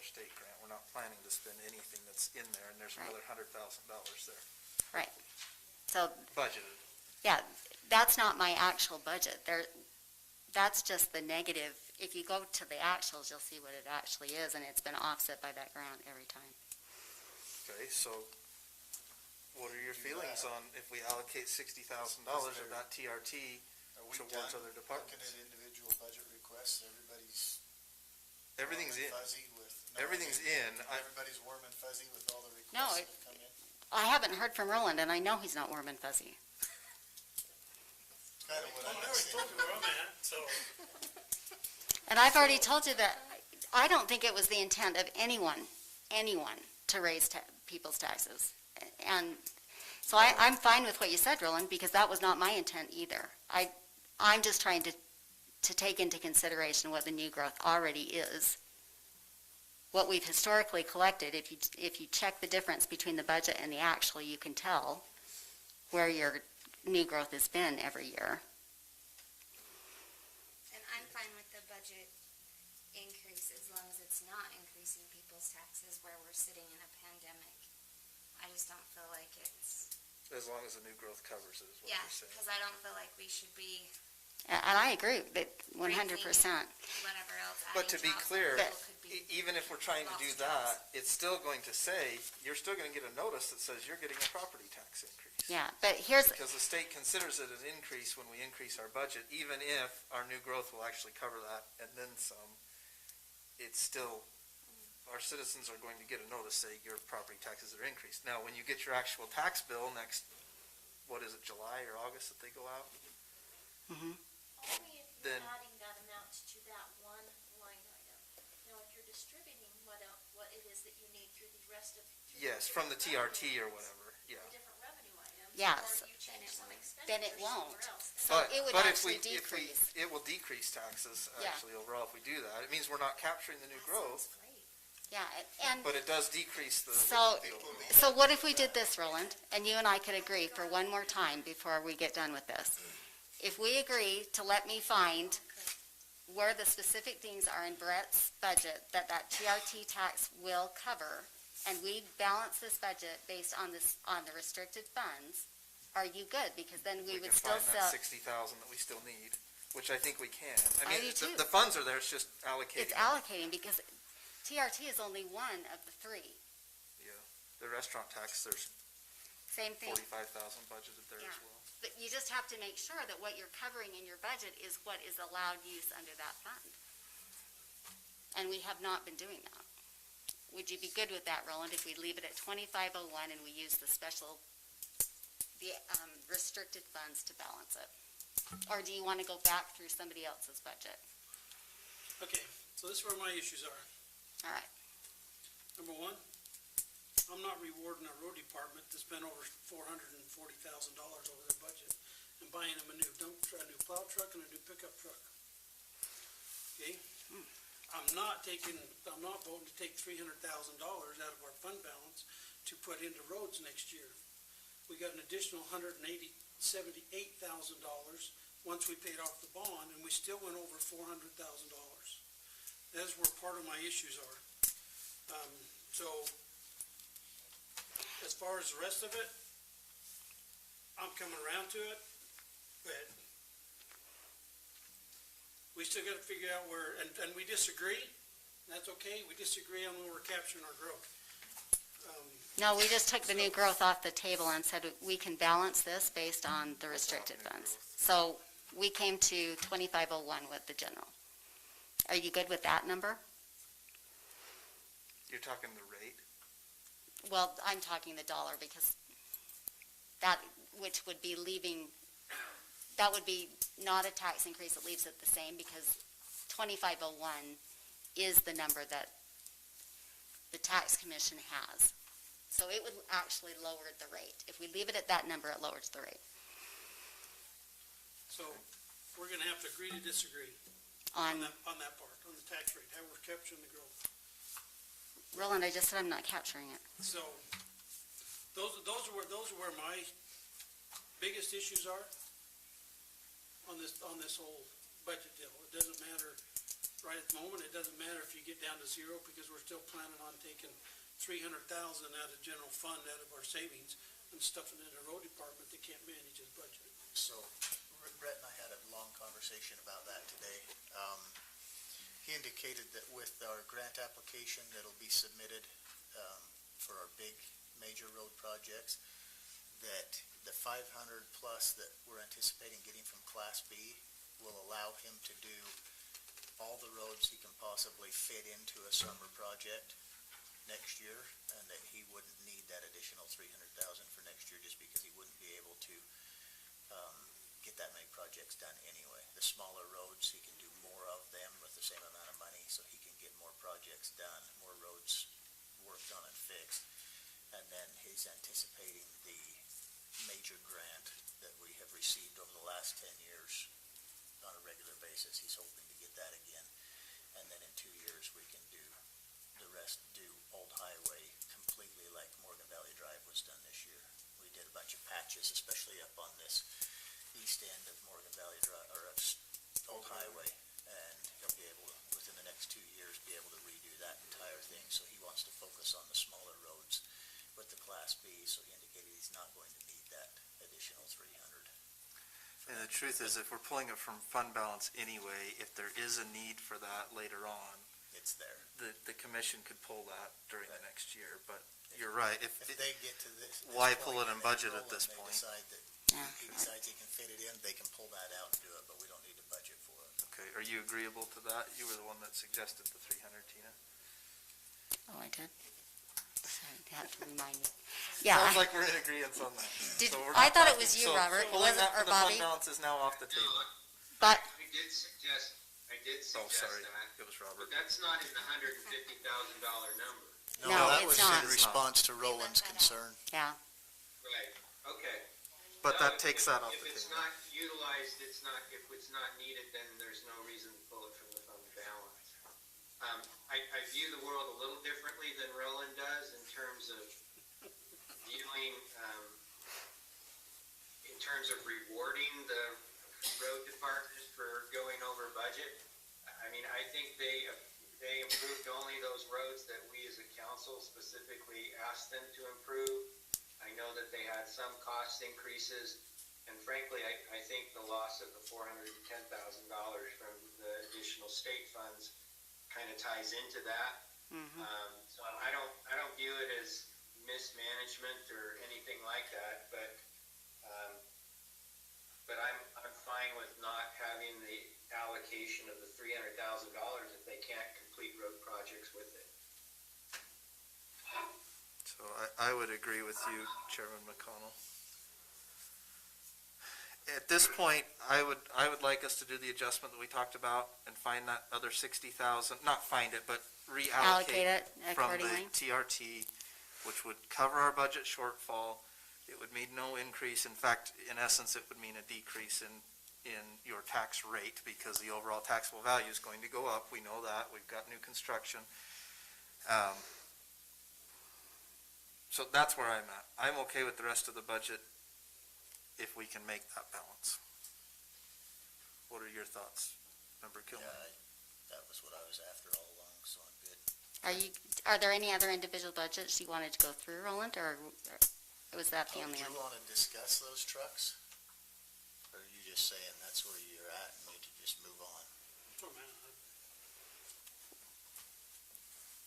state grant. We're not planning to spend anything that's in there, and there's another $100,000 there. Right. So, budgeted. yeah, that's not my actual budget. That's just the negative. If you go to the actuals, you'll see what it actually is, and it's been offset by that grant every time. Okay, so what are your feelings on if we allocate $60,000 of that TRT towards other departments? Looking at individual budget requests, everything's in. Fuzzy with. Everything's in. Everybody's warm and fuzzy with all the requests No, that come in. I haven't heard from Roland, and I know he's not warm and fuzzy. Kind of what I never told you where I'm at, so. And I've already told you that I don't think it was the intent of anyone to raise people's taxes. And so I'm fine with what you said, Roland, because that was not my intent either. I'm just trying to take into consideration what the new growth already is. What we've historically collected, if you check the difference between the budget and the actual, you can tell where your new growth has been every year. And I'm fine with the budget increase as long as it's not increasing people's taxes where we're sitting in a pandemic. I just don't feel like it's. As long as the new growth covers it, is what Yeah, you're saying. because I don't feel like we should be. And I agree that 100%. Whatever else. But to be clear, could be even if we're trying to do lost jobs. that, it's still going to say, you're still going to get a notice that says you're getting a property tax increase. Yeah, but here's, Because the state considers it an increase when we increase our budget, even if our new growth will actually cover that and then some. It's still, our citizens are going to get a notice saying your property taxes are increased. Now, when you get your actual tax bill next, what is it, July or August that they go out? mhm. Only if you're Then- adding that amount to that one line item. Now, if you're distributing what it is that you need through the rest of. Yes, from the TRT or whatever, yeah. Different revenue items. Yes. Or you change some expenditures Then it won't. somewhere else. So it would But actually if we, decrease. it will decrease taxes Yeah. actually overall if we do that. It means we're not capturing the new growth, Yeah, and but it does decrease the. so what if we did this, Roland, and you and I could agree for one more time before we get done with this? If we agree to let me find where the specific things are in Brett's budget that TRT tax will cover, and we balance this budget based on the restricted funds, are you good? Because then we would still sell. sell. 60,000 that we still need, which I think we can. I do too. The funds are there, it's just allocating. It's allocating because TRT is only one of the three. Yeah, the restaurant tax, there's Same thing. 45,000 budgeted there as Yeah. well. But you just have to make sure that what you're covering in your budget is what is allowed use under that fund. And we have not been doing that. Would you be good with that, Roland, if we leave it at 2501 and we use the restricted funds to balance it? Or do you want to go back through somebody else's budget? Okay, so this is where my issues are. All right. Number one, I'm not rewarding our road department to spend over $440,000 over their budget and buying them a new dump truck, a new plow truck, and a new pickup truck. Okay? I'm not voting to take $300,000 out of our fund balance to put into roads next year. we got an additional $178,000 once we paid off the bond, and we still went over $400,000. That's where part of my issues are. So, as far as the rest of it, I'm coming around to it, but we still gotta figure out where, and we disagree, that's okay, we disagree on when we're capturing our growth. No, we just took the new growth off the table and said we can balance this based on the restricted funds. So we came to 2501 with the general. Are you good with that number? You're talking the rate? Well, I'm talking the dollar because that, which would be leaving, that would be not a tax increase, it leaves it the same because 2501 is the number that the tax commission has. So it would actually lower the rate. If we leave it at that number, it lowers the rate. So, we're gonna have to agree to disagree On, that part, on the tax rate, how we're capturing the growth. Roland, I just said I'm not capturing it. So, those are where my biggest issues are on this whole budget deal. It doesn't matter right at the moment, it doesn't matter if you get down to zero, because we're still planning on taking $300,000 out of general fund, out of our savings, and stuffing it in the road department that can't manage his budget. So, Brett and I had a long conversation about that today. He indicated that with our grant application that'll be submitted for our big major road projects, that the 500 plus that we're anticipating getting from Class B will allow him to do all the roads he can possibly fit into a summer project next year, and that he wouldn't need that additional 300,000 for next year just because he wouldn't be able to get that many projects done anyway. The smaller roads, he can do more of them with the same amount of money, so he can get more projects done, more roads worked on and fixed. And then he's anticipating the major grant that we have received over the last 10 years on a regular basis. He's hoping to get that again. And then in 2 years, we can do the rest, do Old Highway completely like Morgan Valley Drive was done this year. We did a bunch of patches, especially up on this east end of Morgan Valley Drive, or Old Highway, and he'll be able to, within the next 2 years, be able to redo that entire thing. So he wants to focus on the smaller roads with the Class B, so he indicated he's not going to need that additional 300. And the truth is, if we're pulling it from fund balance anyway, if there is a need for that later on, it's there. The commission could pull that during the next year, but you're right. If they get to this why point pull it in and budget roll at this and point? They decide that he decides he can fit it in, they can pull that out and do it, but we don't need to budget for it. Okay, are you agreeable to that? You were the one that suggested the 300, Tina. Oh, I did? Sorry, you have to remind me. Yeah. Sounds like we're in agreement on that. Did, So we're I not thought it talking- was you, so Robert, pulling was it, that or from the Bobby? fund balance is now off the table. But, I did suggest Oh, sorry, that, it was Robert. but that's not in the $150,000 number. No, that it's was not. in response to Roland's concern. yeah, Right, okay. But No, that takes that off the If it's table. not utilized, if it's not needed, then there's no reason to pull it from the fund balance. I view the world a little differently than Roland does in terms of viewing, in terms of rewarding the road department for going over budget. I mean, I think they improved only those roads that we as a council specifically asked them to improve. I know that they had some cost increases, and frankly, I think the loss of the $410,000 from the additional state funds kind of ties into that. So I don't view it as mismanagement or anything like that, but I'm fine with not having the allocation of the $300,000 if they can't complete road projects with it. So I would agree with you, Chairman McConnell. At this point, I would like us to do the adjustment that we talked about and find that other 60,000, not find it, but allocate reallocate it from the accordingly. TRT, which would cover our budget shortfall. It would mean no increase. In fact, in essence, it would mean a decrease in your tax rate because the overall taxable value is going to go up. We know that. We've got new construction. So that's where I'm at. I'm okay with the rest of the budget if we can make that balance. What are your thoughts, Member Kilmer? That was what I was after all along, so I'm good. Are there any other individual budgets you wanted to go through, Roland, or was that the only Do one? you want to discuss those trucks? Or are you just saying that's where you're at and we can just move on? Oh, man,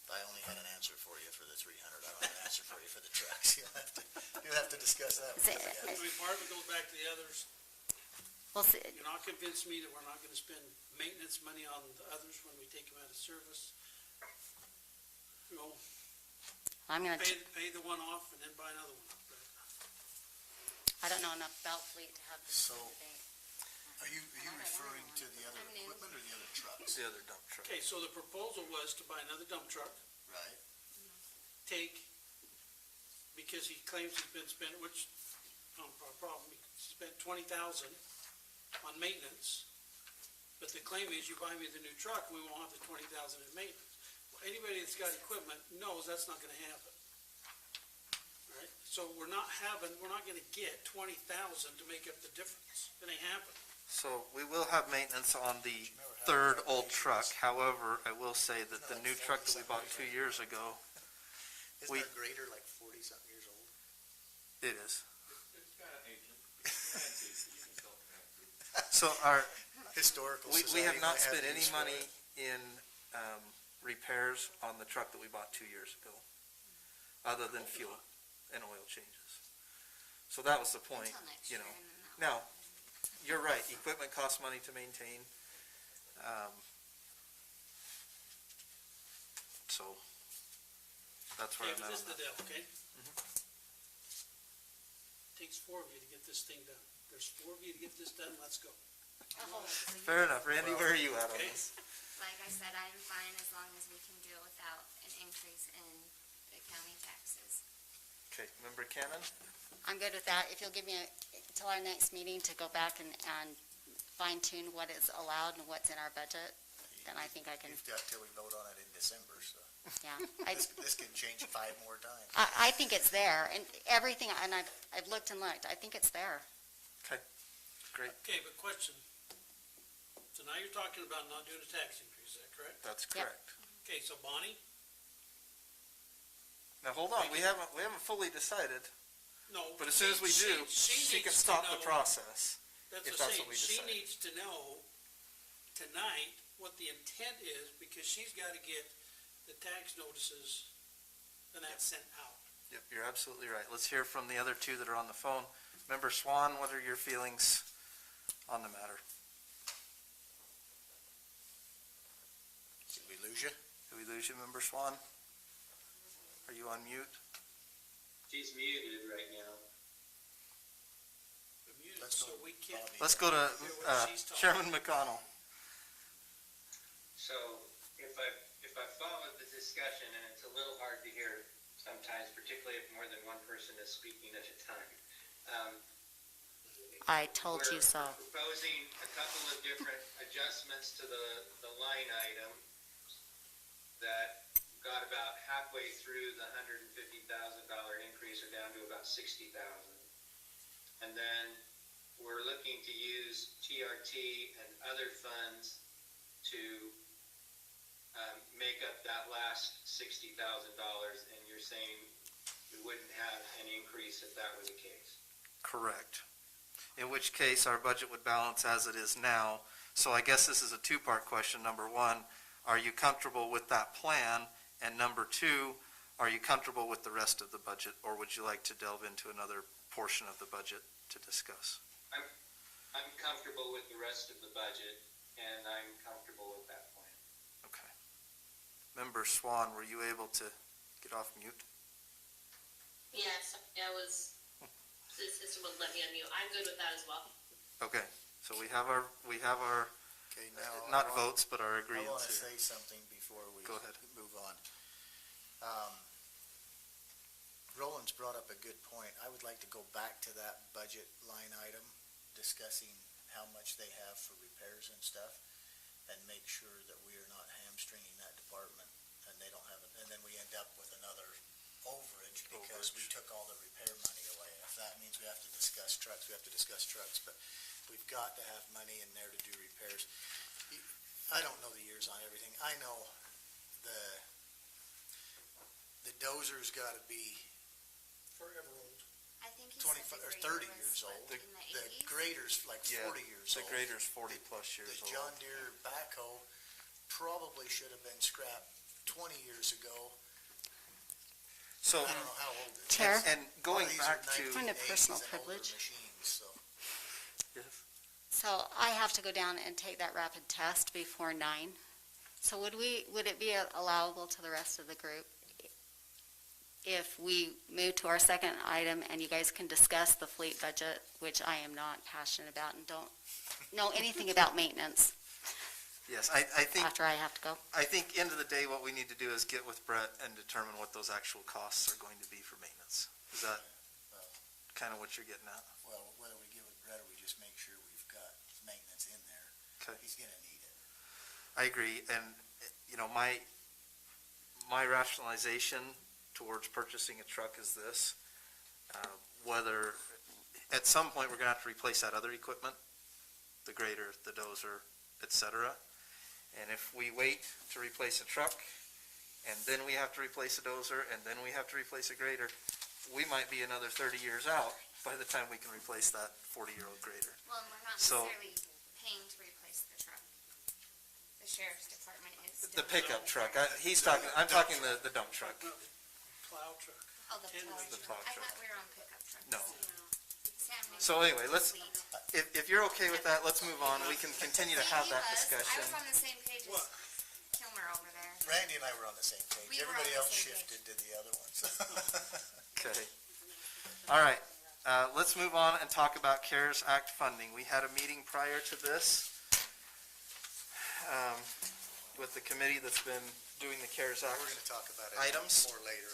I only had an answer for you for the 300. I don't have an answer for you for the trucks. You'll have to discuss that. Is it- I mean, part of it goes back to the others. Well, see, You're not convinced me that we're not gonna spend maintenance money on the others when we take them out of service. You know, I'm gonna, pay the one off and then buy another one. I don't know enough about fleet to have this So- debate. Are you referring to the other equipment or the other trucks? The other dump truck. Okay, so the proposal was to buy another dump truck, Right? because he claims he's been spent, which, not a problem, he spent 20,000 on maintenance, but the claim is you buy me the new truck, we won't have the 20,000 in maintenance. Well, anybody that's got equipment knows that's not gonna happen. Right? So we're not gonna get 20,000 to make up the difference. It ain't happening. So we will have maintenance on the third old truck. However, I will say that the new truck that we bought 2 years ago, Isn't our grader like 40-something years old? it is. It's got an agent. It's antique. You can tell it's antique. So our, Historical we Society. have not might have spent any use for money it. in repairs on the truck that we bought 2 years ago, other than fuel and oil changes. So that was the point, Until next you year, know. and then that Now, you're right, equipment costs money to maintain. So, that's where Okay, I'm but at this on is the that. deal, okay? Takes 4 of you to get this thing done. There's 4 of you to get this done, let's go. Fair enough. Randy, where are you at on Okay. this? Like I said, I'm fine as long as we can do it without an increase in the county taxes. Okay, Member Cannon? I'm good with that. If you'll give me till our next meeting to go back and fine tune what is allowed and what's in our budget, then I think I can, You've got till we vote on it in December, so yeah. this can change 5 more times. I think it's there, and everything, and I've looked and looked, I think it's there. Okay, great. Okay, but question. So now you're talking about not doing a tax increase, is that correct? That's Yep. correct. Okay, so Bonnie? Now, hold on, we haven't fully decided, No. but as soon as we do, she can needs to stop the know- process. That's if what I'm that's what saying. we She decide. needs to know tonight what the intent is, because she's gotta get the tax notices and that sent out. Yep, you're absolutely right. Let's hear from the other two that are on the phone. Member Swan, what are your feelings on the matter? Did we lose you? Did we lose you, Member Swan? Are you on mute? She's muted right now. The music, Let's so go, we can't. Bobby. Let's go to hear what she's talking. Chairman McConnell. So if I follow the discussion, and it's a little hard to hear sometimes, particularly if more than one person is speaking at a time. I told you so. We're proposing a couple of different adjustments to the line item that got about halfway through the $150,000 increase, or down to about $60,000. And then we're looking to use TRT and other funds to make up that last $60,000, and you're saying we wouldn't have an increase if that were the case? Correct. In which case, our budget would balance as it is now. So I guess this is a two-part question. Number one, are you comfortable with that plan? And number two, are you comfortable with the rest of the budget, or would you like to delve into another portion of the budget to discuss? I'm comfortable with the rest of the budget, and I'm comfortable with that plan. Okay. Member Swan, were you able to get off mute? Yes, the system would let me unmute. I'm good with that as well. Okay, so we have our Okay, now. not votes, but our I want agreements to here. say something before we Go ahead. move on. Roland's brought up a good point. I would like to go back to that budget line item, discussing how much they have for repairs and stuff, and make sure that we are not hamstringing that department, and they don't have it, and then we end up with another overage because we took all the repair money away. If that means we have to discuss trucks, we have to discuss trucks, but we've got to have money in there to do repairs. I don't know the years on everything. I know the dozer's gotta be Forever old. I think he said 25 the or grader 30 was, years what, old. in the The 80s? grader's like 40 years The old. grader's 40 plus years The old. John Deere backhoe probably should have been scrapped 20 years ago. So, I don't know how old it is. Chair? and going back to, Point of personal 1980s and older privilege. machines, so. yes, So I have to go down and take that rapid test before 9. So would it be allowable to the rest of the group if we move to our second item and you guys can discuss the fleet budget, which I am not passionate about and don't know anything about maintenance yes, I think, after I have to go? I think end of the day, what we need to do is get with Brett and determine what those actual costs are going to be for maintenance. Is that kind of what you're getting at? Well, whether we give it Brett or we just make sure we've got maintenance in there, Okay. he's gonna need it. I agree, and, you know, my rationalization towards purchasing a truck is this, whether, at some point, we're gonna have to replace that other equipment, the grader, the dozer, et cetera. And if we wait to replace a truck, and then we have to replace a dozer, and then we have to replace a grader, we might be another 30 years out by the time we can replace that 40-year-old grader. Well, and we're not So- necessarily paying to replace the truck. The sheriff's department is. The pickup truck, I'm talking the dump truck. Plow truck. Oh, the plow The truck. plow I truck. thought we were on pickup trucks. No. Sam, maybe So anyway, let's, fleet. if you're okay with that, let's move on. We can continue to See, have he that was. discussion. I was on the same page as What? Kilmer over there. Randy and I were on the same page. We were on Everybody the else same shifted to the other ones. Okay. All right, let's move on and talk about CARES Act funding. We had a meeting prior to this with the committee that's been doing the CARES Act. We're gonna talk about it Items? more later,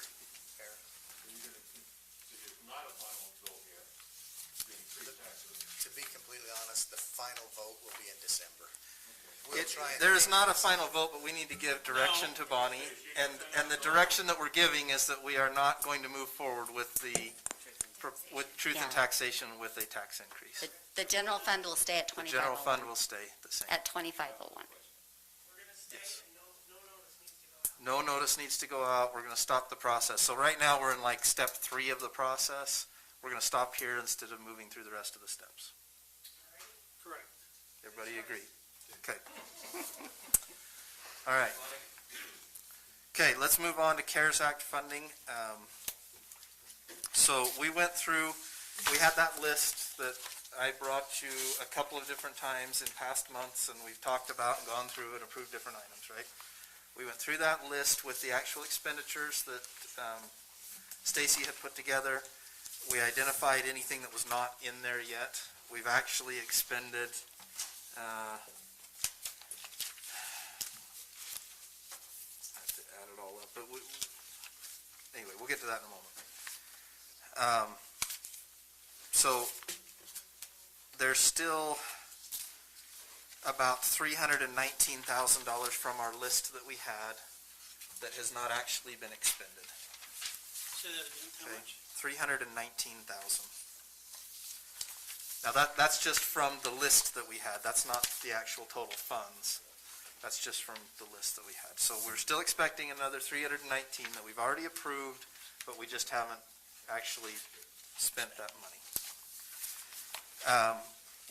Aaron. Not a final vote yet, the increased taxes. To be completely honest, the final vote will be in December. We'll try and There is make not a it- final vote, but we need to give direction to Bonnie, and the direction that we're giving is that we are not going to move forward with truth and Yeah. taxation with a tax increase. The general fund will stay at The general fund 2501, will stay the same. at 2501. We're gonna stay Yes. and no notice needs to go out. No notice needs to go out, we're gonna stop the process. So right now, we're in like step 3 of the process. We're gonna stop here instead of moving through the rest of the steps. Correct. Everybody agree? Okay. All right. Okay, let's move on to CARES Act funding. So we went through, we had that list that I brought you a couple of different times in past months, and we've talked about and gone through and approved different items, right? We went through that list with the actual expenditures that Stacy had put together. We identified anything that was not in there yet. We've actually expended, I have to add it all up, but anyway, we'll get to that in a moment. So there's still about $319,000 from our list that we had that has not actually been expended. Say that again, how Okay, much? 319,000. Now that's just from the list that we had. That's not the actual total funds. That's just from the list that we had. So we're still expecting another 319 that we've already approved, but we just haven't actually spent that money.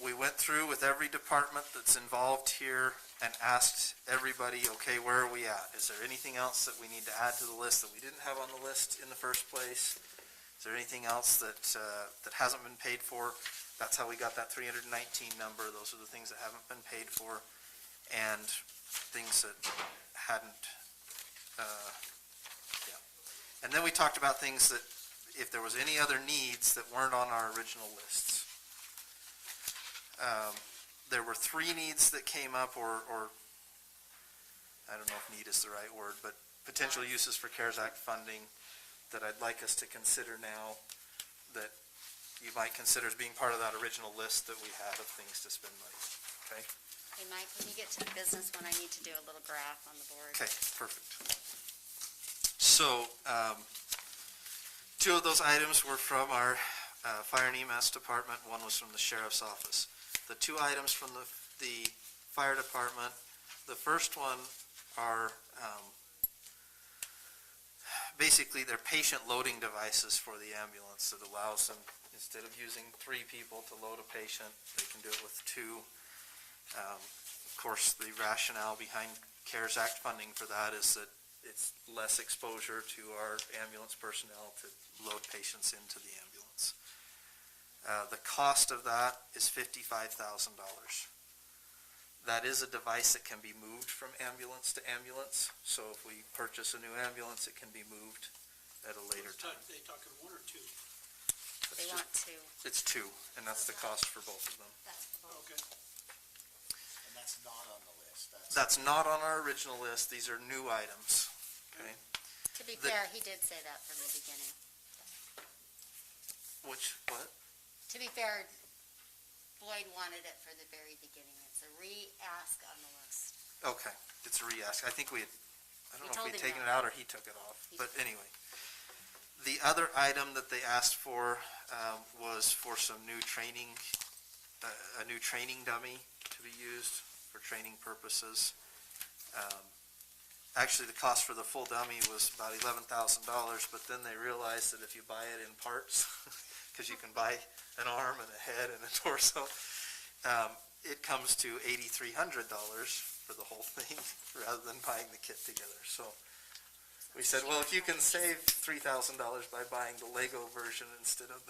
We went through with every department that's involved here and asked everybody, okay, where are we at? Is there anything else that we need to add to the list that we didn't have on the list in the first place? Is there anything else that hasn't been paid for? That's how we got that 319 number. Those are the things that haven't been paid for, and things that hadn't, yeah. And then we talked about things that, if there was any other needs that weren't on our original lists. There were 3 needs that came up, or I don't know if need is the right word, but potential uses for CARES Act funding that I'd like us to consider now, that you might consider as being part of that original list that we had of things to spend money. Okay? Hey, Mike, when you get to the business one, I need to do a little graph on the board. Okay, perfect. So, Two of those items were from our fire and EMS department, one was from the sheriff's office. The two items from the fire department, the first one are basically they're patient loading devices for the ambulance that allows them, instead of using 3 people to load a patient, they can do it with 2. Of course, the rationale behind CARES Act funding for that is that it's less exposure to our ambulance personnel to load patients into the ambulance. The cost of that is $55,000. That is a device that can be moved from ambulance to ambulance. So if we purchase a new ambulance, it can be moved at a later time. They talking 1 or 2? They want 2. It's 2, and that's the cost for both of them. That's the vote. Okay. And that's not on the list. That's not on our original list. These are new items. Okay. To be fair, he did say that from the beginning. What? To be fair, Floyd wanted it for the very beginning. It's a re-ask on the list. Okay, it's a re-ask. I think I don't know if told we'd him taken no. it out or he took it off. But anyway. The other item that they asked for was for some new training, a new training dummy to be used for training purposes. Actually, the cost for the full dummy was about $11,000, but then they realized that if you buy it in parts, because you can buy an arm and a head and a torso, it comes to $8,300 for the whole thing, rather than buying the kit together. So we said, well, if you can save $3,000 by buying the Lego version instead of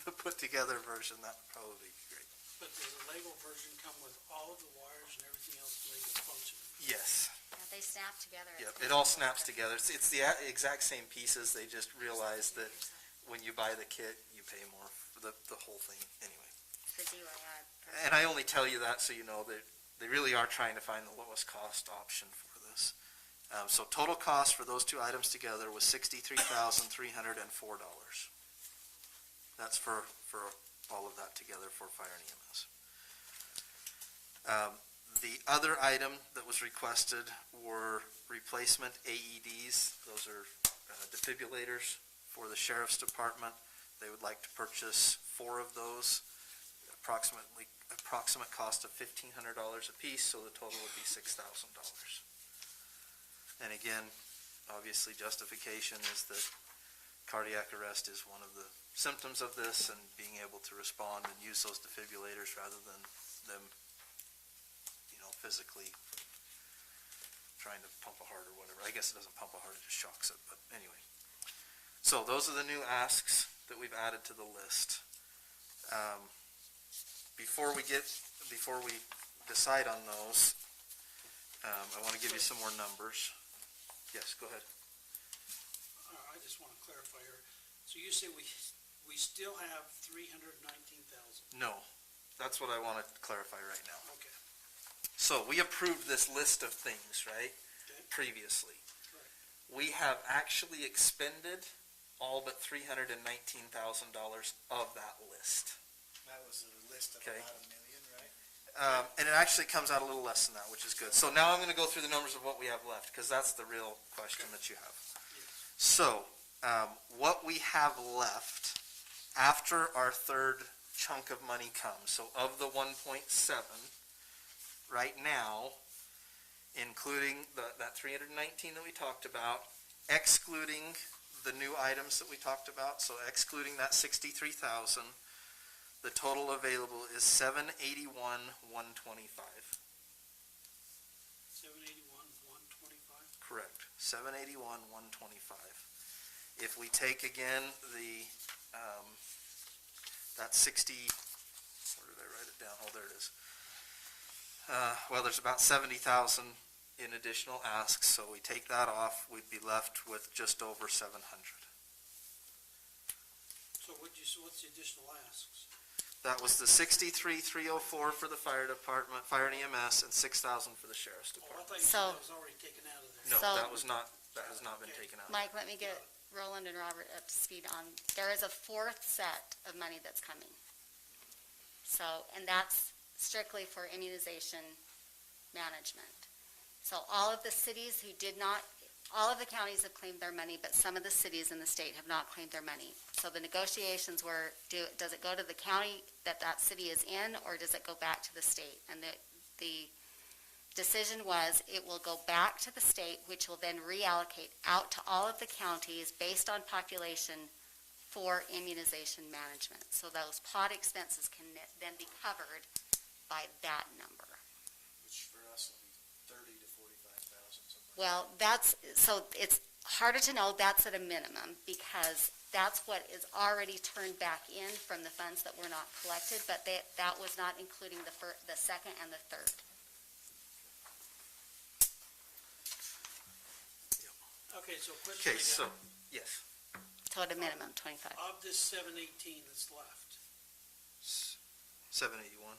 the put-together version, that would probably be great. But does the Lego version come with all of the wires and everything else to make it function? Yes. Yeah, they snap together. Yep, it all snaps together. It's the exact same pieces. They just realized that when you buy the kit, you pay more for the whole thing anyway. The deal I had. And I only tell you that so you know that they really are trying to find the lowest cost option for this. So total cost for those two items together was $63,304. That's for all of that together for fire and EMS. The other item that was requested were replacement AEDs. Those are defibrillators for the sheriff's department. They would like to purchase 4 of those, approximate cost of $1,500 a piece, so the total would be $6,000. And again, obviously justification is that cardiac arrest is one of the symptoms of this, and being able to respond and use those defibrillators rather than them physically trying to pump a heart or whatever. I guess it doesn't pump a heart, it just shocks it, but anyway. So those are the new asks that we've added to the list. Before we decide on those, I want to give you some more numbers. Yes, go ahead. I just want to clarify here. So you say we still have 319,000? No, that's what I want to clarify right now. Okay. So we approved this list of things, right, previously. Correct. We have actually expended all but $319,000 of that list. That was a list of Okay. about $1 million, right? And it actually comes out a little less than that, which is good. So now I'm going to go through the numbers of what we have left, because that's the real question that you have. So what we have left after our third chunk of money comes, so of the 1.7, right now, including that 319 that we talked about, excluding the new items that we talked about, so excluding that 63,000, the total available is 781,125. 781,125? Correct, 781,125. If we take again that 60, where did I write it down? Oh, there it is. Well, there's about 70,000 in additional asks, so we take that off, we'd be left with just over 700. So what's the additional asks? That was the 63,304 for the fire department, fire and EMS, and 6,000 for the sheriff's Oh, I department. thought you said that was already taken out of there. No, So- that has not been taken out. Mike, let me get Roland and Robert up to speed on, there is a 4th set of money that's coming. So, and that's strictly for immunization management. So all of the cities who did not all of the counties have claimed their money, but some of the cities in the state have not claimed their money. So the negotiations were, does it go to the county that that city is in, or does it go back to the state? And the decision was it will go back to the state, which will then reallocate out to all of the counties based on population for immunization management. So those pot expenses can then be covered by that number. Which for us will be 30 to 45,000 something. Well, so it's harder to know. That's at a minimum, because that's what is already turned back in from the funds that were not collected, but that was not including the second and the third. Okay, so question Okay, so, yes. So at a minimum, 25. of this 718 that's left, 781.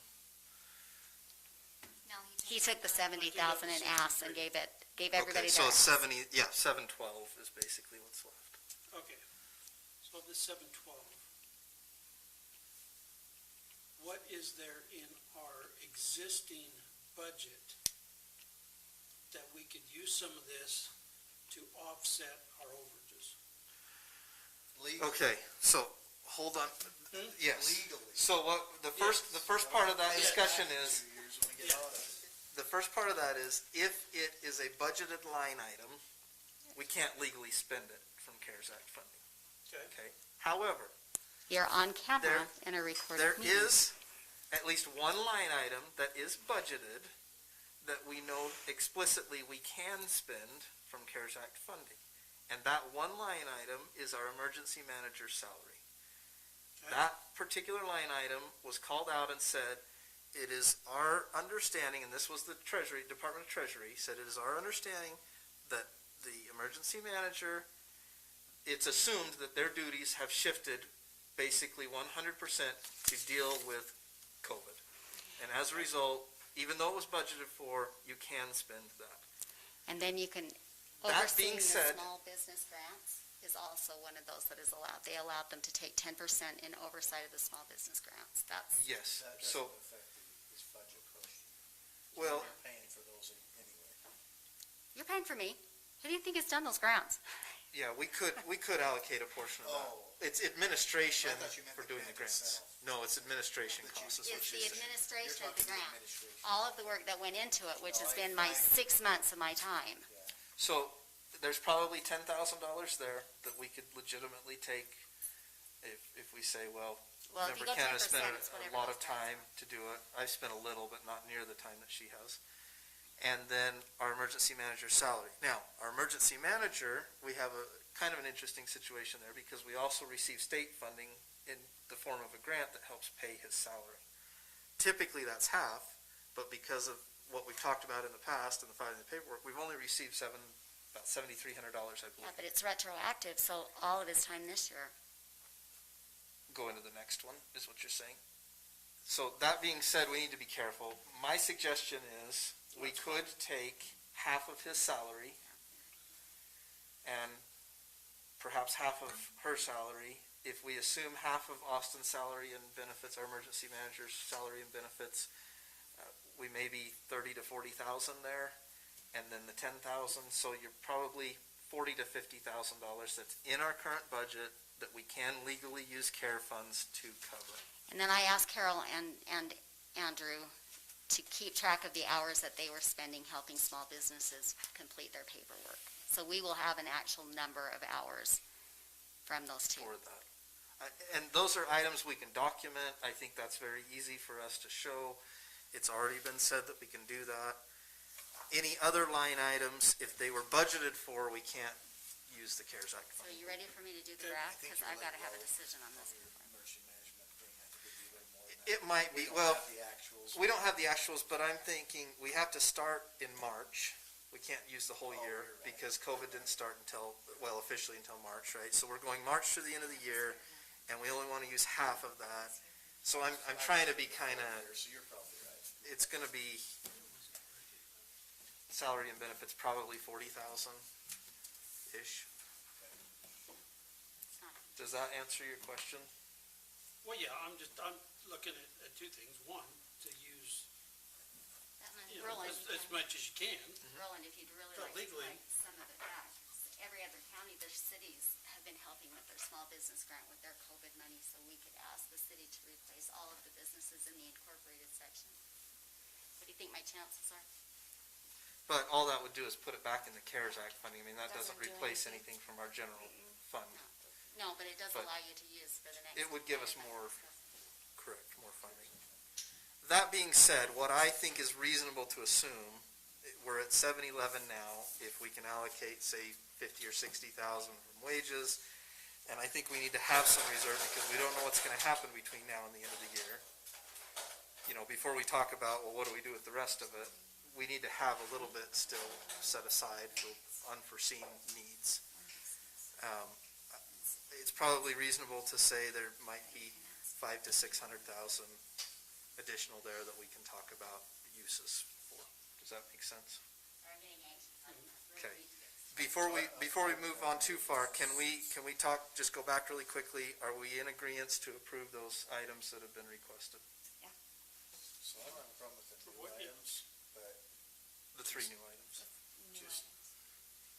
No, He took the 70,000 and asked and gave everybody Okay, so theirs. 712 is basically what's left. okay, so of this 712, what is there in our existing budget that we could use some of this to offset our overages? Okay, so, hold on, yes. Legally. So what, the first part of that discussion is, 2 years when we get out of it. the first part of that is, if it is a budgeted line item, we can't legally spend it from CARES Act funding, Okay, okay? However, You're on camera in a recorded there meeting. is at least one line item that is budgeted that we know explicitly we can spend from CARES Act funding. And that one line item is our emergency manager's salary. Okay. That particular line item was called out and said, it is our understanding, and this was the Treasury, Department of Treasury, said it is our understanding that the emergency manager, it's assumed that their duties have shifted basically 100% to deal with COVID. And as a result, even though it was budgeted for, you can spend that. And then you can, That overseeing being the said- small business grants is also one of those that is allowed. They allowed them to take 10% in oversight of the small business grants. That's, Yes, That so, doesn't affect his budget question. well, We're paying for those anyway. you're paying for me. Who do you think has done those grants? yeah, we could allocate a portion of that. Oh. It's administration I thought you meant for the doing the grant grants. itself. No, it's administration I thought you- costs, is what It's she's the saying. administration of the You're talking grant. administration. All of the work that went into it, which has Oh, been my I- 6 months of my time. So, there's probably $10,000 there that we could legitimately take if we say, well, Well, if you Member go Canada 10%, spent it's a whatever lot those of grants time to do it. I've spent a little, but not near the time that she has. And then our emergency manager's salary. Now, our emergency manager, we have a kind of an interesting situation there because we also receive state funding in the form of a grant that helps pay his salary. Typically, that's half, but because of what we've talked about in the past and the filing of the paperwork, we've only received about $7,300, I Yeah, believe. but it's retroactive, so all of his time this year. Go into the next one, is what you're saying? So that being said, we need to be careful. My suggestion is we could take half of his salary and perhaps half of her salary. If we assume half of Austin's salary and benefits, our emergency manager's salary and benefits, we may be 30 to 40,000 there, and then the 10,000. So you're probably $40,000 to $50,000 that's in our current budget that we can legally use CARE funds to cover. And then I asked Carol and Andrew to keep track of the hours that they were spending helping small businesses complete their paperwork. So we will have an actual number of hours from those two. For that. And those are items we can document. I think that's very easy for us to show. It's already been said that we can do that. Any other line items, if they were budgeted for, we can't use the CARES Act So are money. you ready for me to do the I graph? think Because you're I've got to letting have a go decision on this. On your emergency management thing, I think it'd be a little more than that. It might be, We don't well, have the actuals. we don't have the actuals, but I'm thinking we have to start in March. We can't use the whole Oh, year you're right. because COVID didn't start until, well, officially until March, right? So we're going March through the end of the year, and we only want to use half of that. So I'm trying to be kind of, So you're probably right. it's going to be salary and benefits probably 40,000-ish. Does that answer your question? Well, yeah, I'm looking at two things. One, to use, That might- you know, Roland, as much as you can. Roland, if you'd really But like to legally- take some of it back. every other county, the cities have been helping with their small business grant with their COVID money, so we could ask the city to replace all of the businesses in the incorporated section. What do you think my chances are? But all that would do is put it back in the CARES Act funding. I mean, that doesn't Doesn't do replace anything. anything from our general fund. No, but it does But allow you to use for the next. it would give us more, correct, more funding. That being said, what I think is reasonable to assume, we're at 7-11 now, if we can allocate, say, 50 or 60,000 from wages, and I think we need to have some reserve because we don't know what's gonna happen between now and the end of the year. You know, before we talk about, well, what do we do with the rest of it, we need to have a little bit still set aside for unforeseen needs. It's probably reasonable to say there might be 500,000 to 600,000 additional there that we can talk about uses for. Does that make sense? Okay. Before we move on too far, can we talk, just go back really quickly, are we in agreement to approve those items that have been requested? So I don't have a problem with the new items, but The 3 new items. just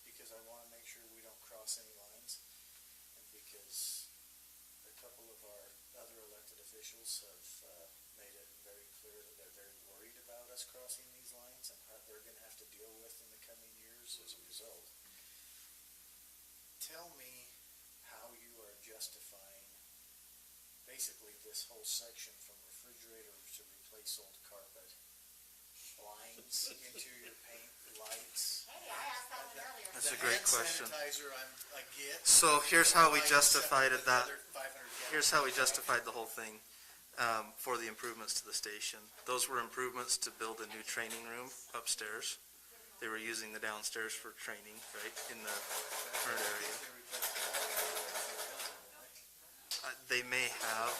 because I want to make sure we don't cross any lines, and because a couple of our other elected officials have made it very clear that they're very worried about us crossing these lines and what they're going to have to deal with in the coming years as a result. Tell me how you are justifying basically this whole section from refrigerator to replace old carpet, blinds, interior paint, lights. Hey, I asked that one earlier. That's a great question. The hand sanitizer, I get. So here's how we Like justified except that. another 500 gallons. Here's how we justified the whole thing for the improvements to the station. Those were improvements to build a new training room upstairs. They were using the downstairs for training, right, in the current area. They may have,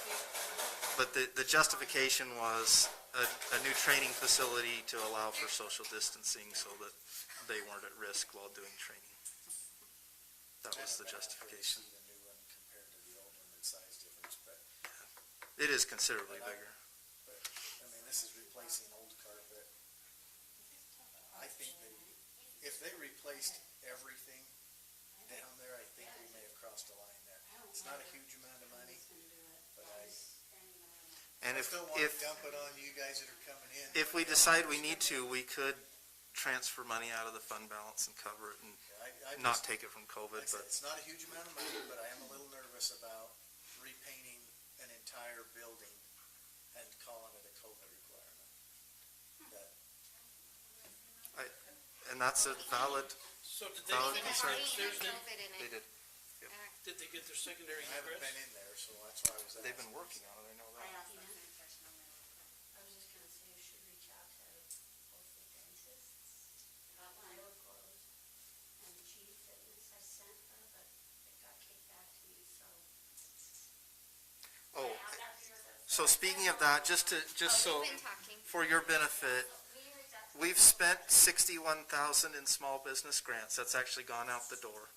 but the justification was a new training facility to allow for social distancing so that they weren't at risk while doing training. That was the justification. The new one compared to the old one, in size difference, but It is considerably bigger. I mean, this is replacing old carpet. I think if they replaced everything down there, I think we may have crossed a line there. It's not a huge amount of money, but And I if, still want to dump it on you guys that are coming in. if we decide we need to, we could transfer money out of the fund balance and cover it and I not just- take it from COVID, Like I said, but it's not a huge amount of money, but I am a little nervous about repainting an entire building and calling it a COVID requirement. That, and that's a valid, So did they Valid get concern. upstairs then? they did. Did they get their secondary I haven't egress? been in there, so that's why I was asking. They've been working on it, I know I that. asked that same question on my report. I was just gonna say you should reach out to both the dentists. Got one. They were closed. And the chief fitness, I sent her, but it got kicked back to me, so. Oh, so speaking of that, just so, We've been talking. for your benefit, we've spent 61,000 in small business grants. That's actually gone out the door.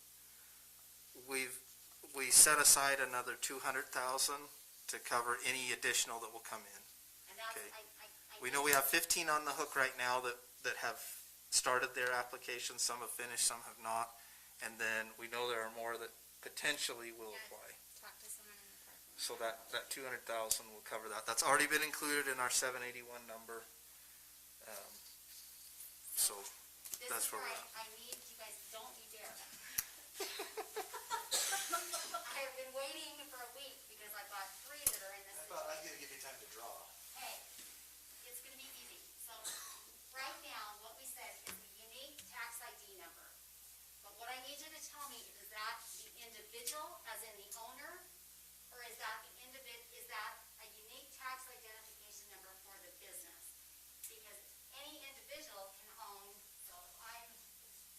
We set aside another 200,000 to cover any additional that will come in. And that's, Okay. I We know we have 15 on the hook right now that have started their application. Some have finished, some have not. And then we know there are more that potentially will apply. Talk to someone in the parking lot. So that 200,000 will cover that. That's already been included in our 781 number. So This that's is where where we're at. I need, you guys, don't you dare. I have been waiting for a week because I've got 3 that are in this I thought I'd situation. give you time to draw. Hey, it's gonna be easy. So, right now, what we said is the unique tax ID number. But what I need you to tell me, is that the individual, as in the owner, or is that is that a unique tax identification number for the business? Because any individual can own, so if I'm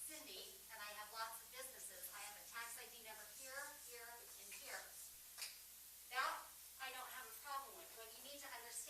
Cindy and I have lots of businesses, I have a tax ID number here, here, and here. That I don't have a problem with. What you need to understand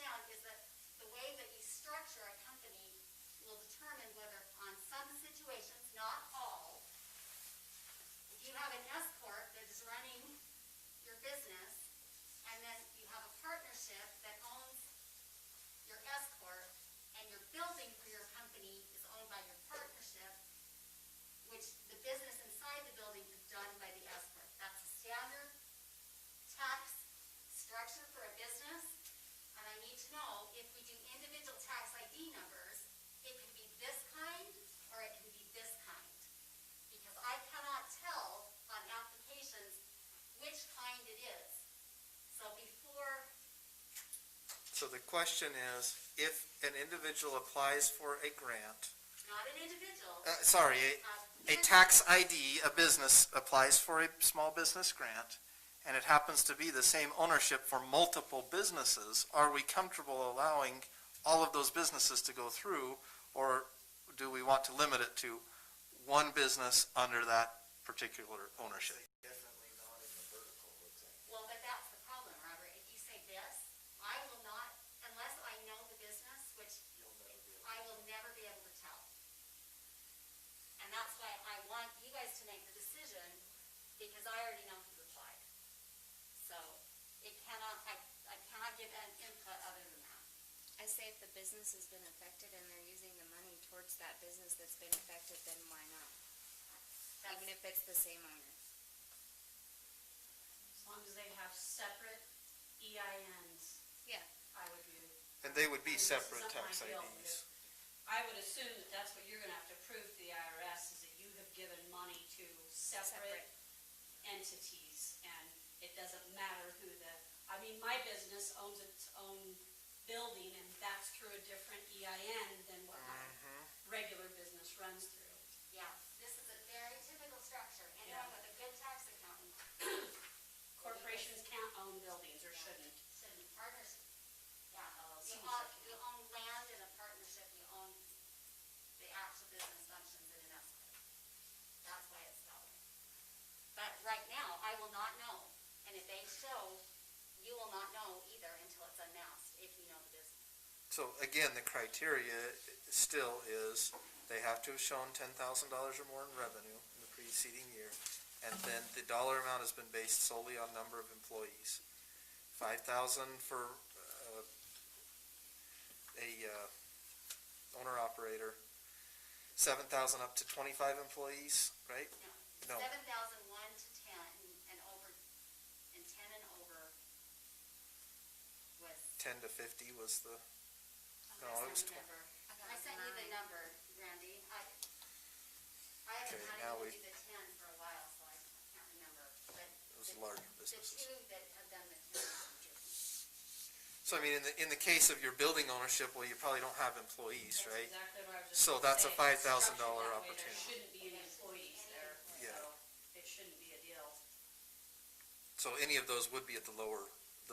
question is, if an individual applies for a grant, Not an individual. a tax ID, a business applies for a small business grant, and it happens to be the same ownership for multiple businesses, are we comfortable allowing all of those businesses to go through, or do we want to limit it to one business under that particular ownership? Definitely not in the vertical example. Well, but that's the problem, Robert. If you say this, I will not, unless I know the business, which I will never be able to tell. And that's why I want you guys to make the decision, because I already know who applied. So it cannot, I cannot give an input other than that. I say if the business has been affected and they're using the money towards that business that's been affected, then why not? Even if it's the same owner. As long as they have separate EINs, Yeah. I would view. And they would be And this is separate not my tax bill, IDs. I would assume that that's what you're gonna have to prove to the IRS, is that you have given money to separate entities, and it doesn't matter who I mean, my business owns its own building, and that's through a different EIN than what my regular business runs through. Yeah, this is a very typical structure. Anyone with a good tax accountant Corporations can't own buildings, or shouldn't. shouldn't partners. Yeah, LLCs you own land in a partnership, you own the actual business functions in an escrow. That's why it's that way. But right now, I will not know, and if they show, you will not know either until it's unmasked, if you know the business. So again, the criteria still is they have to have shown $10,000 or more in revenue in the preceding year, and then the dollar amount has been based solely on number of employees. 5,000 for a owner-operator, 7,000 up to 25 employees, right? No. 7,001 to 10 and over, and 10 and over was. 10 to 50 was the, no, it was 20. I sent you the number, Randy. I haven't Okay, had now anyone we- do the 10 for a while, so I can't remember. But It was larger the businesses. two that have done the 10. So I mean, in the case of your building ownership, well, you probably don't have employees, right? That's exactly what I was just So gonna that's a say. $5,000 Structured that way, opportunity. There shouldn't be any employees there, Yeah. so it shouldn't be a deal. So any of those would be at the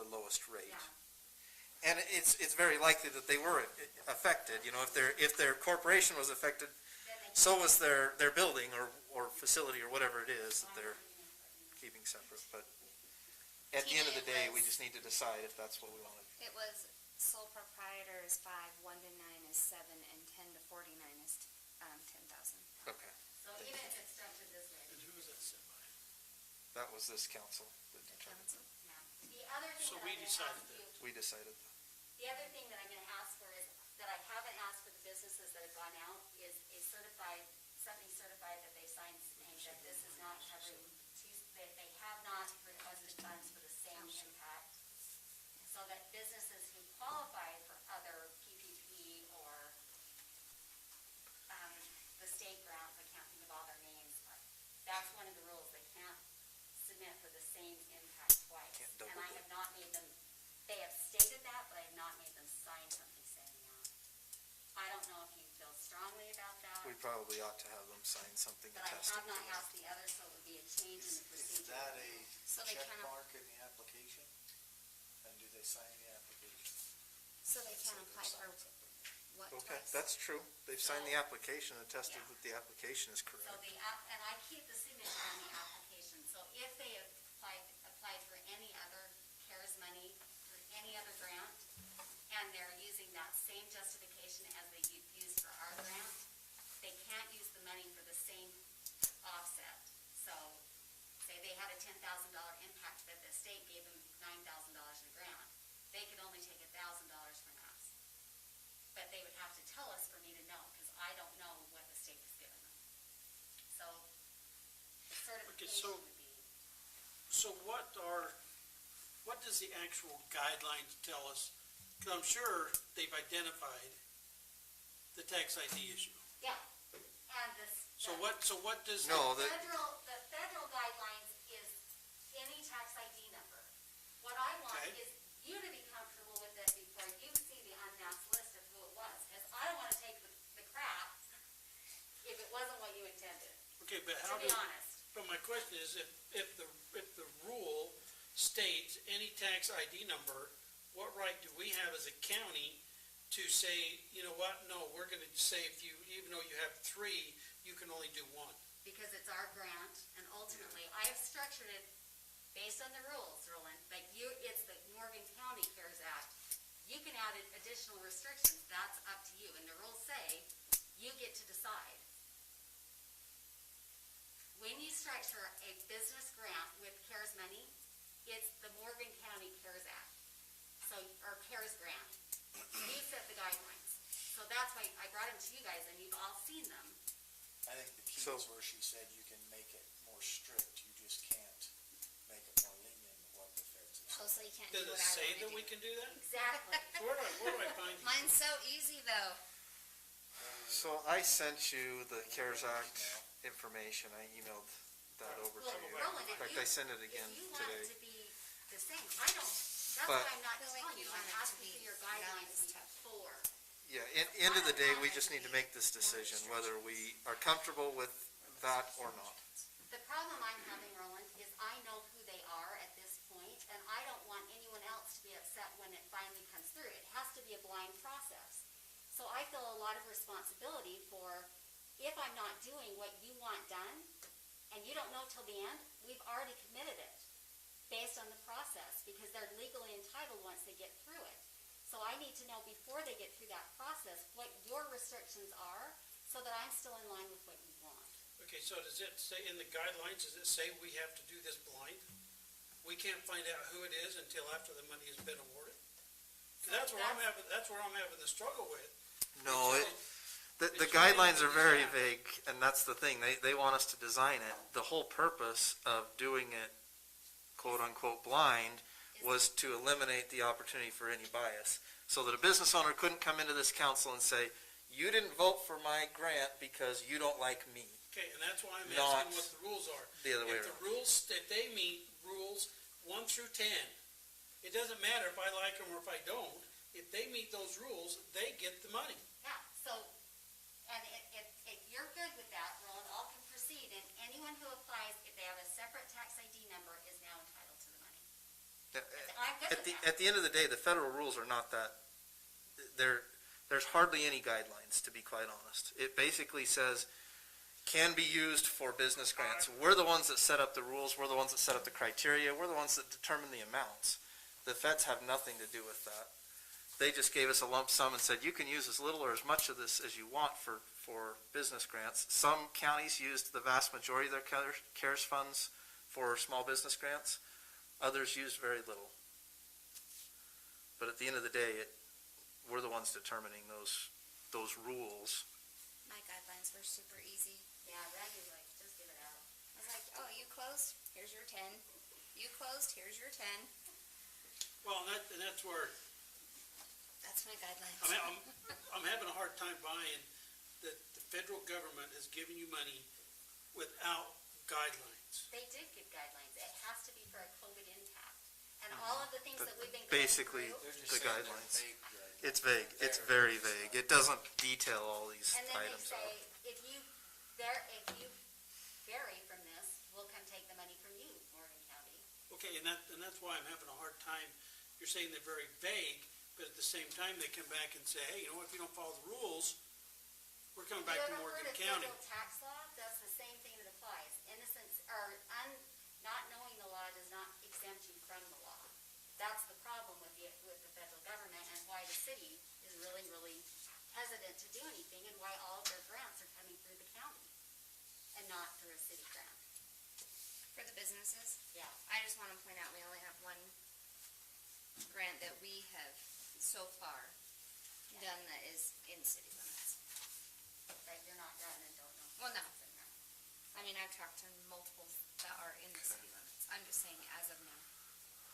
lowest rate. Yeah. And it's very likely that they were affected, you know, if their corporation was affected, so was their building or facility or whatever it is that they're keeping separate. But at the end of the day, we just need to decide if that's what we want to do. It was sole proprietor is 5, 1 to 9 is 7, and 10 to 49 is 10,000. Okay, So even if it's structured this way. And who was that sent by? that was this council that The determined. council. Yeah. The other thing So that we I'm gonna decided ask you, We decided. the other thing that I'm gonna ask for is, that I haven't asked for the businesses that have gone out, is a certified, something certified that they signed saying that this is not covering, that they have not requested funds for the same impact. So that businesses who qualify for other PPP or, the state grants, I can't think of all their names, but that's one of the rules, they can't submit for the same impact twice. Can't double And I dip. have not made them, they have stated that, but I have not made them sign something saying that. I don't know if you feel strongly about that, We probably ought to have them sign something but I attesting have to not that. asked the others, so it would be a change in the Is procedure. that a So they check kind of- mark in the application? And do they sign the application? So they can apply for what Okay, twice? that's true. They've signed the application, attested Yeah. that the application is correct. So the and I keep the signature on the application, so if they have applied for any other CARES money, for any other grant, and they're using that same justification as they used for our grant, they can't use the money for the same offset. So, say they had a $10,000 impact, but the state gave them $9,000 in a grant, they could only take $1,000 from us. But they would have to tell us for me to know, because I don't know what the state has given them. So, the certification would be. So what does the actual guidelines tell us? Because I'm sure they've identified the tax ID issue. Yeah, and this. So what does? No, The federal guidelines is any tax ID number. What I want Okay. is you to be comfortable with it before you've seen Okay, but to how be do, honest. but my question is, if the rule states any tax ID number, what right do we have as a county to say, you know what, no, we're gonna say if you, even though you have 3, you can only do 1? Because it's our grant, and ultimately, I have structured it based on the rules, Roland, but it's the Morgan County CARES Act. You can add additional restrictions, that's up to you, and the rules say, you get to decide. When you structure a business grant with CARES money, it's the Morgan County CARES Act, or CARES grant. You set the guidelines. So that's why I brought them to you guys, and you've all seen them. I think the key is where she said you can make it more strict, you just can't make it more lenient than what the feds have said. Oh, so you can't do Does what it I say wanna that do. we can do that? Exactly. So where do I find it? Mine's so easy though. So I sent you the CARES Act information, I emailed that over to Well, you. Roland, In fact, I sent it again if you want today. it to be the same, I don't, that's But- why I'm not I feel like telling you you, want I'm it to asking be for your not guidelines as tough. before. Yeah, end of the day, we just need to make this decision, whether we are comfortable with that or not. The problem I'm having, Roland, is I know who they are at this point, and I don't want anyone else to be upset when it finally comes through. It has to be a blind process. So I feel a lot of responsibility for, if I'm not doing what you want done, and you don't know till the end, we've already committed it based on the process, because they're legally entitled once they get through it. So I need to know before they get through that process, what your restrictions are, so that I'm still in line with what you want. Okay, so does it say in the guidelines, does it say we have to do this blind? We can't find out who it is until after the money has been awarded? 'Cause that's where I'm having the struggle with. No, the It's guidelines are very yeah. vague, and that's the thing, they want us to design it. The whole purpose of doing it quote-unquote blind was to eliminate the opportunity for any bias, so that a business owner couldn't come into this council and say, you didn't vote for my grant because you don't like me. Okay, and that's why I'm Not asking what the rules are. the other way If the rules, if they meet rules 1 through 10, it doesn't matter if I like them or if I don't. If they meet those rules, they get the money. Yeah, so, and if you're good with that, Roland, all can proceed, and anyone who applies, if they have a separate tax ID number, is now entitled to the money. I'm good with that. At the end of the day, the federal rules are not that, there's hardly any guidelines, to be quite honest. It basically says, can be used for business grants. We're the ones that set up the rules, we're the ones that set up the criteria, we're the ones that determine the amounts. The feds have nothing to do with that. They just gave us a lump sum and said, you can use as little or as much of this as you want for business grants. Some counties used the vast majority of their CARES funds for small business grants. Others used very little. But at the end of the day, we're the ones determining those rules. My guidelines were super easy. Yeah, Randy's like, just give it out. I was like, oh, you closed, here's your 10. You closed, here's your 10. Well, and that's where That's my guidelines. I'm having a hard time buying that the federal government is giving you money without guidelines. They did give guidelines. It has to be for a COVID impact. And all of the things that we've been going Basically, through. the guidelines. It's vague. It's very vague. It doesn't detail all these And then they items say, out. if you vary from this, we'll come take the money from you, Morgan County. Okay, and that's why I'm having a hard time. You're saying they're very vague, but at the same time, they come back and say, hey, you know what, if you don't follow the rules, we're coming back to Morgan County. You ever heard of federal tax law? That's the same thing that applies. Innocence, or not knowing the law does not exempt you from the law. That's the problem with the federal government, and why the city is really, really hesitant to do anything, and why all of their grants are coming through the county and not through a city grant. For the businesses, Yeah. I just want to point out, we only have one grant that we have so far done that is in city limits. That you're not done and don't know. Well, no. what's in there. I mean, I've talked to multiple that are in the city limits. I'm just saying, as of now,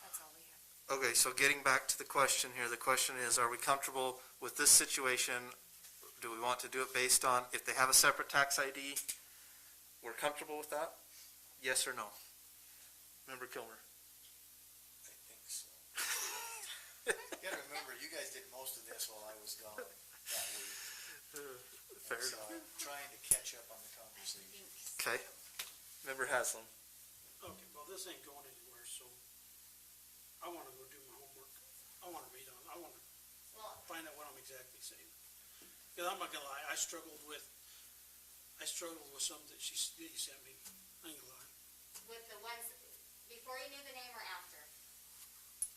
that's all we have. Okay, so getting back to the question here, the question is, are we comfortable with this situation? Do we want to do it based on, if they have a separate tax ID, we're comfortable with that? Yes or no? Member Kilmer? I think so. You gotta remember, you guys did most of this while I was gone that week. Fair So enough. I'm trying to catch up on the conversation. Okay, Whoever has them. Okay, well, this ain't going anywhere, so I wanna go do my homework. I wanna read on, I wanna Well, find out what I'm exactly saying. Because I'm not gonna lie, I struggled with some that you sent me. I ain't gonna lie. with the ones, before you knew the name or after?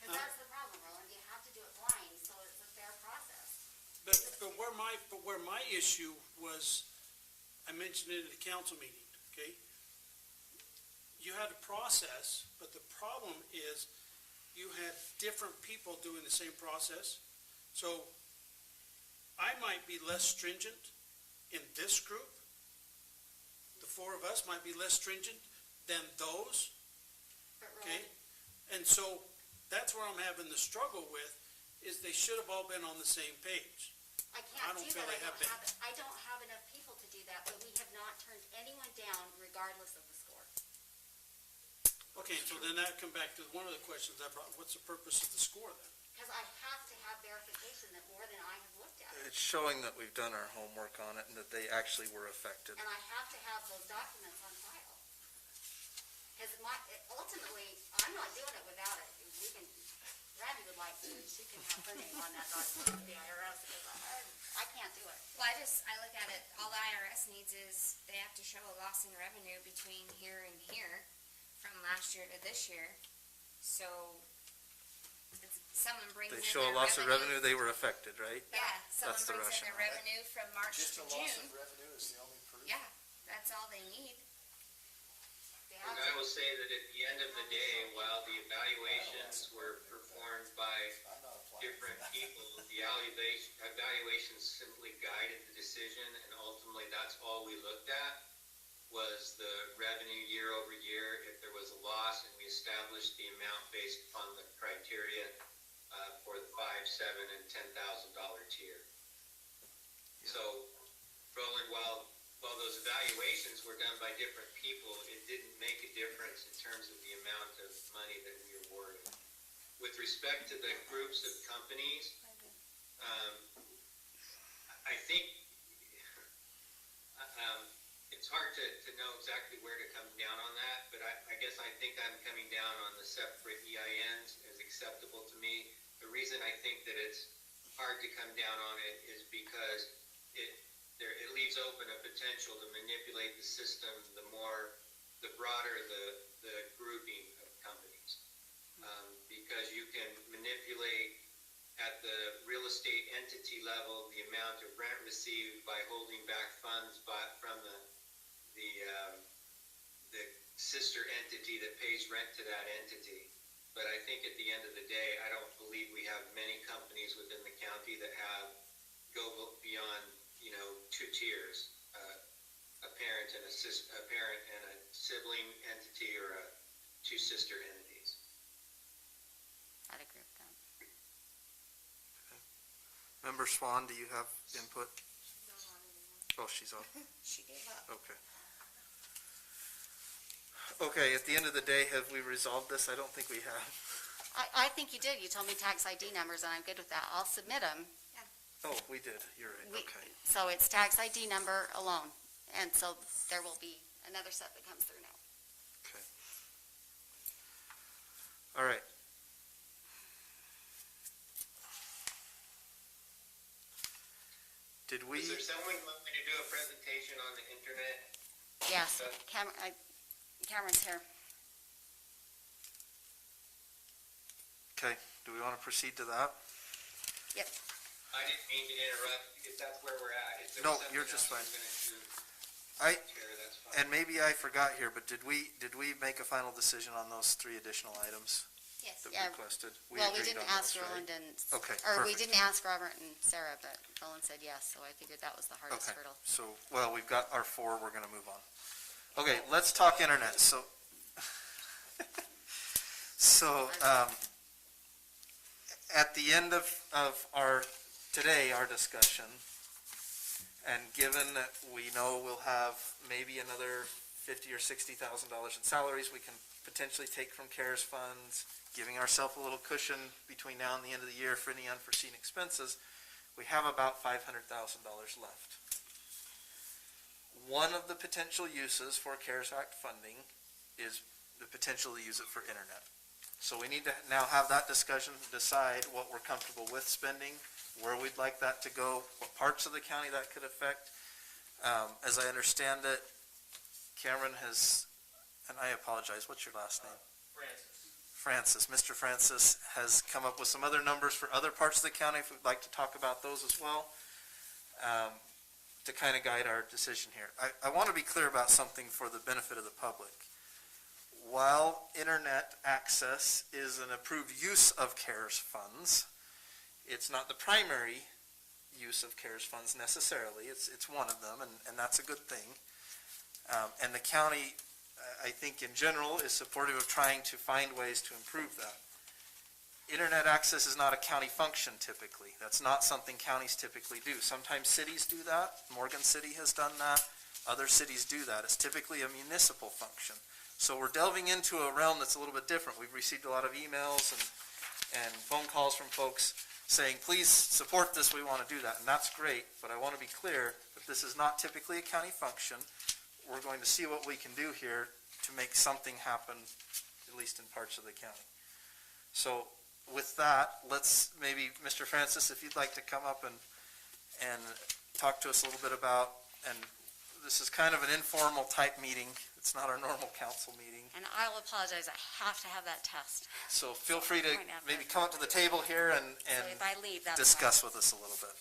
Because Huh? that's the problem, Roland, you have to do it blind, so it's a fair process. But where my issue was, I mentioned it at a council meeting, okay? You had a process, but the problem is you had different people doing the same process. So I might be less stringent in this group. The four of us might be less stringent than those, But okay? Roland, And so that's where I'm having the struggle with, is they should have all been on the same page. I I can't don't do feel that, they have been. I don't have enough people to do that, but we have not turned anyone down regardless of the score. Okay, so then that come back to one of the questions I brought, what's the purpose of the score then? Because I have to have verification that more than I have looked at it. It's showing that we've done our homework on it and that they actually were affected. And I have to have those documents on file. Because ultimately, I'm not doing it without it. We can, Randy would like to, she can have her name on that document with the IRS, because I can't do it. Well, I look at it, all the IRS needs is they have to show a loss in revenue between here and here from last year to this year. So, it's, someone brings in They their show a loss of revenue, they were affected, right? Yeah, someone That's the brings in their rationale. revenue from March Just to a loss June. of revenue is the only proof? Yeah, that's all they need. They And have I to. will say that at the end of the day, while the evaluations were performed by I'm not applying. different people, the evaluations simply guided the decision, and ultimately, that's all we looked at, was the revenue year over year. If there was a loss, and we established the amount based upon the criteria for the $5,000, $7,000, and $10,000 tier. So, Roland, while those evaluations were done by different people, it didn't make a difference in terms of the amount of money that we awarded. With respect to the groups of companies, I think it's hard to know exactly where to come down on that, but I guess I think I'm coming down on the separate EINs as acceptable to me. The reason I think that it's hard to come down on it is because it leaves open a potential to manipulate the system the broader the grouping of companies. Because you can manipulate at the real estate entity level the amount of rent received by holding back funds from the sister entity that pays rent to that entity. But I think at the end of the day, I don't believe we have many companies within the county that go beyond, two tiers, a parent and a sibling entity, or two sister entities. I'd agree with that. Member Swan, do you have input? Oh, she's on. She gave up. Okay. Okay, at the end of the day, have we resolved this? I don't think we have. I think you did. You told me tax ID numbers, and I'm good with that. I'll submit them. Oh, we did. You're right. Okay. So it's tax ID number alone. And so there will be another set that comes through now. Okay. All right. Did we? Is there someone who wants me to do a presentation on the internet? Yes, Cameron's here. Okay, do we want to proceed to that? Yep. I didn't mean to interrupt, if that's where we're at. If there No, was something you're just else fine. you were I, gonna do, Chair, that's fine. and maybe I forgot here, but did we make a final decision on those 3 additional items Yes. that Yeah. we requested? Well, we agreed didn't on ask those, right? Roland and, Okay, or we perfect. didn't ask Robert and Sarah, but Roland said yes, so I figured that was the hardest Okay, hurdle. so, well, we've got our 4, we're gonna move on. Okay, let's talk internet, so. So, at the end of our discussion, and given that we know we'll have maybe another $50,000 or $60,000 in salaries we can potentially take from CARES funds, giving ourselves a little cushion between now and the end of the year for any unforeseen expenses, we have about $500,000 left. One of the potential uses for CARES Act funding is the potential to use it for internet. So we need to now have that discussion, decide what we're comfortable with spending, where we'd like that to go, what parts of the county that could affect. As I understand it, Cameron has, and I apologize, what's your last name? Francis. Mr. Francis has come up with some other numbers for other parts of the county, if we'd like to talk about those as well, to kind of guide our decision here. I want to be clear about something for the benefit of the public. While internet access is an approved use of CARES funds, it's not the primary use of CARES funds necessarily. It's one of them, and that's a good thing. And the county, I think in general, is supportive of trying to find ways to improve that. Internet access is not a county function typically. That's not something counties typically do. Sometimes cities do that. Morgan City has done that. Other cities do that. It's typically a municipal function. So we're delving into a realm that's a little bit different. We've received a lot of emails and phone calls from folks saying, please support this, we want to do that. And that's great, but I want to be clear that this is not typically a county function. We're going to see what we can do here to make something happen, at least in parts of the county. So with that, let's maybe, Mr. Francis, if you'd like to come up and talk to us a little bit about, and this is kind of an informal type meeting. It's not our normal council meeting. And I'll apologize, I have to have that test. So feel free to maybe come up to the table here and So if I leave, that's discuss fine. with us a little bit.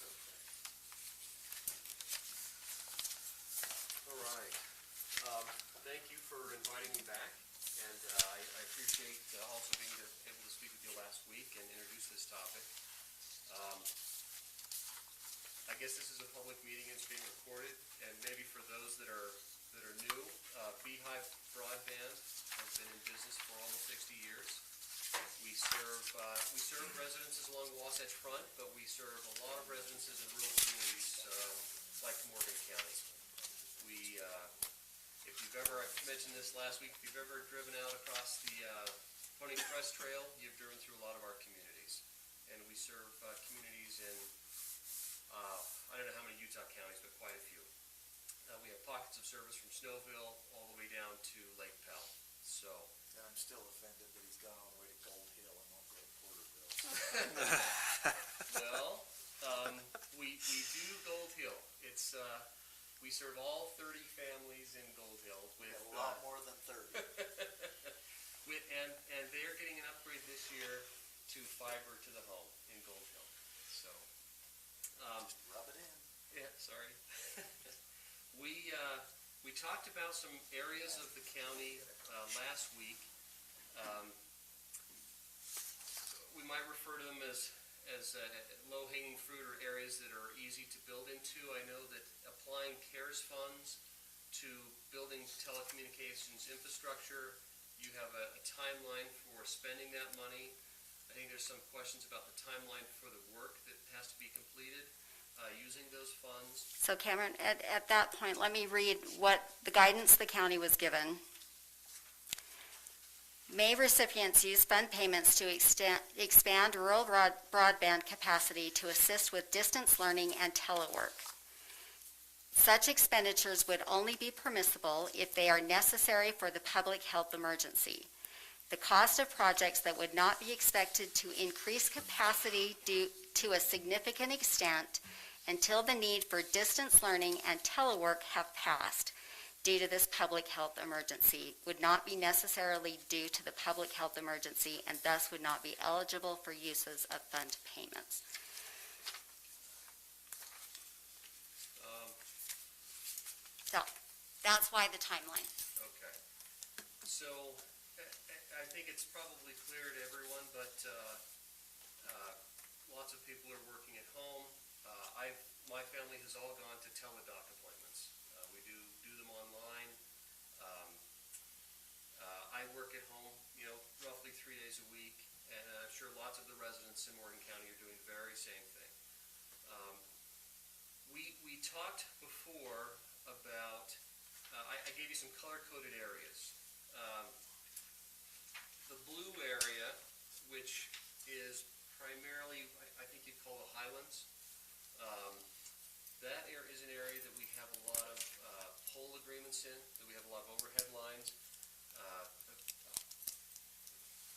All right. Thank you for inviting me back, and I appreciate also being able to speak with you last week and introduce this topic. I guess this is a public meeting and it's being recorded, and maybe for those that are new, Beehive Broadband has been in business for almost 60 years. We serve residences along the Wasatch Front, but we serve a lot of residences in rural communities like Morgan County. If you've ever, I mentioned this last week, if you've ever driven out across the Pony Crest Trail, you've driven through a lot of our communities. And we serve communities in, I don't know how many Utah counties, but quite a few. We have pockets of service from Snowville all the way down to Lake Pell. So. And I'm still offended that he's gone all the way to Gold Hill and won't go to Porterville. Well, we do Gold Hill. It's, we serve all 30 families in Gold Hill with a lot more than 30. And they're getting an upgrade this year to fiber to the home in Gold Hill. So, just rub it in. Yeah, sorry. We talked about some areas of the county last week. We might refer to them as low-hanging fruit or areas that are easy to build into. I know that applying CARES funds to building telecommunications infrastructure, you have a timeline for spending that money. I think there's some questions about the timeline for the work that has to be completed using those funds. So Cameron, at that point, let me read what the guidance the county was given. May recipients use fund payments to expand rural broadband capacity to assist with distance learning and telework. Such expenditures would only be permissible if they are necessary for the public health emergency. The cost of projects that would not be expected to increase capacity due to a significant extent until the need for distance learning and telework have passed due to this public health emergency would not be necessarily due to the public health emergency and thus would not be eligible for uses of fund payments. So that's why the timeline. Okay. So I think it's probably clear to everyone, but lots of people are working at home. My family has all gone to teledoc appointments. We do them online. I work at home, roughly 3 days a week, and I'm sure lots of the residents in Morgan County are doing the very same thing. We talked before about, I gave you some color-coded areas. The blue area, which is primarily, I think you'd call the Highlands, that is an area that we have a lot of pole agreements in, that we have a lot of overhead lines.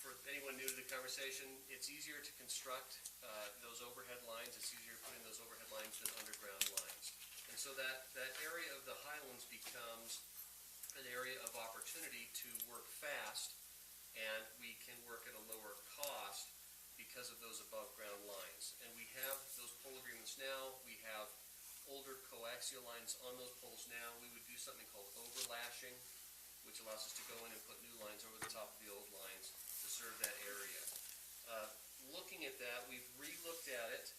For anyone new to the conversation, it's easier to construct those overhead lines, it's easier to put in those overhead lines than underground lines. And so that area of the Highlands becomes an area of opportunity to work fast, and we can work at a lower cost because of those above-ground lines. And we have those pole agreements now. We have older coaxial lines on those poles now. We would do something called overlashing, which allows us to go in and put new lines over the top of the old lines to serve that area. Looking at that, we've re-looked at it.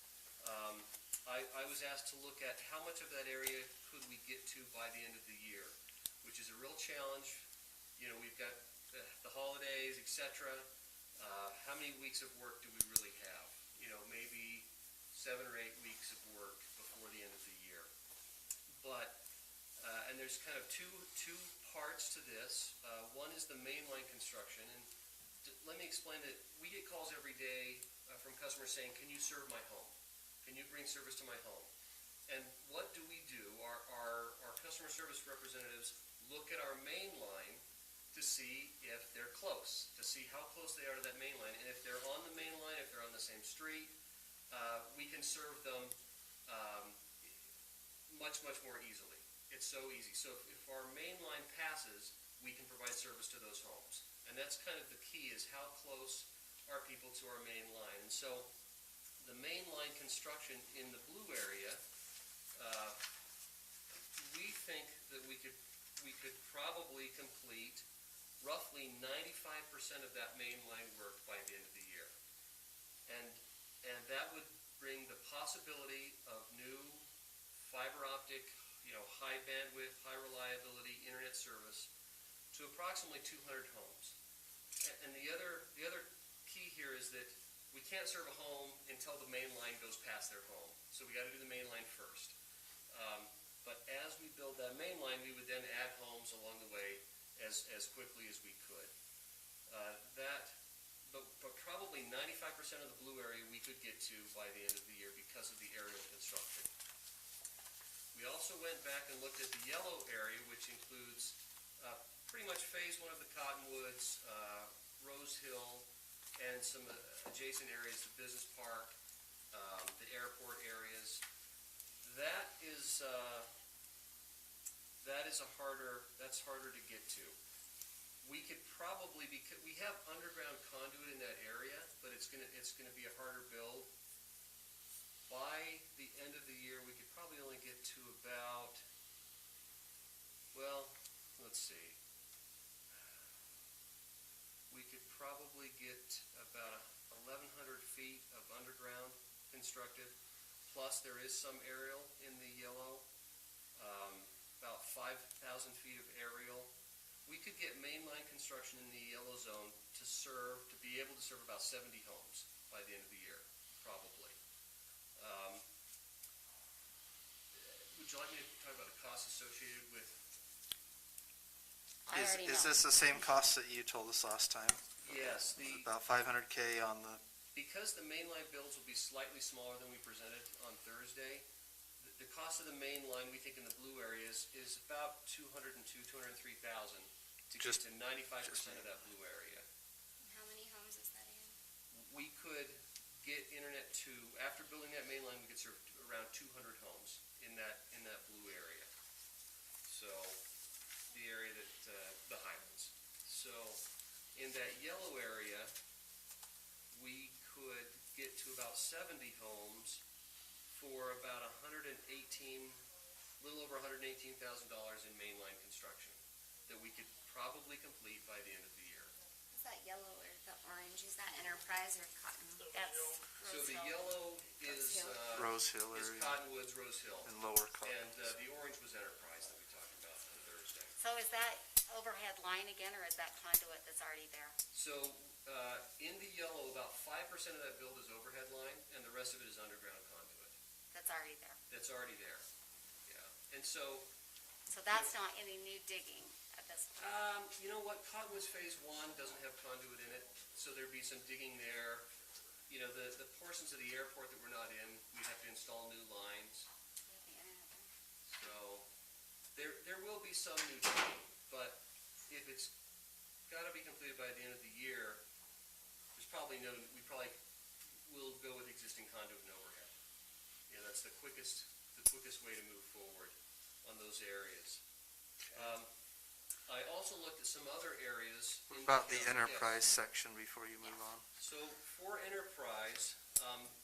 I was asked to look at how much of that area could we get to by the end of the year, which is a real challenge. You know, we've got the holidays, etc. How many weeks of work do we really have? You know, maybe 7 or 8 weeks of work before the end of the year. But, and there's kind of two parts to this. One is the mainline construction, and let me explain that we get calls every day from customers saying, can you serve my home? Can you bring service to my home? And what do? Our customer service representatives look at our main line to see if they're close, to see how close they are to that main line. And if they're on the main line, if they're on the same street, we can serve them much, much more easily. It's so easy. So if our main line passes, we can provide service to those homes. And that's kind of the key, is how close are people to our main line. And so the main line construction in the blue area, we think that we could probably complete roughly 95% of that main line work by the end of the year. And that would bring the possibility of new fiber optic, high bandwidth, high reliability internet service to approximately 200 homes. And the other key here is that we can't serve a home until the main line goes past their home. So we got to do the main line first. But as we build that main line, we would then add homes along the way as quickly as we could. But probably 95% of the blue area we could get to by the end of the year because of the aerial construction. We also went back and looked at the yellow area, which includes pretty much phase 1 of the Cottonwoods, Rose Hill, and some adjacent areas, the business park, the airport areas. That's harder to get to. We could probably, because we have underground conduit in that area, but it's gonna be a harder build. By the end of the year, we could probably only get to about, well, let's see. We could probably get about 1,100 feet of underground constructed, plus there is some aerial in the yellow, about 5,000 feet of aerial. We could get mainline construction in the yellow zone to be able to serve about 70 homes by the end of the year, probably. Would you like me to talk about the costs associated with? I already know. Is this the same cost that you told us last time? Yes. About $500K on the... Because the mainline builds will be slightly smaller than we presented on Thursday, the cost of the main line, we think in the blue areas, is about $202,000, $203,000 to get to 95% of that blue area. How many homes is that in? We could get internet to, after building that main line, we could serve around 200 homes in that blue area. So, the area that, the Highlands. So, in that yellow area, we could get to about 70 homes for about little over $118,000 in mainline construction that we could probably complete by the end of the year. Is that yellow or the orange? Is that Enterprise or Cotton? That's So the yellow is Rose Hill is area. Cottonwoods, Rose Hill. And Lower Cottonwoods. And the orange was Enterprise that we talked about on Thursday. So is that overhead line again, or is that conduit that's already there? So in the yellow, about 5% of that build is overhead line, and the rest of it is underground conduit. That's already there. That's already there. Yeah. And so... So that's not any new digging at this point? You know what? Cottonwoods Phase 1 doesn't have conduit in it, so there'd be some digging there. You know, the portions of the airport that we're not in, we'd have to install new lines. So there will be some new digging, but if it's gotta be completed by the end of the year, there's probably we probably will go with existing conduit and overhead. Yeah, that's the quickest way to move forward on those areas. I also looked at some other areas. What about the enterprise section before you move on? So for enterprise,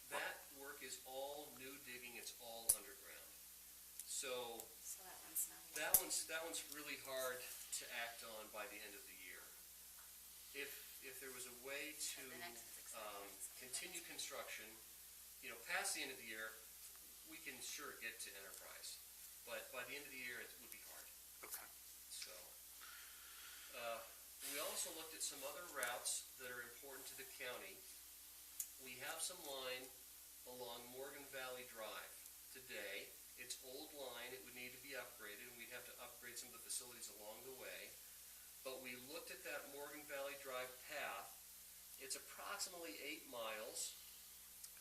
that work is all new digging, it's all underground. So So that one's not. that one's really hard to act on by the end of the year. If there was a way to The next is expenditures. continue construction, past the end of the year, we can sure get to enterprise. But by the end of the year, it would be hard. Okay. So, we also looked at some other routes that are important to the county. We have some line along Morgan Valley Drive today. It's old line, it would need to be upgraded, and we'd have to upgrade some of the facilities along the way. But we looked at that Morgan Valley Drive path. It's approximately 8 miles.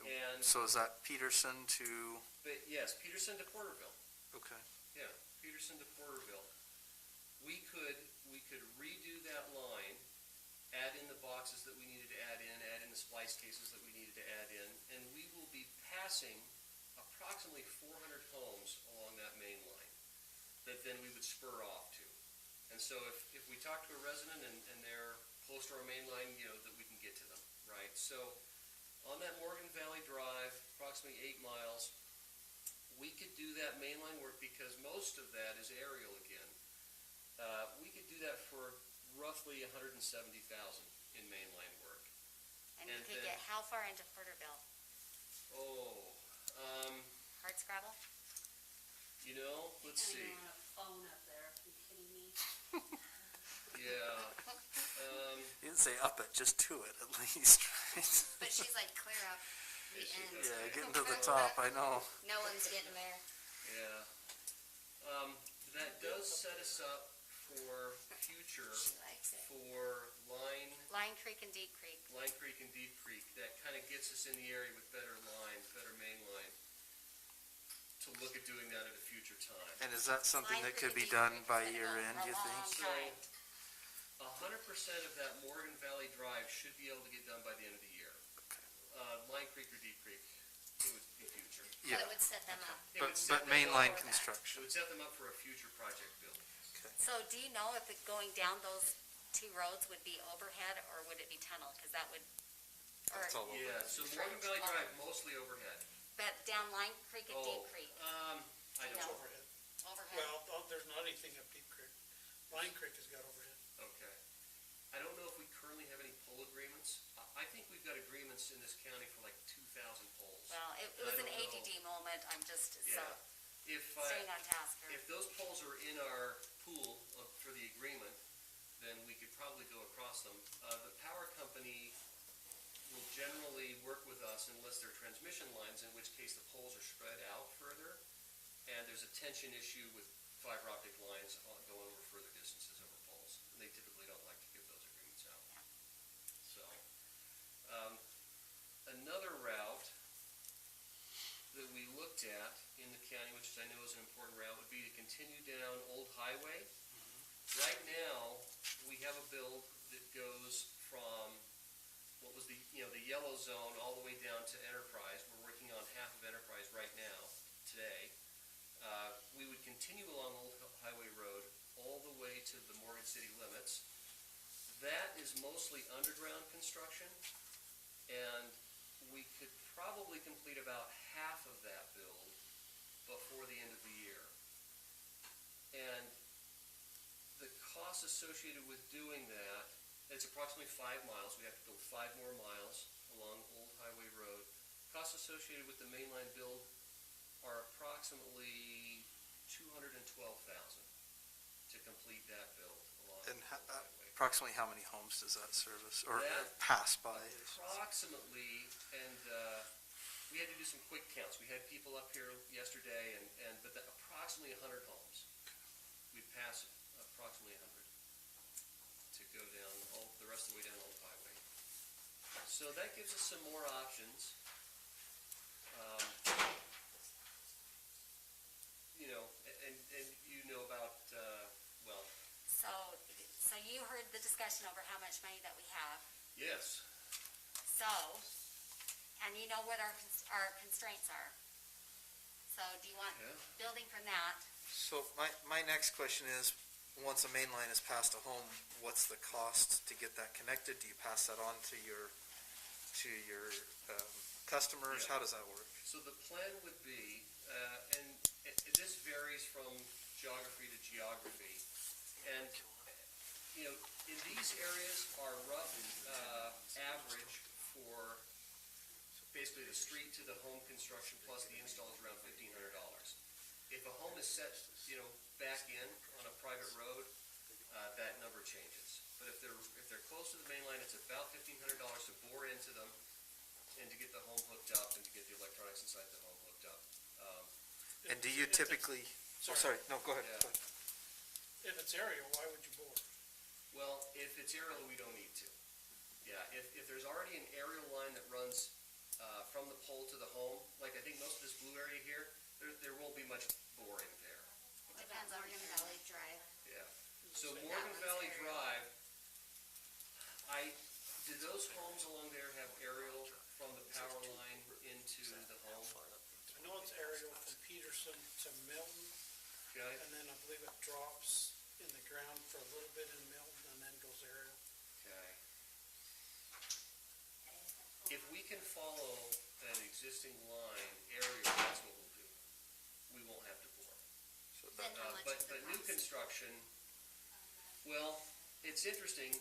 And So is that Peterson to? yes, Peterson to Porterville. Okay. Yeah, Peterson to Porterville. We could redo that line, add in the boxes that we needed to add in the splice cases that we needed to add in, and we will be passing approximately 400 homes along that main line that then we would spur off to. And so if we talk to a resident and they're close to our main line, that we can get to them, right? So on that Morgan Valley Drive, approximately 8 miles, we could do that mainline work because most of that is aerial again. We could do that for roughly $170,000 in mainline work. And you could get how far into Porterville? Hard scrabble? Let's see. You can't even run a phone up there, are you kidding me? Yeah. You didn't say up it, just to it at least, right? But she's like clear up the end. Yeah, getting to the top, I know. No one's getting there. Yeah. That does set us up for future, She likes it. for Line Creek and Deep Creek. Line Creek and Deep Creek. That kind of gets us in the area with better lines, better main line, to look at doing that at a future time. And is that something Line that Creek could and be Deep done Creek by is gonna year go end, for do you a think? long So, time. 100% of that Morgan Valley Drive should be able to get done by the end of the year. Line Creek or Deep Creek, it would be future. But Yeah, it would set them up. It would set but them mainline up- construction. It would set them up for a future project build. So do you know if it going down those two roads would be overhead or would it be tunnel? Because that would, or, That's all over. Yeah, so Morgan Valley Drive, mostly overhead. but down Line Creek and Deep Oh, Creek, I don't It's know. overhead. overhead? Well, there's not anything up Deep Creek. Line Creek has got overhead. Okay. I don't know if we currently have any poll agreements. I think we've got agreements in this county for like 2,000 polls. Well, it was an ADD moment, I'm just so Yeah. If, staying on task here. if those polls are in our pool for the agreement, then we could probably go across them. The power company will generally work with us unless they're transmission lines, in which case the poles are spread out further, and there's a tension issue with fiber optic lines going over further distances over poles, and they typically don't like to give those agreements out. So, another route that we looked at in the county, which I know is an important route, would be to continue down Old Highway. Right now, we have a build that goes from what was the yellow zone all the way down to Enterprise. We're working on half of Enterprise right now, today. We would continue along Old Highway Road all the way to the Morgan City limits. That is mostly underground construction, and we could probably complete about half of that build before the end of the year. And the costs associated with doing that, it's approximately 5 miles. We have to build 5 more miles along Old Highway Road. Costs associated with the mainline build are approximately $212,000 to complete that build along And Old Highway. approximately how many homes does that service, or That- pass by? Approximately, and we had to do some quick counts. We had people up here yesterday, but approximately 100 homes. We pass approximately 100 to go down the rest of the way down Old Highway. So that gives us some more options. And you know about, So you heard heard the discussion over how much money that we have. Yes. So, and you know what our constraints are. So do you want building from that? So my next question is, once a main line is passed a home, what's the cost to get that connected? Do you pass that on to your customers? Yeah. How does that work? So the plan would be, and this varies from geography to geography, and, you know, in these areas, our rough average for basically the street to the home construction plus the install is around $1,500. If a home is set, you know, back in on a private road, that number changes. But if they're close to the main line, it's about $1,500 to bore into them and to get the home hooked up and to get the electronics inside the home hooked up. And do you typically, no, go ahead. Yeah. Go ahead. If it's aerial, why would you bore? Well, if it's aerial, we don't need to. Yeah, if there's already an aerial line that runs from the pole to the home, like I think most of this blue area here, there won't be much boring there. It depends on Morgan Valley Drive. Yeah. So Morgan Valley Drive, do those homes along there have aerial from the power line into the home? I know it's aerial from Peterson to Milton, Okay. and then I believe it drops in the ground for a little bit in Milton, and then goes aerial. Okay. If we can follow an existing line aerial, that's what we'll do. We won't have to bore. Then how much But is the new cost? construction, well, it's interesting,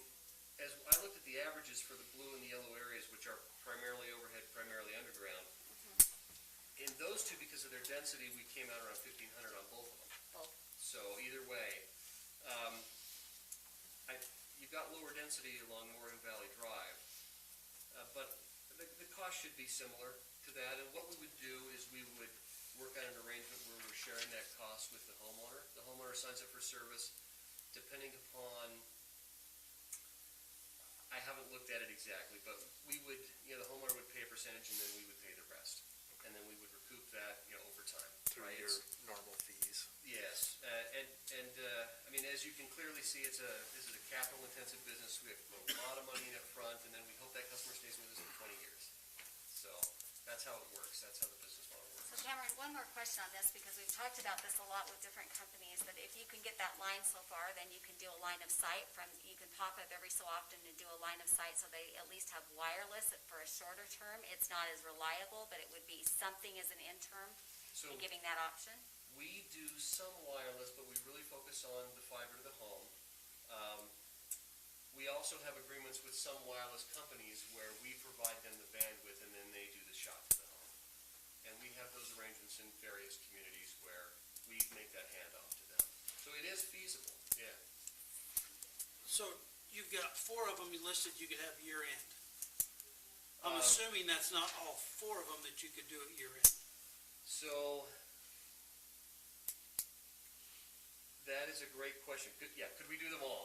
as I looked at the averages for the blue and the yellow areas, which are primarily overhead, primarily underground, in those two, because of their density, we came out around 1,500 on both of them. Both. So either way, you've got lower density along Morgan Valley Drive, but the cost should be similar to that. And what we would do is we would work on an arrangement where we're sharing that cost with the homeowner. The homeowner signs up for service depending upon, I haven't looked at it exactly, but we would, you know, the homeowner would pay a percentage and then we would pay the rest. And then we would recoup that, you know, over time. Through right? your normal fees. Yes, and I mean, as you can clearly see, this is a capital-intensive business. We have to put a lot of money in up front, and then we hope that customer stays with us for 20 years. So that's how it works. That's how the business model works. So Cameron, one more question on this, because we've talked about this a lot with different companies, that if you can get that line so far, then you can do a line of sight you can pop up every so often and do a line of sight so they at least have wireless for a shorter term. It's not as reliable, but it would be something as an interim So in giving that option. we do some wireless, but we really focus on the fiber to the home. We also have agreements with some wireless companies where we provide them the bandwidth and then they do the shot to the home. And we have those arrangements in various communities where we make that handoff to them. So it is feasible, yeah. So you've got 4 of them you listed you could have year end. I'm assuming that's not all 4 of them that you could do at year end. So that is a great question. Could we do them all?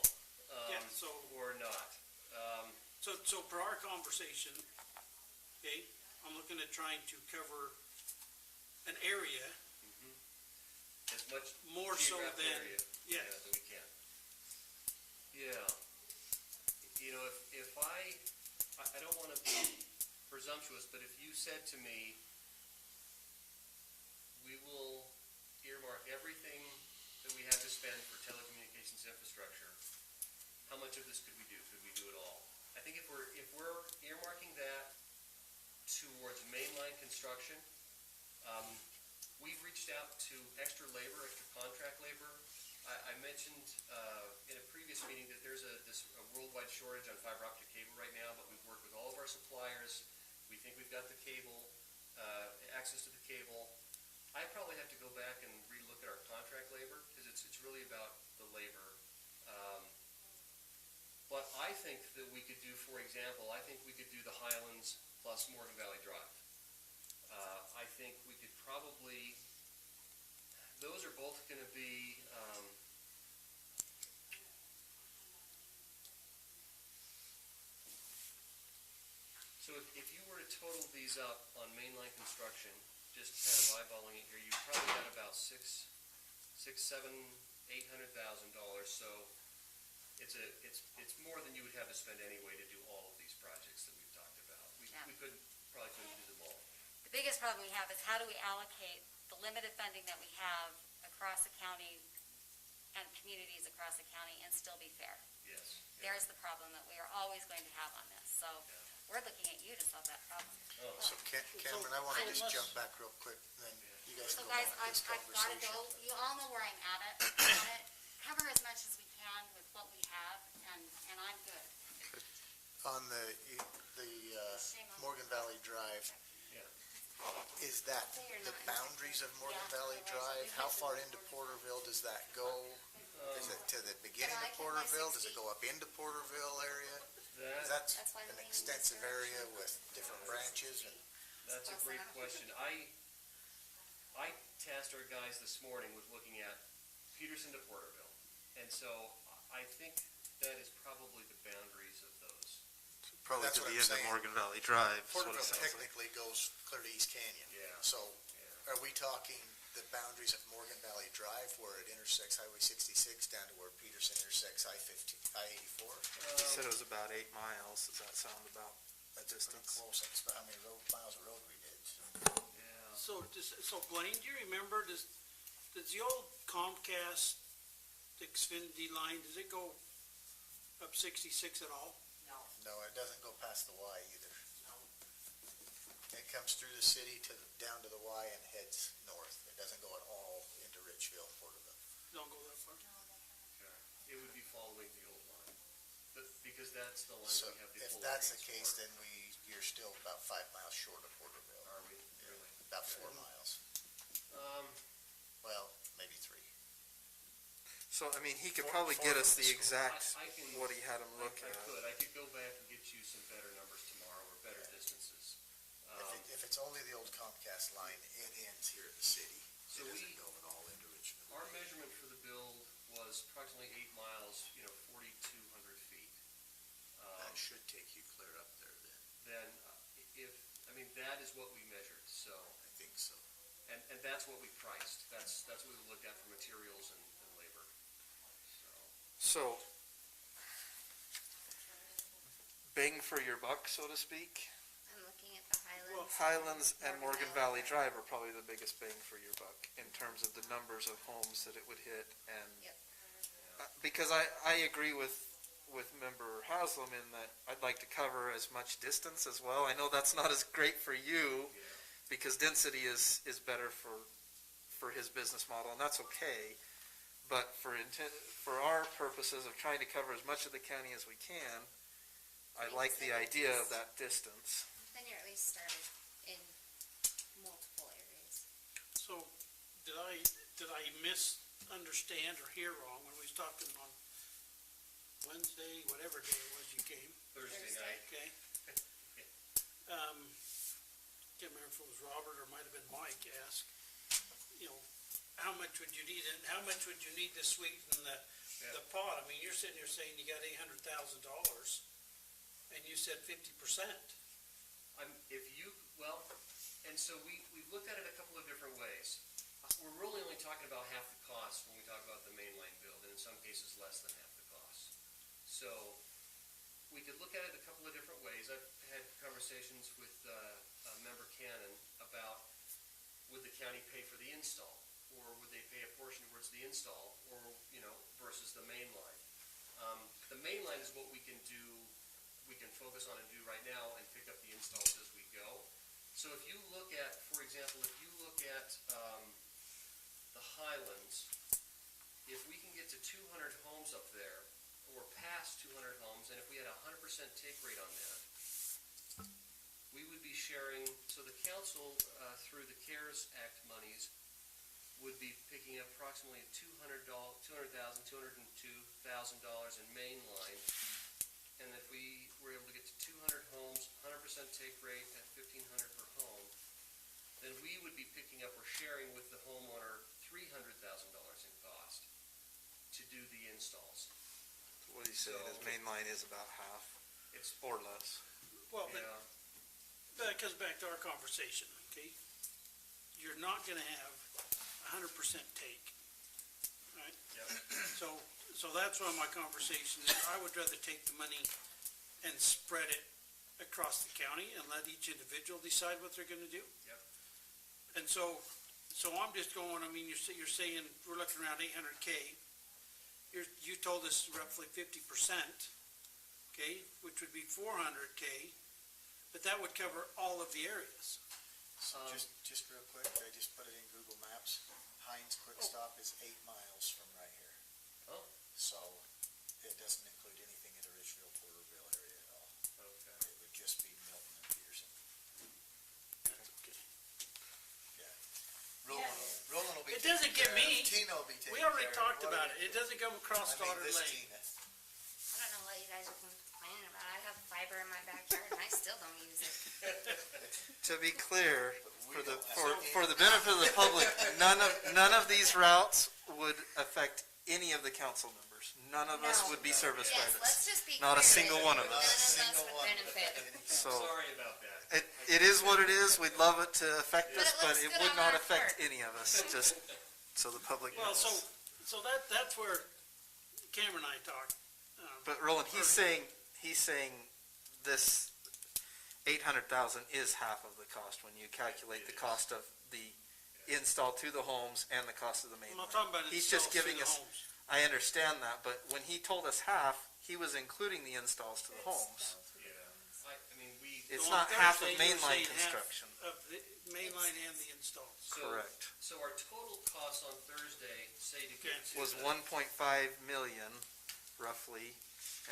Yeah, so- Or not? So per our conversation, okay, I'm looking at trying to cover an area As much more so geographic than, area, yes. that we can. Yeah. You know, if I don't want to be presumptuous, but if you said to me, we will earmark everything that we have to spend for telecommunications infrastructure, how much of this could we do? Could we do it all? I think if we're earmarking that towards mainline construction, we've reached out to extra labor, extra contract labor. I mentioned in a previous meeting that there's a worldwide shortage on fiber optic cable right now, but we've worked with all of our suppliers. We think we've got the cable, access to the cable. I probably have to go back and relook at our contract labor because it's really about the labor. But I think that we could do, for example, I think we could do the Highlands plus Morgan Valley Drive. I think we could probably, those are both going to be, so if you were to total these up on mainline construction, just kind of eyeballing it here, you probably got about $800,000. So it's it's more than you would have to spend anyway to do all of these projects that we've talked about. Yeah. We probably couldn't do them all. The biggest problem we have is how do we allocate the limited funding that we have across the county and communities across the county and still be fair? Yes. There's the problem that we are always going to have on this. So we're looking at you to solve that problem. Oh, So Cameron, I want to just jump back real quick, then you guys So can go guys, back to this I've got to conversation. go. You all know where I'm at it. Cover as much as we can with what we have, and I'm good. On the Morgan Valley Drive, is that the boundaries of Morgan Valley Drive? How far into Porterville does that go? Is it to the beginning of Porterville? Does it go up into Porterville area? 'Cause that's an extensive area with different branches and. That's a great question. I tasked our guys this morning with looking at Peterson to Porterville. And so I think that is probably the boundaries of those. Probably That's to what the I'm end of saying. Morgan Valley Drive. is what it Porterville sounds like. technically goes clear to East Canyon. Yeah. So are we talking the boundaries of Morgan Valley Drive where it intersects Highway 66 down to where Peterson intersects I-84? He said it was about 8 miles. Does that sound about a That's pretty distance? close. That's about how many miles of road we did. Yeah. So Blaine, do you remember, does the old Comcast Xfinity line, does it go up 66 at all? No, it doesn't go past the Y either. It comes through the city down to the Y and heads north. It doesn't go at all into Richville, Porterville. Don't go that far? It would be following the old line. Because that's the line So we have the if full that's the lanes case, for. then you're still about 5 miles short of Porterville. Are we? Really? About 4 miles. Well, maybe 3. So, I mean, he could probably get us the exact, I can- what he had him look at. I could go back and get you some better numbers tomorrow, or better distances. If it's only the old Comcast line, it ends here at the city. So It doesn't go at all into Richville. Our measurement for the build was approximately 8 miles, 4,200 feet. That should take you clear up there then. Then, that is what we measured, so, I think so. and that's what we priced. That's what we looked at for materials and labor, so. So, bang for your buck, so to speak. I'm looking at the Highlands. Highlands and Morgan Valley Drive are probably the biggest bang for your buck in terms of the numbers of homes that it would hit. And Yep. because I agree with Member Haslam in that I'd like to cover as much distance as well. I know that's not as great for you because density is better for his business model, and that's okay. But for our purposes of trying to cover as much of the county as we can, I like the idea of that distance. Then you're at least started in multiple areas. So, did I misunderstand or hear wrong when we was talking on Wednesday, whatever day it was you came? Thursday night. Okay. Can't remember if it was Robert or might have been Mike asked, how much would you need, and how much would you need to sweeten the pot? I mean, you're sitting here saying you got $800,000, and you said 50%. And so we've looked at it a couple of different ways. We're really only talking about half the cost when we talk about the mainline build, and in some cases less than half the cost. So we could look at it a couple of different ways. I've had conversations with Member Cannon about would the county pay for the install, or would they pay a portion towards the install, or versus the main line. The main line is what we can do, we can focus on and do right now and pick up the installs as we go. So if you look at, for example, the Highlands, if we can get to 200 homes up there, or past 200 homes, and if we had a 100% take rate on that, we would be sharing, so the council, through the CARES Act monies, would be picking up approximately $202,000 in main line. And if we were able to get to 200 homes, 100% take rate at $1,500 per home, then we would be picking up or sharing with the homeowner $300,000 in cost to do the installs. What he's saying is main line is about half, or less. Well, but that comes back to our conversation, okay? You're not gonna have 100% take, right? Yep. so that's one of my conversations, is I would rather take the money and spread it across the county and let each individual decide what they're gonna do. Yep. And so I'm just going, I mean, you're saying we're looking around 800K. You told us roughly 50%, okay, which would be 400K, but that would cover all of the areas. So just real quick, I just put it in Google Maps. Heinz Quick Stop is 8 miles from right here. Oh. So it doesn't include anything in the Richfield, Porterville area at all. Okay. It would just be Milton and Peterson. Okay. Yeah. Roland will be It doesn't get me. Tina will be taking We already care of talked what about it. It doesn't come across Stoddard this Lane. Tina. I don't know what you guys are complaining about. I have fiber in my backyard and I still don't use it. To be clear, We don't have for the benefit of the public, none of these routes would affect any of the council members. None of us would be serviced by Yes, this. let's just be Not a clear single that one of none us. of us Single would one would benefit. affect any So Sorry about that. it is what it is. We'd love it to affect But us, it but looks it good would on not our affect part. any of us, just so the public Well, knows. so that's where Cameron and I talked. But Roland, he's saying this 800,000 is half of the cost when you calculate the cost of the install to the homes and the cost of the main I'm line. not talking about He's installs just to giving the us, homes. I understand that, but when he told us half, he was including the installs to the homes. Yeah. I mean, we, It's So on not half of Thursday, you were mainline saying half construction. Of the main line and the installs. Correct. So our total cost on Thursday, say to get to. Was the- 1.5 million roughly,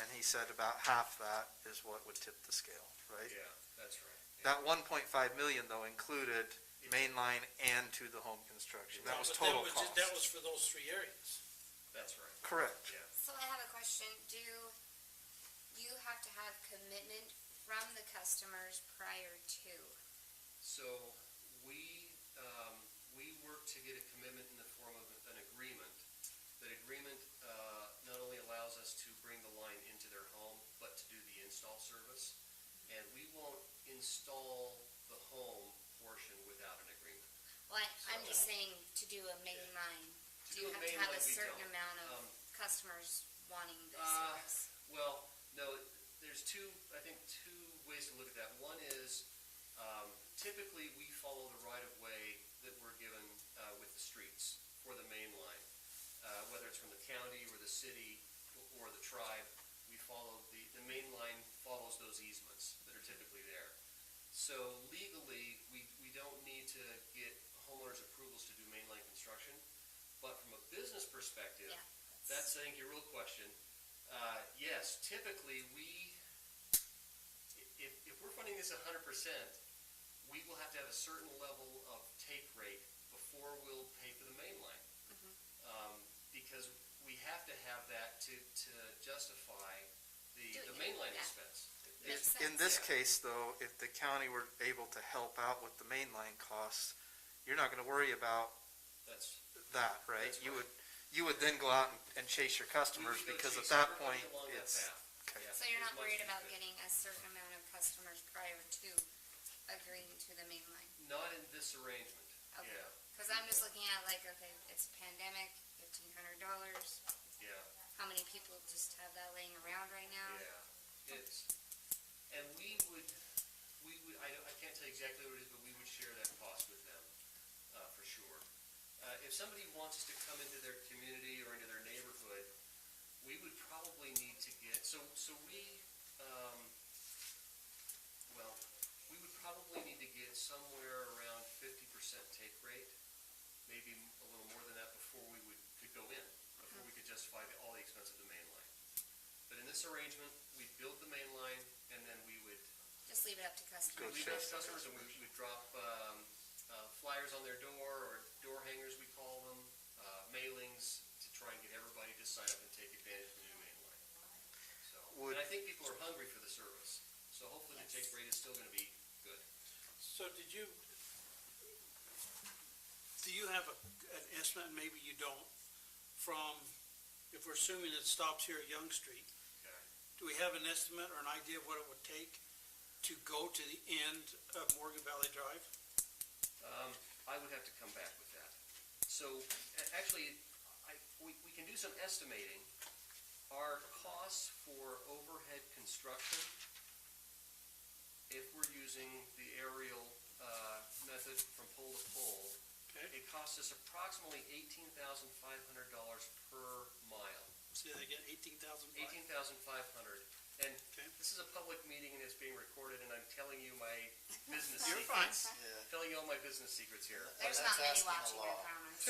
and he said about half that is what would tip the scale, right? Yeah, that's right. That 1.5 million though included mainline and to the home construction. That was But total That was cost. for those 3 areas. That's right. Correct. Yeah. So I have a question. Do you have to have commitment from the customers prior to? So we work to get a commitment in the form of an agreement. That agreement not only allows us to bring the line into their home, but to do the install service. And we won't install the home portion without an agreement. Well, I'm just saying to do a main line. To Do you do a have to main have line, a we certain don't. amount of customers wanting this Uh, service? Well, no, there's two ways to look at that. One is, typically we follow the right-of-way that we're given with the streets for the main line. Whether it's from the county or the city or the tribe, we follow the main line follows those easements that are typically there. So legally, we don't need to get homeowners' approvals to do mainline construction. But from a business perspective, Yeah, that's, I think, your real question. Yes, typically, if we're funding this 100%, we will have to have a certain level of take rate before we'll pay for the main line. Because we have to have that to justify the mainline yeah. expense. Makes In sense. this case though, if the county were able to help out with the mainline costs, you're not gonna worry about That's, that, right? That's right. You would then go out and chase your customers we would go because at chase that everybody point, along that it's, path. okay. Yeah, So you're as not much worried as we about could. getting a certain amount of customers prior to agreeing to the main line? Not in this arrangement, Okay. yeah, Because I'm just looking at like, okay, it's a pandemic, $1,500. yeah. How many people just have that laying around right now? Yeah, and we would, I can't tell you exactly what it is, but we would share that cost with them, for sure. If somebody wants us to come into their community or into their neighborhood, we would probably need to get, we would probably need to get somewhere around 50% take rate, maybe a little more than that before we could go in, before we could justify all the expense of the main line. But in this arrangement, we'd build the main line, and then we would Just leave it up to customers. leave those customers, and we'd drop flyers on their door, or door hangers, we call them, mailings, to try and get everybody to sign up and take advantage of the new main line. So, and I think people are hungry for the service, so hopefully the take rate is still gonna be good. So do you have an estimate, and maybe you don't, from, if we're assuming it stops here at Young Street, Okay. do we have an estimate or an idea of what it would take to go to the end of Morgan Valley Drive? I would have to come back with that. So, actually, we can do some estimating, construction, if we're using the aerial method from pole to pole, it costs us approximately $18,500 per mile. Say that again, 18,000? $18,500. And this is a public meeting and it's being recorded, and I'm telling you my business You're secrets. fine. Yeah. Telling you all my business secrets here. There's That's not many asking a watching your lot. comments.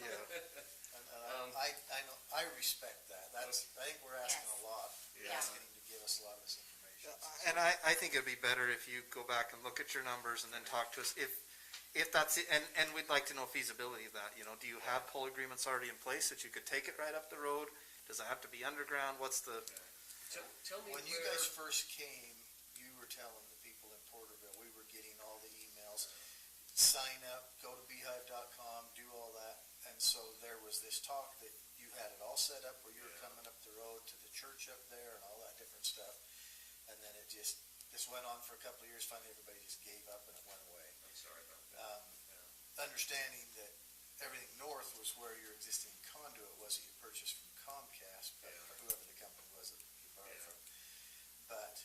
Yeah. And I know, I respect that. I think we're asking Yes. a lot, Yeah. asking him to give us a lot of this information. And I think it'd be better if you go back and look at your numbers and then talk to us, if that's, and we'd like to know feasibility of that, do you have pole agreements already in place that you could take it right up the road? Does it have to be underground? What's the? Tell me When you where- guys first came, you were telling the people in Porterville, we were getting all the emails, sign up, go to beehive.com, do all that. And so there was this talk that you had it all set up where you were coming up the road to the church up there and all that different stuff. And then this went on for a couple of years. Finally, everybody just gave up and it went away. I'm sorry about that. Understanding that everything north was where your existing conduit was that you purchased from Comcast, or whoever the company was that you borrowed from. But,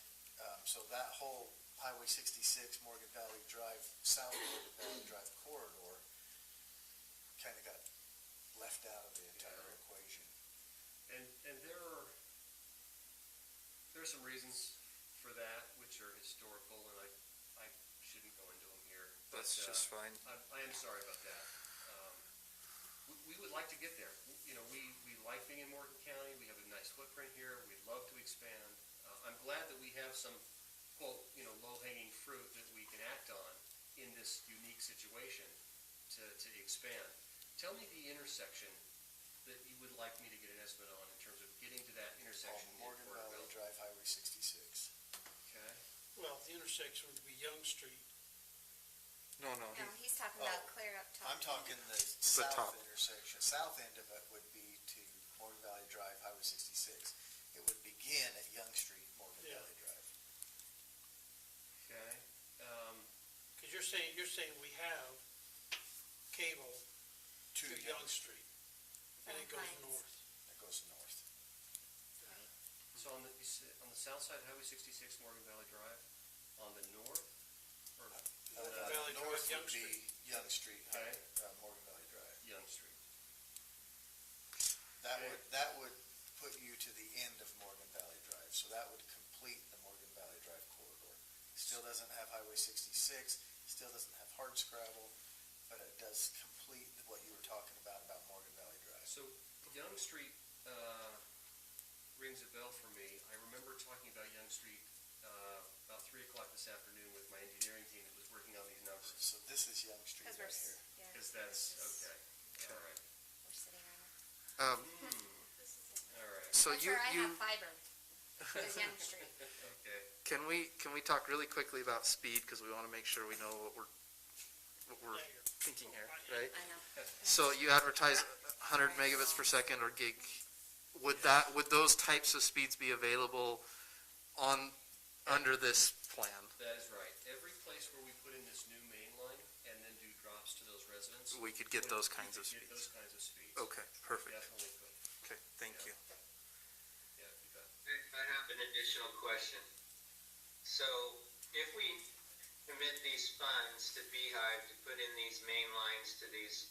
so that whole Highway 66, Morgan Valley Drive, South Morgan Valley Drive corridor kind of got left out of the entire equation. And there are some reasons for that, which are historical, and I shouldn't go into them here. That's just fine. I am sorry about that. We would like to get there. We like being in Morgan County. We have a nice footprint here. We'd love to expand. I'm glad that we have some, quote, low-hanging fruit that we can act on in this unique situation to expand. Tell me the intersection that you would like me to get an estimate on in terms of getting to that intersection in Morgan Valley Porterville. Drive, Highway 66. Okay. Well, the intersection would be Young Street. No. No, he's talking about clear up top. I'm talking the top. south intersection. South end of it would be to Morgan Valley Drive, Highway 66. It would begin at Young Street, Morgan Valley Drive. Okay. Because you're saying we have cable to Young Street, and it goes Pines. north. It goes north. So on the south side, Highway 66, Morgan Valley Drive, on the north? Or Morgan Valley Drive, North Young would be Street. Young Street, Okay. Morgan Valley Drive. Young Street. That would put you to the end of Morgan Valley Drive, so that would complete the Morgan Valley Drive corridor. Still doesn't have Highway 66, still doesn't have hardscrabble, but it does complete what you were talking about Morgan Valley Drive. So Young Street rings a bell for me. I remember talking about Young Street about 3 o'clock this afternoon with my engineering team that was working on these numbers. So this is Young Street Because we're, right here. yeah, Because that's, okay, all right. we're sitting on it. All right, So That's where I have fiber, is Young Street. okay. Can we talk really quickly about speed, because we want to make sure we know what we're thinking here, right? I know. So you advertise 100 megabits per second or gig. Would those types of speeds be available under this plan? That is right. Every place where we put in this new main line and then do drops to those residents. We could get those kinds of we could get speeds. those kinds of speeds. Okay, perfect. Definitely could. Okay, thank you. Yeah, you bet. I have an additional question. So if we commit these funds to Beehive to put in these main lines to these,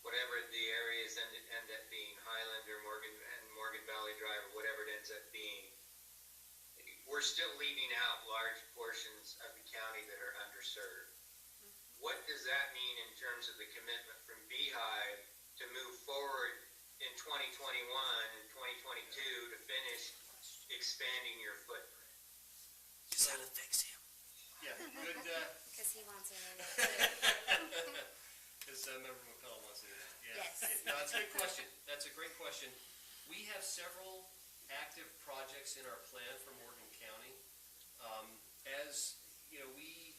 whatever the areas end up being, Highland or Morgan Valley Drive, or whatever it ends up being, we're still leaving out large portions of the county that are underserved. What does that mean in terms of the commitment from Beehive to move forward in 2021 and 2022 to finish expanding your footprint? Just had to fix him. Yeah, good, Because he wants it in it. because Member McCollum wants to do that. Yeah. Yes. No, that's a good question. That's a great question. We have several active projects in our plan for Morgan County. As, we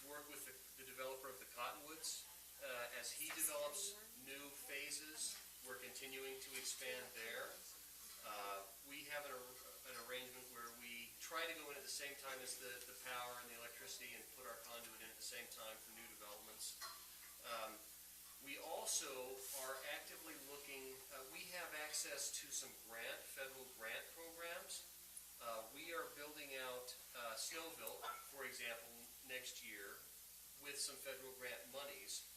work with the developer of the Cottonwoods. As he develops new phases, we're continuing to expand there. We have an arrangement where we try to go in at the same time as the power and the electricity and put our conduit in at the same time for new developments. We also are actively looking, we have access to some federal grant programs. We Scoville, for example, next year with some federal grant monies.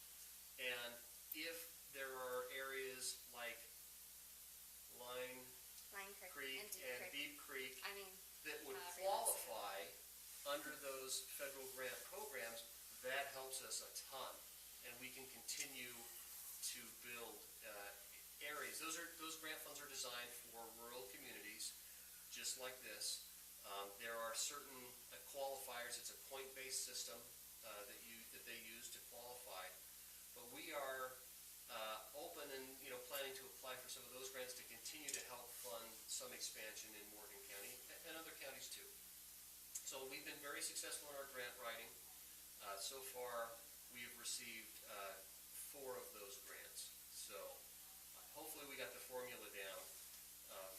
And if there are areas like Line Line Creek and and Deep Creek I mean, that would however you want to say it. qualify under those federal grant programs, that helps us a ton. And we can continue to build areas. Those grant funds are designed for rural communities, just like this. There are certain qualifiers. It's a point-based system that they use to qualify. But we are open and planning to apply for some of those grants to continue to help fund some expansion in Morgan County and other counties too. So we've been very successful in our grant writing. So far, we have received 4 of those grants. So hopefully we got the formula down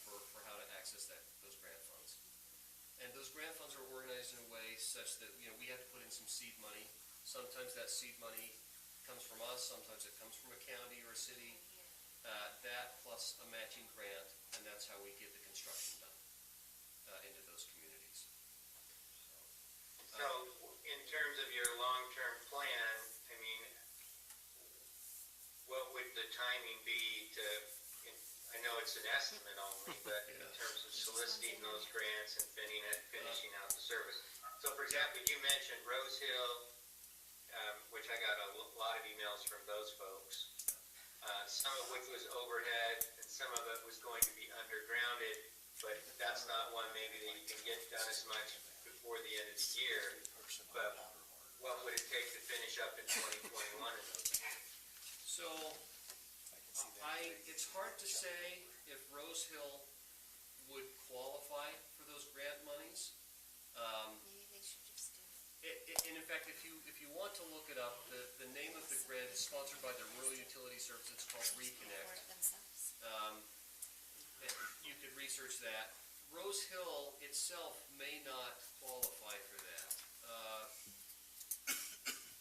for how to access those grant funds. And those grant funds are organized in a way such that we have to put in some seed money. Sometimes that seed money comes from us, sometimes it comes from a county or a city. That plus a matching grant, and that's how we get the construction done into those communities. So, in terms of your long-term plan, I mean, what would the timing be to, I know it's an estimate only, but in terms of soliciting those grants and finishing out the service. So, for example, you mentioned Rose Hill, which I got a lot of emails from those folks. Some of which was overhead, and some of it was going to be undergrounded, but that's not one maybe that you can get done as much before the end of the year. But what would it take to finish up in 2021 in those? So, it's hard to say if Rose Hill would qualify for those grant monies. Maybe they should just do And in fact, if you want to look it up, the name of the grant is sponsored by the Rural Utility Service. It's called Reconnect. it themselves. You could research that. Rose Hill itself may not qualify for that.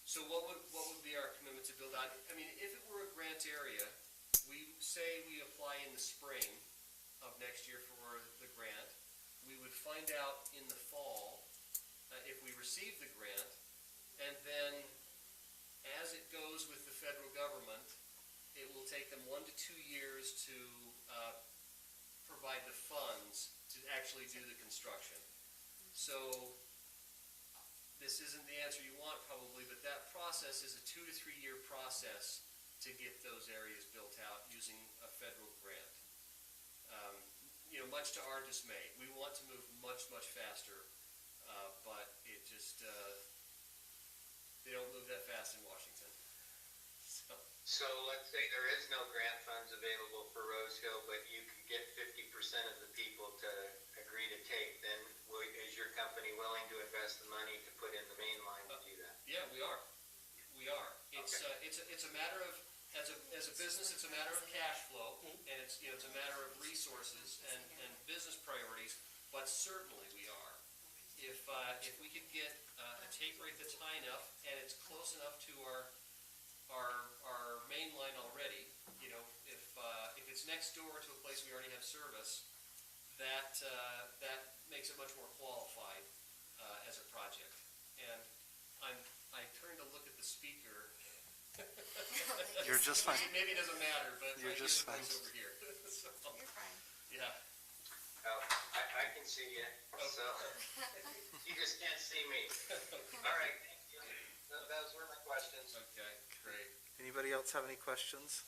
So what would be our commitment to build out? I mean, if it were a grant area, we say we apply in the spring of next year for the grant. We would find out in the fall if we receive the grant, and then as it goes with the federal government, it will take them 1 to 2 years to provide the funds to actually do the construction. So this isn't the answer you want probably, but that process is a 2 to 3 year process to get those areas built out using a federal grant. Much to our dismay. We want to move much, much faster, but it just, they don't move that fast in Washington. So let's say there is no grant funds available for Rose Hill, but you could get 50% of the people to agree to take, then is your company willing to invest the money to put in the main line to do that? Yeah, we are. We are. It's a matter of, as a business, it's a matter of cash flow, and it's a matter of resources and business priorities, but certainly we are. If we could get a take rate that's high enough and it's close enough to our main line already, if it's next door to a place we already have service, that makes it much more qualified as a project. And I turned to look at the speaker. You're just fine. Maybe it doesn't matter, but You're just fine. over here. So, You're fine. yeah. I can see you, so you just can't see me. All right, thank you. Those were my questions. Okay, great. Anybody else have any questions?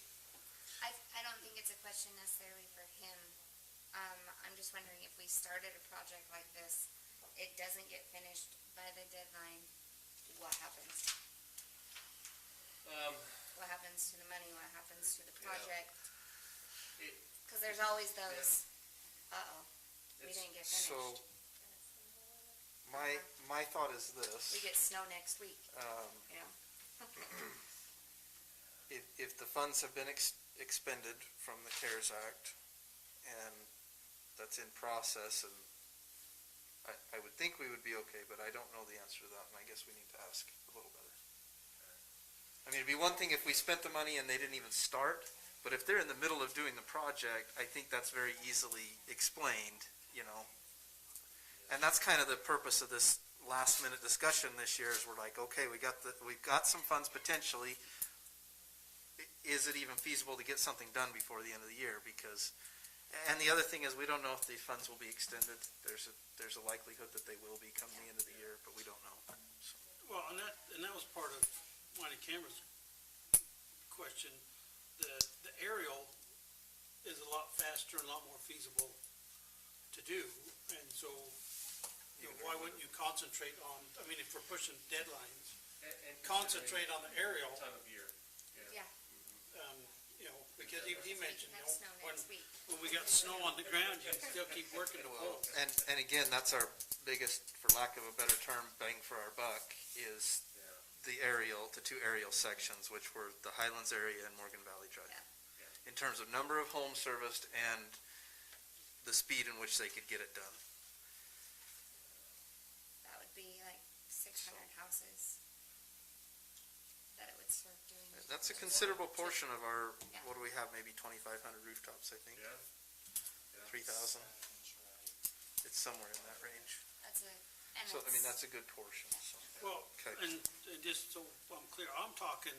I don't think it's a question necessarily for him. I'm just wondering if we started a project like this, it doesn't get finished by the deadline, what happens? What happens to the money? What happens to the project? Because there's always those, we didn't get finished. So, my thought is this. We get snow next week, If the funds have been expended from the CARES Act, and that's in process, and I would think we would be okay, but I don't know the answer to that, and I guess we need to ask a little better. I mean, it'd be one thing if we spent the money and they didn't even start, but if they're in the middle of doing the project, I think that's very easily explained, And that's kind of the purpose of this last minute discussion this year is we're like, okay, we've got some funds potentially. Is it even feasible to get something done before the end of the year? Because, and the other thing is, we don't know if the funds will be extended. There's a likelihood that they will be come the end of the year, but we don't know. So. Well, and that was part of Wine and Camera's question. The aerial is a lot faster and a lot more feasible to do, and so, why wouldn't you concentrate on, I mean, if we're pushing deadlines, And concentrate on the aerial, time of year. Yeah. because he mentioned, Have snow next week. when we got snow on the ground, you can still keep working the poles. And again, that's our biggest, for lack of a better term, bang for our buck, is the two aerial sections, which were the Highlands area and Morgan Valley Drive. Yeah. In terms of number of homes serviced and the speed in which they could get it done. That would be like 600 houses that it would serve doing. That's a considerable portion of our, Yeah. what do we have, maybe 2,500 rooftops, I think? Yeah. 3,000? It's somewhere in that range. And So, I mean, that's a good portion, so. Well, Okay. and just so I'm clear, I'm talking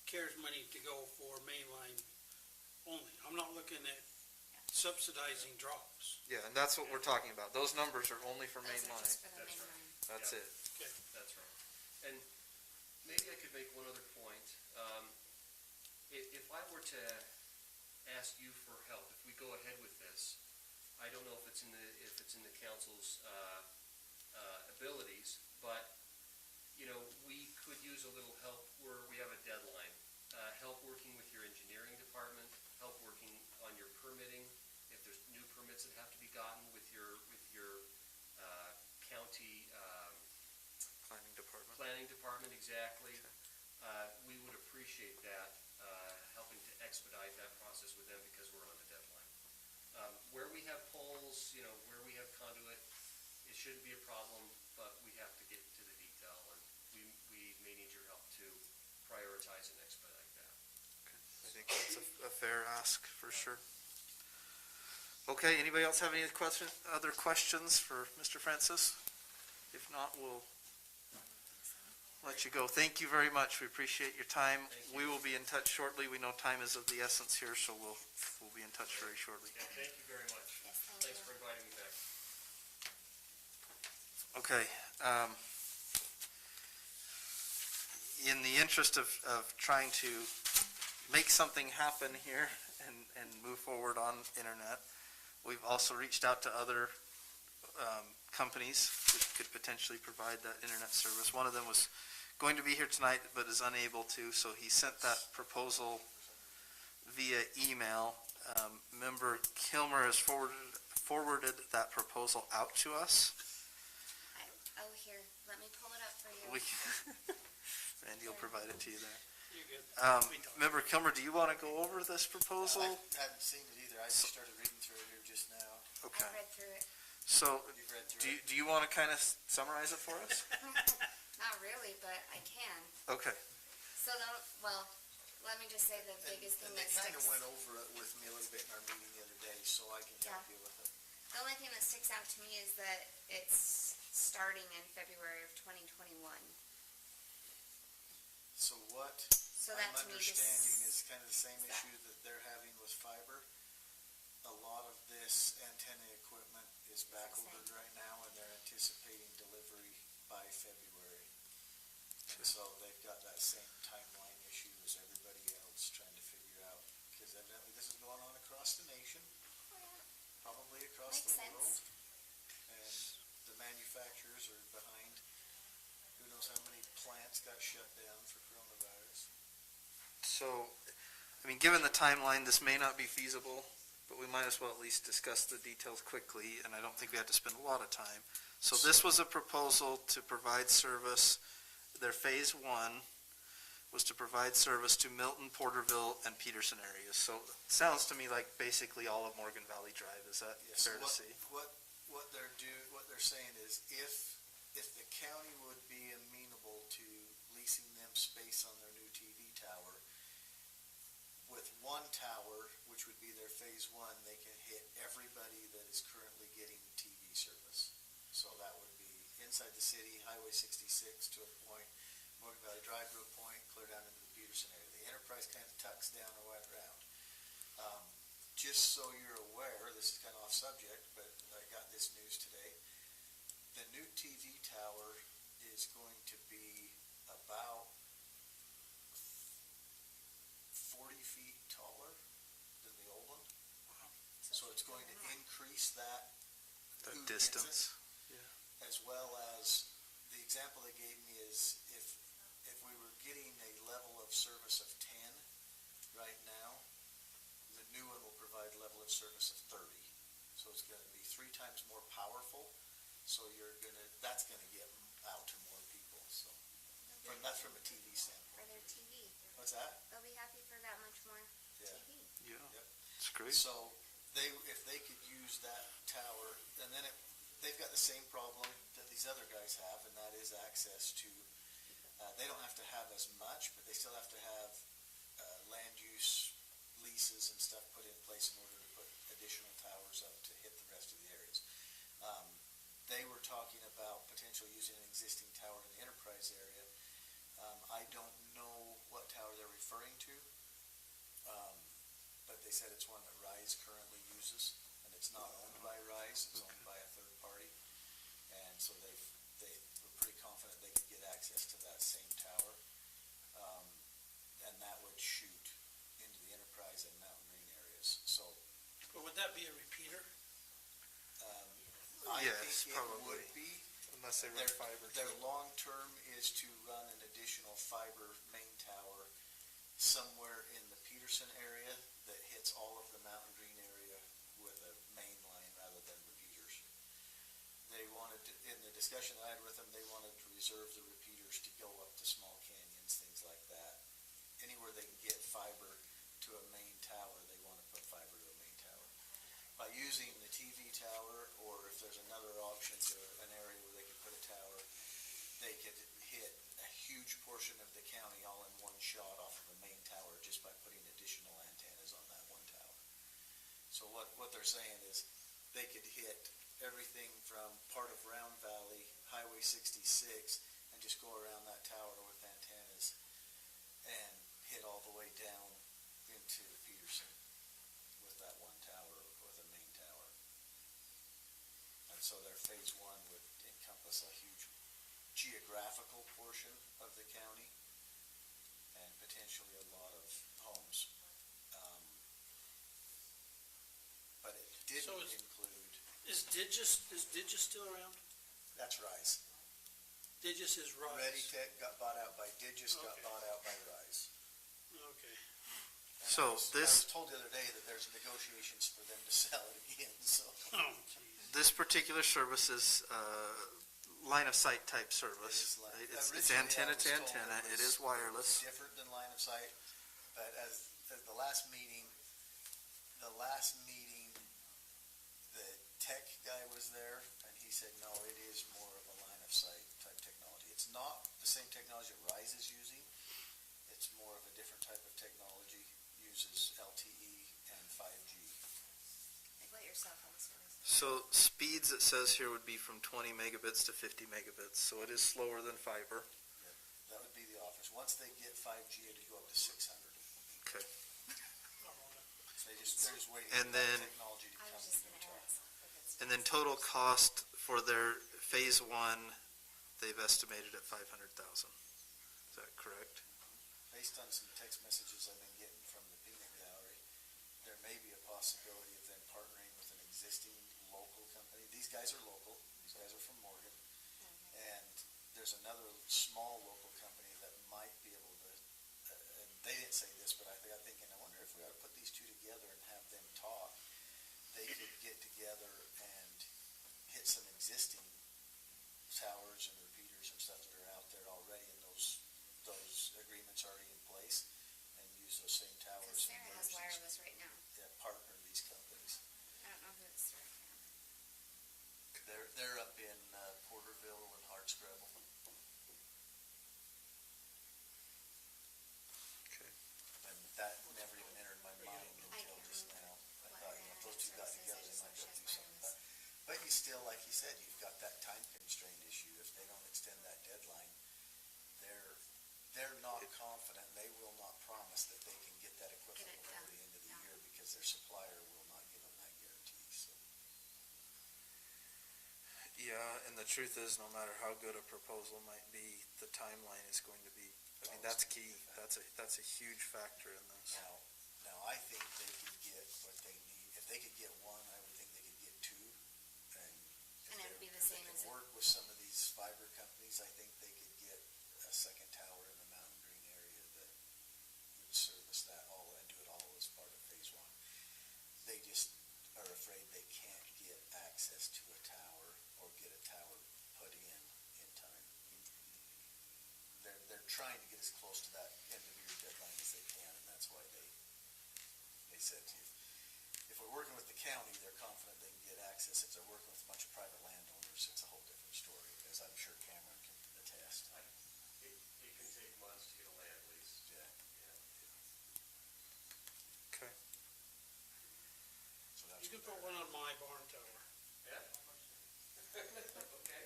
CARES money to go for mainline only. I'm not looking at subsidizing drops. Yeah, and that's what we're talking about. Those numbers are only for main line. Just for the That's main right. line. That's it. Okay. That's right. And maybe I could make one other point. If I were to ask you for help, if we go ahead with this, I don't know if it's in the council's abilities, but we could use a little help where we have a deadline. Help working with your engineering department, help working on your permitting, if there's new permits that have to be gotten with your county planning department, exactly. We would appreciate that, helping to expedite that process with them because we're on the deadline. Where we have poles, where we have conduit, it shouldn't be a problem, but we have to get to the detail, and we may need your help to prioritize and expedite that. I think that's a fair ask, for sure. Okay, anybody else have any other questions for Mr. Francis? If not, we'll let you go. Thank you very much. We appreciate your time. We will be in touch shortly. We know time is of the essence here, so we'll be in touch very shortly. Yeah, thank you very much. Yes, Thanks for inviting me back. Okay. In the interest of trying to make something happen here and move forward on internet, we've also reached out to other companies that could potentially provide that internet service. One of them was going to be here tonight but is unable to, so he sent that proposal via email. Member Kilmer has forwarded that proposal out to us. Here, let me pull it up for you. Randy will provide it to you there. You're good. Member Kilmer, do you want to go over this proposal? I hadn't seen it either. I just started reading through it here just now. Okay. I read through it. So, You've read through it? do you want to kind of summarize it for us? Not really, but I can. Okay. So, let me just say the biggest thing And they that kind of sticks. went over it with me a little bit in our meeting the other day, so I can help you with it. The only thing that sticks out to me is that it's starting in February of 2021. So what So that I'm to me understanding just. is kind of the same issue that they're having with fiber. A lot of this antenna equipment is backordered right now, and they're anticipating delivery by February. And so they've got that same timeline issue as everybody else trying to figure out, because evidently this is going on across the nation, probably across Makes the world. sense. And the manufacturers are behind. Who knows how many plants got shut down for coronavirus. So, I mean, given the timeline, this may not be feasible, but we might as well at least discuss the details quickly, and I don't think we have to spend a lot of time. So this was a proposal to provide service, their phase one was to provide service to Milton, Porterville, and Peterson areas. So it sounds to me like basically all of Morgan Valley Drive. Is that Yes, fair to see? What they're saying is if the county would be amenable to leasing them space on their new TV tower, with one tower, which would be their phase one, they can hit everybody that is currently getting TV service. So that would be inside the city, Highway 66 to a point, Morgan Valley Drive to a point, clear down into the Peterson area. The Enterprise kind of tucks down and went around. Just so you're aware, this is kind of off subject, but I got this news today. The new TV tower is going to be about 40 feet taller than the old one. So it's going to increase that distance. As well as, the example they gave me is if we were getting a level of service of 10 right now, the new one will provide a level of service of 30. So it's going to be 3 times more powerful. So that's going to get out to more people. So that's from a TV standpoint. For their TV. What's that? They'll be happy for that much more Yeah. TV. Yeah, Yep. it's great. So if they could use that tower, and then they've got the same problem that these other guys have, and that is access to, they don't have to have as much, but they still have to have land use leases and stuff put in place in order to put additional towers up to hit the rest of the areas. They were talking about potentially using an existing tower in the Enterprise area. I don't know what tower they're referring to, but they said it's one that Rise currently uses, and it's not owned by Rise, it's owned by a third party. And so they were pretty confident they could get access to that same tower, and that would shoot into the Enterprise and Mountain Green areas. So But would that be a repeater? I Yes, think probably. it would be. Unless they run fiber. Their long-term is to run an additional fiber main tower somewhere in the Peterson area that hits all of the Mountain Green area with a main line rather than repeaters. They wanted to, in the discussion I had with them, they wanted to reserve the repeaters to go up to small canyons, things like that. Anywhere they can get fiber to a main tower, they want to put fiber to a main tower. By using the TV tower, or if there's another option to an area where they could put a tower, they could hit a huge portion of the county all in one shot off of the main tower just by putting additional antennas on that one tower. So what they're saying is they could hit everything from part of Round Valley, Highway 66, and just go around that tower with antennas and hit all the way down into Peterson with that one tower, with a main tower. And so their phase 1 would encompass a huge geographical portion of the county and potentially a lot of homes. But it didn't So include, Is Digis still around? that's Rise. Digis is Rise. ReadyTech got bought out by Digis, got Okay. bought out by Rise. Okay. And So I this- was told the other day that there's negotiations for them to sell it again, so. Oh, geez. This particular service is line of sight type service. It's Originally, I antenna was to told antenna. It was is wireless. different than line of sight, but as the last meeting, the tech guy was there, and he said, no, it is more of a line of sight type technology. It's not the same technology that Rise is using. It's more of a different type of technology, uses LTE and 5G. Like what your cell phone service. So speeds, it says here, would be from 20 megabits to 50 megabits, so it is slower than fiber. That would be the offers. Once they get 5G, it'd go up to 600. Okay. So they're just waiting And for that then- technology to I come was to just them. gonna ask. if it's- And then total cost for their phase 1, they've estimated at 500,000. Is that correct? Based on some text messages I've been getting from the peanut gallery, there may be a possibility of them partnering with an existing local company. These guys are local. These guys are from Morgan. And there's another small local company that might be able to, and they didn't say this, but I got thinking, I wonder if we ought to put these two together and have them talk. They could get together and hit some existing towers and repeaters and stuff that are out there already, and those agreements already in place, and use those same towers. Cause and Sarah has merge these- wireless right now. Yeah, partner these companies. I don't know who it's through. They're up in Porterville and Hardscrabble. Okay. And that never even entered my mind I until can't just remember now. I what thought, her if those two got service is. I together, they just know might she be able to has do something. wireless. But you still, like you said, you've got that time constraint issue. If if they don't extend that deadline, they're not confident, they will not promise that they can get that equipment Get it before done, the end of the yeah. year because their supplier will not give them that guarantee, so. Yeah, and the truth is, no matter how good a proposal might be, the timeline is going to be, I mean, that's key. That's a huge factor in this. Now, I think they could get what they need, if they could get one, I would think they could get two. And it would be the if same they as can work with some of these fiber companies, I think they could get a second tower in the Mountain Green area that would service that all and do it all as part of phase one. They just are afraid they can't get access to a tower or get a tower put in time. They're trying to get as close to that end of year deadline as they can, and that's why they said to you, if we're working with the county, they're confident they can get access. If they're working with a bunch of private landowners, it's a whole different story, as I'm sure Cameron can attest. It can take months to get a land lease. Yeah. Okay. So that's You can what put one on my barn tower. Yeah? Okay.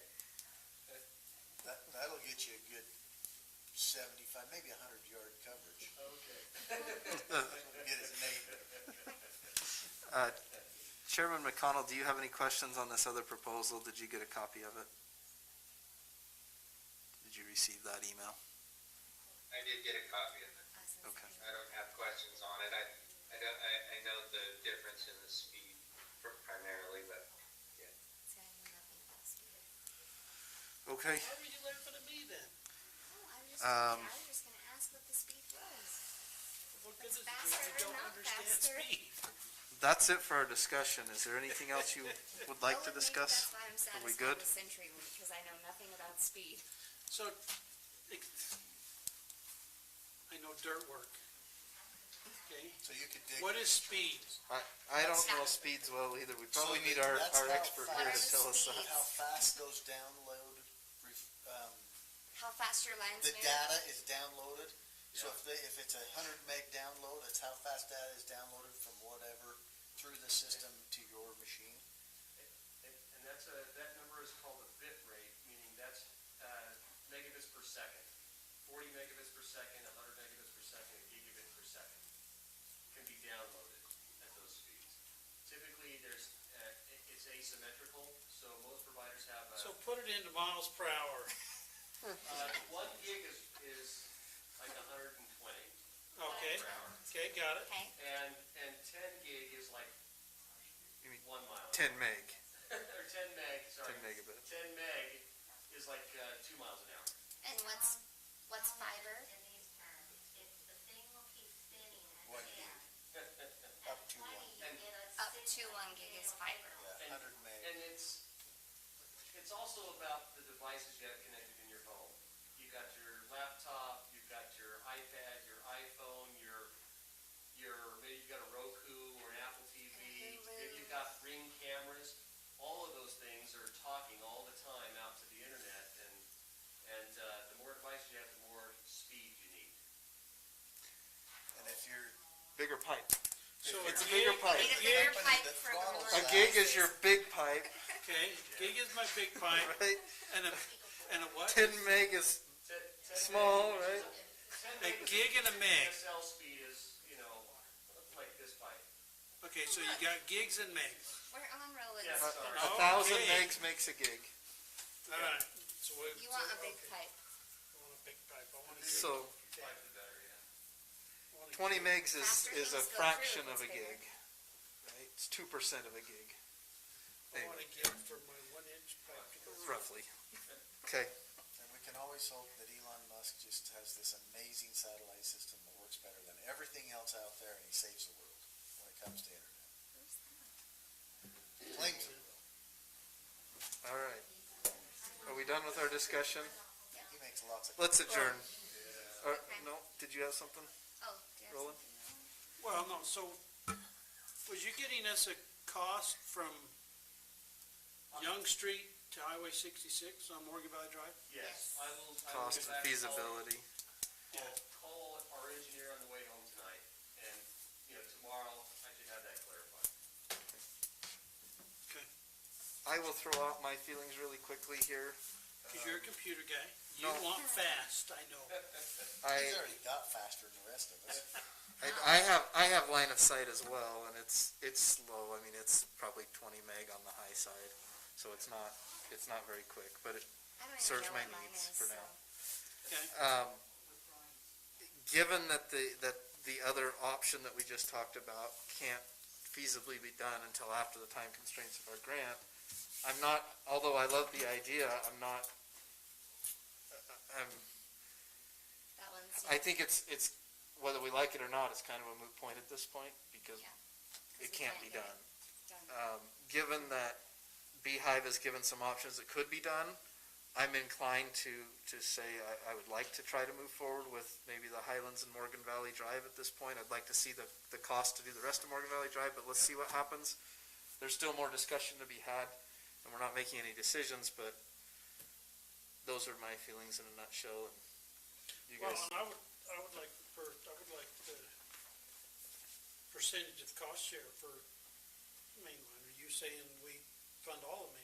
that'll get you a good 75, maybe 100-yard coverage. Okay. Get his neighbor. Chairman McConnell, do you have any questions on this other proposal? Did you get a copy of it? Did you receive that email? I did get a copy of it. Okay. I don't have questions on it. I know the difference in the speed primarily, but yeah. See, I know nothing about speed. Okay. Why were you laughing at me then? Oh, I was just gonna ask what the speed was. What It's good is it faster if you or don't not understand faster? speed? That's it for our discussion. Is there anything else you would like to Well, maybe discuss? That's why I'm Are we satisfied good? with CenturyLink, because I know nothing about speed. So, I know dirt work. Okay, So you could dig. what is speed? I don't know speeds well either. We probably need our expert here to tell us that. How fast those download, How fast your line's the moving? data is downloaded. So if it's a 100 meg download, it's how fast data is downloaded from whatever through the system to your machine. And that number is called a bit rate, meaning that's megabits per second. 40 megabits per second, 100 megabits per second, a gigabit per second can be downloaded at those speeds. Typically, it's asymmetrical, so most providers have So put it into miles per hour. 1 gig is like 120 Okay, per hour. okay, got it. Okay, And 10 gig is like You mean 1 mile. 10 meg, Or 10 meg, sorry. 10 megabit. 10 meg is like 2 miles an hour. and what's fiber? One gig. Up to 1 gig. Up to 1 gig is fiber. Yeah, 100 meg. And it's also about the devices you have connected in your home. You've got your laptop, you've got your iPad, your iPhone, maybe you've got a Roku or an Apple TV, maybe you've got Ring cameras. All of those things are talking all the time out to the internet, and the more devices you have, the more speed you need. And if you're, Bigger pipe. So It's a bigger pipe. Need a bigger pipe that for the throttles A one. gig is your big pipe, Okay, gig is my big pipe, right? and a what? 10 meg is 10 small, right? A gig and a meg. DSL speed is, like this pipe. Okay, so you got gigs and megs. We're on rolling. Yeah, sorry. 1,000 Okay. megs makes a gig. All right. So You want a big pipe. I want a big pipe. I want a So Pipe the better, yeah. 20 megs Faster is a things go fraction through, of a it's bigger. gig, right? It's 2% of a gig, I want a gig for my 1-inch pipe to go through. roughly. Okay. and we can always hope that Elon Musk just has this amazing satellite system that works better than everything else out there, and he saves the world when it comes to internet. Claims it will. All right. Are we done with our discussion? He makes lots of. Let's adjourn. No, did you have something, Oh, do you have Roland? something? Well, no, so was you getting us a cost from Young Street to Highway 66 on Morgan Valley Drive? Yes, I will Cost get and back to feasibility. I'll call our engineer on the way home tonight, and, tomorrow I should have that clarified. Okay. I will throw out my feelings really quickly here. Cause you're a computer guy. You No. want fast, I know. He's already got faster than the rest of us. I have line of sight as well, and it's slow. I mean, it's probably 20 meg on the high side, so it's not very quick, but it I don't even serves know my what mine needs is, for so. now. Okay. Given that the other option that we just talked about can't feasibly be done until after the time constraints of our grant, I'm not, although I love the idea, I'm not, That one's, I think it's, whether we like it or not, it's kind of a moot point at this point, because Yeah. it 'Cause we can't can't be get done. done. Given that Beehive has given some options that could be done, I'm inclined to say I would like to try to move forward with maybe the Highlands and Morgan Valley Drive at this point. I'd like to see the cost to do the rest of Morgan Valley Drive, but let's see what happens. There's still more discussion to be had, and we're not making any decisions, but those are my feelings in a nutshell. And you Well, guys, and I would like the percentage of cost share for mainline. Are you saying we fund all of mainline?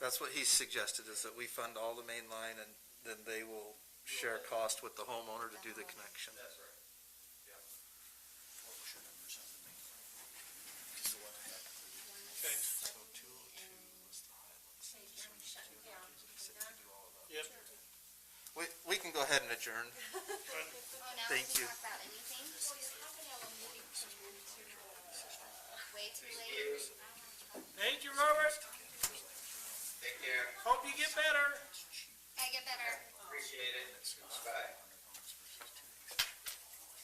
that's what he's suggested, is that we fund all the main line, and then they will share cost with the homeowner to do the connection. That's right. What was your numbers on the main line? Just the one I have. Okay. So 202 was the Highlands. Shutting down. Yep. We can go ahead and adjourn. Oh, now we Thank can you. talk about anything? Way too Thank late? you. Thank you, Robert. Take care. Hope you get better. I get better. Appreciate it. Bye.